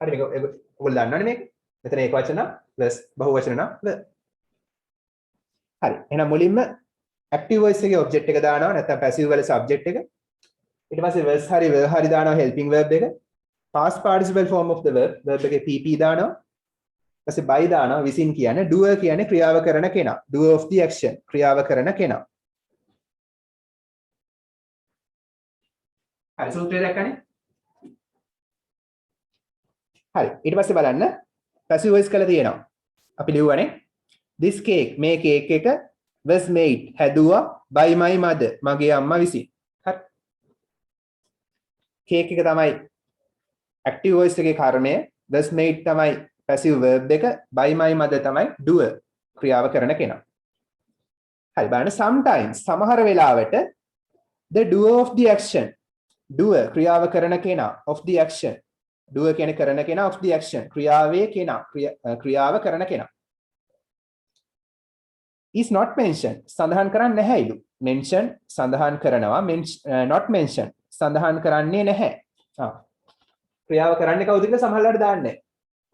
හරි මේක ඔයගොල්ලෝ දන්නවනේ මේක. මෙතන ඒක වචන නම් was බහු වචන නම් were. හරි එහෙනම් මුලින්ම active voice එකේ object එක දානවා නැත්නම් passive වල subject එක. ඊට පස්සේ was හරි were හරි දානවා helping verb එක. past participle form of the verb verb එකේ pp දානවා. ඊට පස්සේ by දානවා විසින් කියන්නේ doer කියන්නේ ක්‍රියාව කරන කෙනා. doer of the action ක්‍රියාව කරන කෙනා. හරි සූත්‍රය දැක්කනේ? හරි ඊට පස්සේ බලන්න passive voice කරලා තියෙනවා. අපි ලියුවානේ this cake මේ කේක් එක was made හැදුවා by my mother මගේ අම්මා විසින්. හරි. කේක් එක තමයි active voice එකේ කර්මය was made තමයි passive verb එක by my mother තමයි doer ක්‍රියාව කරන කෙනා. හරි බලන්න sometimes සමහර වෙලාවට the doer of the action doer ක්‍රියාව කරන කෙනා of the action doer කියන්නේ කරන කෙනා of the action ක්‍රියාවේ කෙනා ක්‍රියාව කරන කෙනා is not mentioned සඳහන් කරන්නේ නැහැයිලු mention සඳහන් කරනවා not mention සඳහන් කරන්නේ නැහැ. ක්‍රියාව කරන්නේ කවුද කියලා සමහරලාට දාන්නේ නැහැ.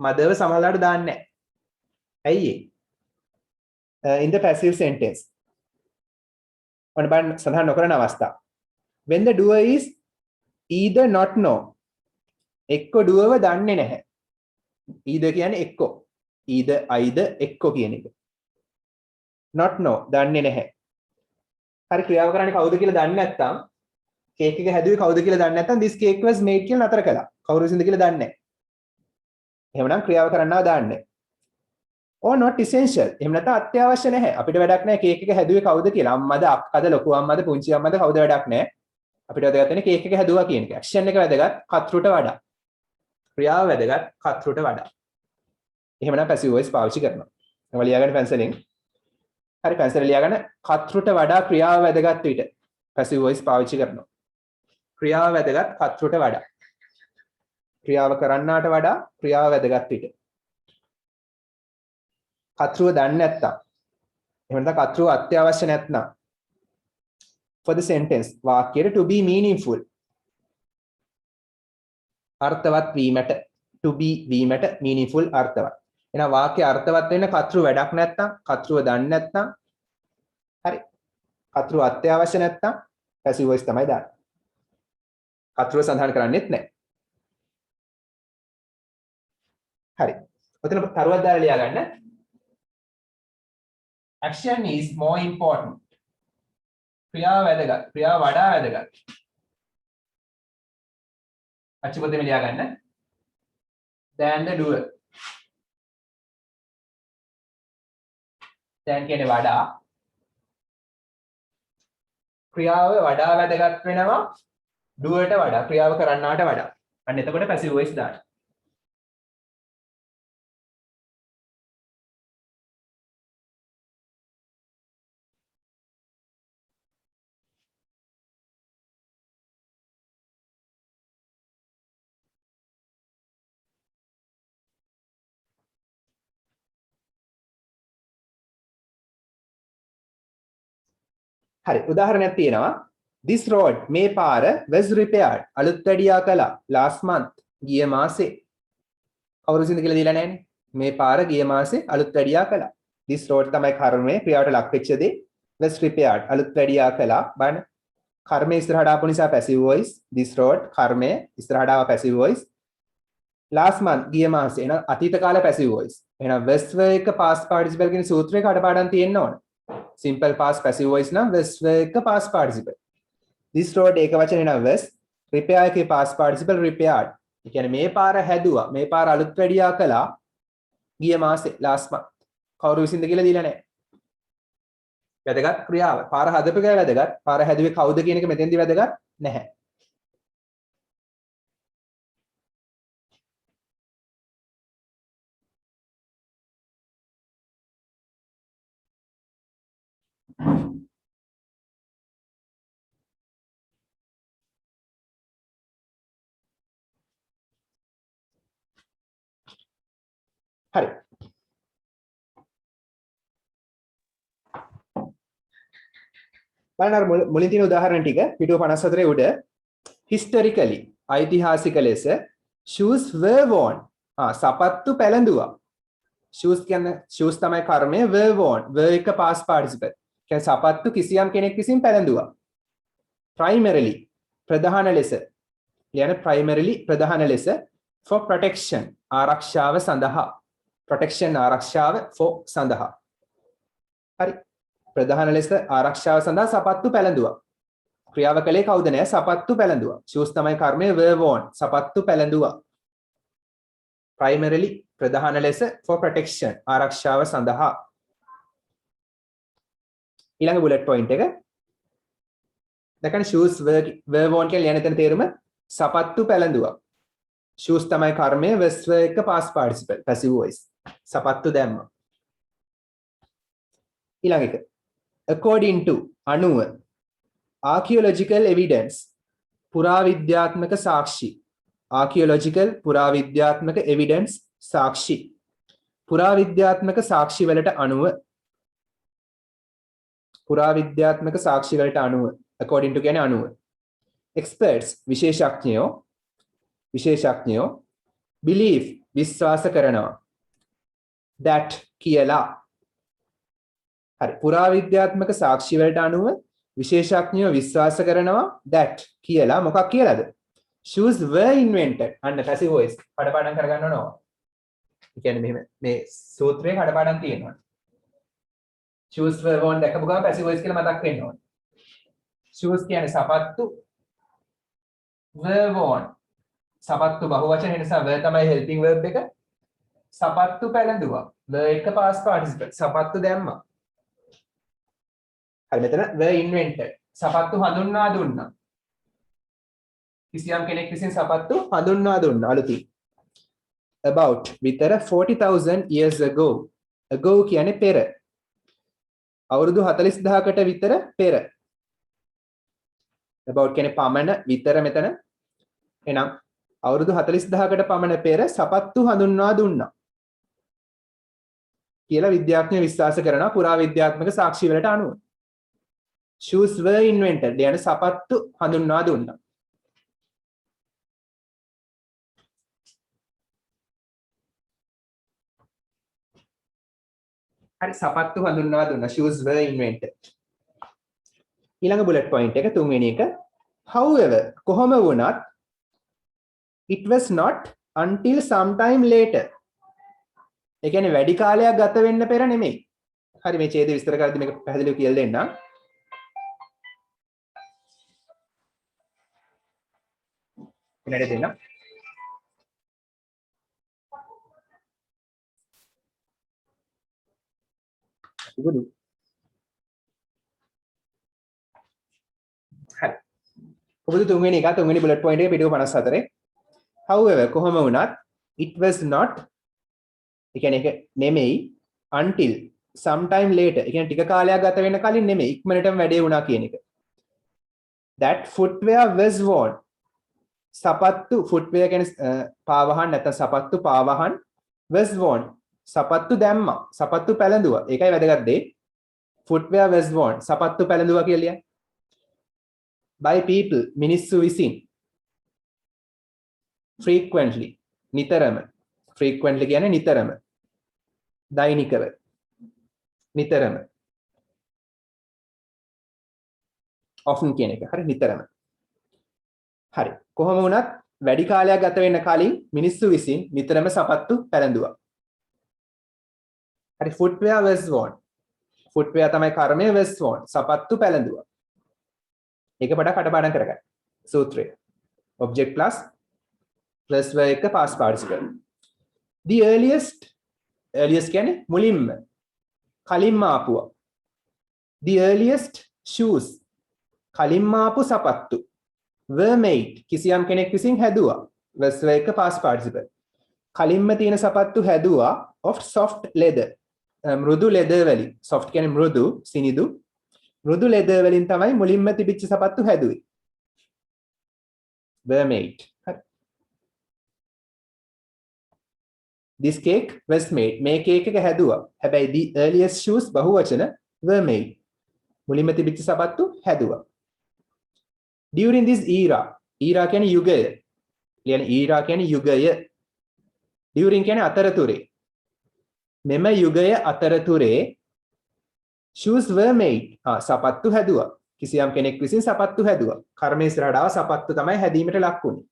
මදව සමහරලාට දාන්නේ නැහැ. ඇයි ඒ? in the passive sentence. ඔන්න බලන්න සඳහන් නොකරන අවස්ථා. when the doer is either not know එක්ක doerව දන්නේ නැහැ. either කියන්නේ එක්ක. either එක්ක කියන එක. not know දන්නේ නැහැ. හරි ක්‍රියාව කරන්නේ කවුද කියලා දන්නේ නැත්නම් කේක් එක හැදුවේ කවුද කියලා දන්නේ නැත්නම් this cake was made කියලා නතර කළා. කවුරු විසින්ද කියලා දන්නේ නැහැ. එහෙමනම් ක්‍රියාව කරන්නව දාන්නේ. or not essential. එහෙම නැත්නම් අත්‍යවශ්‍ය නැහැ. අපිට වැඩක් නැහැ කේක් එක හැදුවේ කවුද කියලා. අම්මද අක්කද ලොකු අම්මද පුංචි අම්මද කවුද වැඩක් නැහැ. අපිට වැදගත් වෙන්නේ කේක් එක හැදුවා කියන එක. ඇක්ෂන් එක වැදගත් කතෘට වඩා. ක්‍රියාව වැදගත් කතෘට වඩා. එහෙමනම් passive voice පාවිච්චි කරනවා. ඔයාලා ලියාගන්න පැන්සලෙන්. හරි පැන්සල ලියාගන්න කතෘට වඩා ක්‍රියාව වැදගත් විට passive voice පාවිච්චි කරනවා. ක්‍රියාව වැදගත් කතෘට වඩා. ක්‍රියාව කරන්නාට වඩා ක්‍රියාව වැදගත් විට. කතෘව දන්නේ නැත්තම් එහෙම නැත්නම් කතෘව අත්‍යවශ්‍ය නැත්නම් for the sentence වාක්‍යයට to be meaningful අර්ථවත් වීමට to be වීමට meaningful අර්ථවත්. එහෙනම් වාක්‍ය අර්ථවත් වෙන්න කතෘ වැඩක් නැත්නම් කතෘව දන්නේ නැත්නම් හරි. කතෘ අත්‍යවශ්‍ය නැත්නම් passive voice තමයි දාන්නේ. කතෘව සඳහන් කරන්නේත් නැහැ. හරි. ඔතන තරුවක් දාලා ලියා ගන්න. Action is more important. ක්‍රියාව වැදගත්. ක්‍රියාව වඩා වැදගත්. අච්චුපතෙම ලියා ගන්න. Than the doer. Than කියන්නේ වඩා. ක්‍රියාව වඩා වැදගත් වෙනවා doerට වඩා. ක්‍රියාව කරන්නාට වඩා. අන්න එතකොට passive voice දාන්න. හරි උදාහරණයක් තියෙනවා this road මේ පාර was repaired අලුත් වැඩියා කළා last month ගිය මාසේ කවුරු විසින්ද කියලා දීලා නැහැනේ මේ පාර ගිය මාසේ අලුත් වැඩියා කළා this road තමයි කර්මයේ ක්‍රියාවට ලක් වෙච්ච දේ was repaired අලුත් වැඩියා කළා බලන්න කර්මයේ ඉස්සරහට ආපු නිසා passive voice this road කර්මයේ ඉස්සරහට ආව passive voice last month ගිය මාසේ එහෙනම් අතීත කාල passive voice එහෙනම් was එක past participle කියන සූත්‍රයක කඩපාඩම් තියෙන්න ඕන simple past passive voice නම් was එක past participle this road ඒක වචනේ නම් was repair එකේ past participle repaired ඒ කියන්නේ මේ පාර හැදුවා මේ පාර අලුත් වැඩියා කළා ගිය මාසේ last month කවුරු විසින්ද කියලා දීලා නැහැ වැදගත් ක්‍රියාව පාර හදපු එක වැදගත් පාර හැදුවේ කවුද කියන එක මෙතෙන්දි වැදගත් නැහැ හරි බලන්න අර මුලින් තියෙන උදාහරණ ටික පිටුව 54 උඩ historically ඓතිහාසික ලෙස shoes were worn සපත්තු පැළඳුවා shoes කියන්නේ shoes තමයි කර්මය were worn were එක past participle කියන්නේ සපත්තු කිසියම් කෙනෙක් විසින් පැළඳුවා primarily ප්‍රධාන ලෙස කියන්නේ primarily ප්‍රධාන ලෙස for protection ආරක්ෂාව සඳහා protection ආරක්ෂාව for සඳහා හරි ප්‍රධාන ලෙස ආරක්ෂාව සඳහා සපත්තු පැළඳුවා ක්‍රියාව කළේ කවුද නෑ සපත්තු පැළඳුවා shoes තමයි කර්මය were worn සපත්තු පැළඳුවා primarily ප්‍රධාන ලෙස for protection ආරක්ෂාව සඳහා ඊළඟ bullet point එක දැන් shoes were worn කියලා ලියන තැන තේරුම සපත්තු පැළඳුවා shoes තමයි කර්මය was එක past participle passive voice සපත්තු දැම්ම ඊළඟ එක according to අනුව archaeological evidence පුරාවිද්‍යාත්මක සාක්ෂි archaeological පුරාවිද්‍යාත්මක evidence සාක්ෂි පුරාවිද්‍යාත්මක සාක්ෂි වලට අනුව පුරාවිද්‍යාත්මක සාක්ෂි වලට අනුව according to කියන්නේ අනුව experts විශේෂඥයෝ believe විශ්වාස කරනවා that කියලා හරි පුරාවිද්‍යාත්මක සාක්ෂි වලට අනුව විශේෂඥයෝ විශ්වාස කරනවා that කියලා මොකක් කියලාද shoes were invented අන්න passive voice කඩපාඩම් කරගන්න ඕනවා ඒ කියන්නේ මෙහෙම මේ සූත්‍රයේ කඩපාඩම් තියෙනවා shoes were worn දැකපු ගමන් passive voice කියලා මතක් වෙන්න ඕනේ shoes කියන්නේ සපත්තු were worn සපත්තු බහුවචන නිසා were තමයි helping verb එක සපත්තු පැළඳුවා were එක past participle සපත්තු දැම්මා හරි මෙතන were invented සපත්තු හඳුන්වා දුන්නා කිසියම් කෙනෙක් විසින් සපත්තු හඳුන්වා දුන්නා අලුතින් about විතර 40000 years ago ago කියන්නේ පෙර අවුරුදු 40000කට විතර පෙර about කියන්නේ පමණ විතර මෙතන එහෙනම් අවුරුදු 40000කට පමණ පෙර සපත්තු හඳුන්වා දුන්නා කියලා විද්‍යාඥයෝ විශ්වාස කරනවා පුරාවිද්‍යාත්මක සාක්ෂි වලට අනුව shoes were invented. ලියන්න සපත්තු හඳුන්වා දුන්නා. හරි සපත්තු හඳුන්වා දුන්නා. shoes were invented. ඊළඟ bullet point එක තුන්වෙනි එක. However, කොහොම වුණත් it was not until sometime later. ඒ කියන්නේ වැඩි කාලයක් ගත වෙන්න පෙර නෙමෙයි. හරි මේ ඡේදය විස්තර කරද්දී මේක පැහැදිලිව කියලා දෙන්නම්. ඉන්නට දෙන්න. ඉබුදු. හරි. ඔබට තුන්වෙනි bullet point එක පිටුව 54. However, කොහොම වුණත් it was not ඒ කියන්නේ ඒක නෙමෙයි until sometime later. ඒ කියන්නේ ටික කාලයක් ගත වෙන්න කලින් නෙමෙයි ඉක්මනටම වැඩේ වුණා කියන එක. That footwear was worn. සපත්තු footwear කියන්නේ පාවහන් නැත්නම් සපත්තු පාවහන් was worn. සපත්තු දැම්මා. සපත්තු පැලඳුවා. ඒකයි වැදගත් දේ. footwear was worn. සපත්තු පැලඳුවා කියලා කියන්නේ. By people මිනිස්සු විසින්. frequently නිතරම. frequently කියන්නේ නිතරම. දෛනිකව. නිතරම. often කියන එක. හරි නිතරම. හරි. කොහොම වුණත් වැඩි කාලයක් ගත වෙන්න කලින් මිනිස්සු විසින් නිතරම සපත්තු පැලඳුවා. හරි footwear was worn. footwear තමයි කර්මය was worn. සපත්තු පැලඳුවා. ඒක පොඩක් කටපාඩම් කරගන්න. සූත්‍රය. object plus verb එක past participle. The earliest කියන්නේ මුලින්ම කලින්ම ආපුවා. The earliest shoes කලින්ම ආපු සපත්තු were made කිසියම් කෙනෙක් විසින් හැදුවා. verb එක past participle. කලින්ම තියෙන සපත්තු හැදුවා of soft leather. මෘදු leather වලින්. soft කියන්නේ මෘදු, සිනිදු. මෘදු leather වලින් තමයි මුලින්ම තිබිච්ච සපත්තු හැදුවේ. were made. This cake was made. මේ cake එක හැදුවා. හැබැයි the earliest shoes බහුවචන were made. මුලින්ම තිබිච්ච සපත්තු හැදුවා. During this era. era කියන්නේ යුගය. ලියන era කියන්නේ යුගය. During කියන්නේ අතරතුරේ. මෙම යුගය අතරතුරේ shoes were made. සපත්තු හැදුවා. කිසියම් කෙනෙක් විසින් සපත්තු හැදුවා. කර්මයේ ඉස්සරහට ආව සපත්තු තමයි හැදීමට ලක් වුනේ.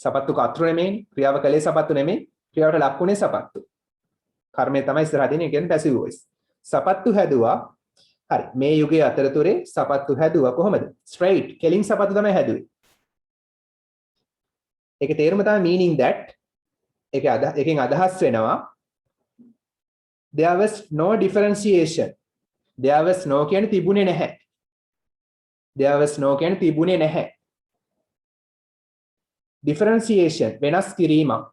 සපත්තු කතරු නෙමෙයි, ක්‍රියාව කලේ සපත්තු නෙමෙයි. ක්‍රියාවට ලක්ුණේ සපත්තු. කර්මය තමයි ඉස්සරහ තියෙන්නේ. ඒ කියන්නේ පැසිව් වොයිස්. සපත්තු හැදුවා. හරි. මේ යුගයේ අතරතුරේ සපත්තු හැදුවා කොහොමද? ස්ට්‍රේට් කෙලින් සපත්තු තමයි හැදුවේ. ඒකේ තේරුම තමයි meaning that. ඒකෙන් අදහස් වෙනවා there was no differentiation. there was no කියන්නේ තිබුණේ නැහැ. there was no කියන්නේ තිබුණේ නැහැ. differentiation වෙනස් කිරීමක්.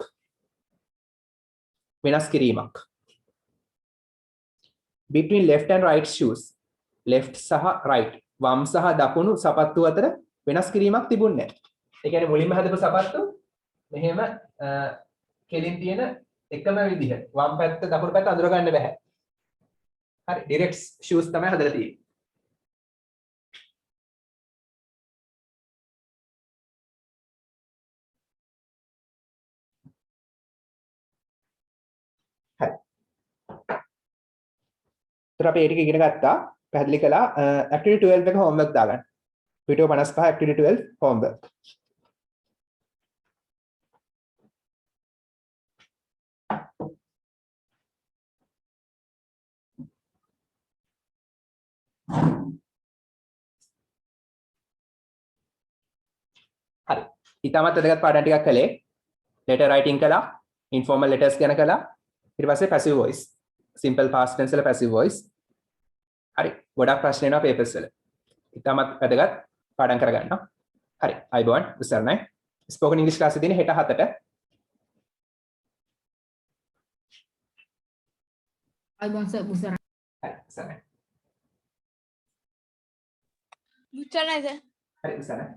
වෙනස් කිරීමක්. between left and right shoes. left සහ right. වම් සහ දකුණු සපත්තු අතර වෙනස් කිරීමක් තිබුණේ නැහැ. ඒ කියන්නේ මුලින්ම හදපු සපත්තු මෙහෙම කෙලින් තියෙන එකම විදිහ. වම් පැත්ත දකුණු පැත්ත අඳුර ගන්න බෑ. හරි. direct shoes තමයි හදලා තියෙන්නේ. අපි ඒ ටික ඉගෙන ගත්තා. පැහැදිලි කළා. activity 12 එක homework දාගන්න. පිටුව 55 activity 12 homework. හරි. ඊටමත් වැදගත් පාඩම් ටිකක් කළේ. letter writing කළා. informal letters ගැන කළා. ඊට පස්සේ passive voice. simple past tense වල passive voice. හරි. ගොඩක් ප්‍රශ්න එනවා papers වල. ඉතාමත් වැදගත් පාඩම් කරගන්න. හරි. අයබෝන් උසරණයි. spoken english class එකේ දින හෙට 7ට. අයබෝන් සර් බුසරා. හරි. උසරණයි. Luciana, හරි උසරණයි.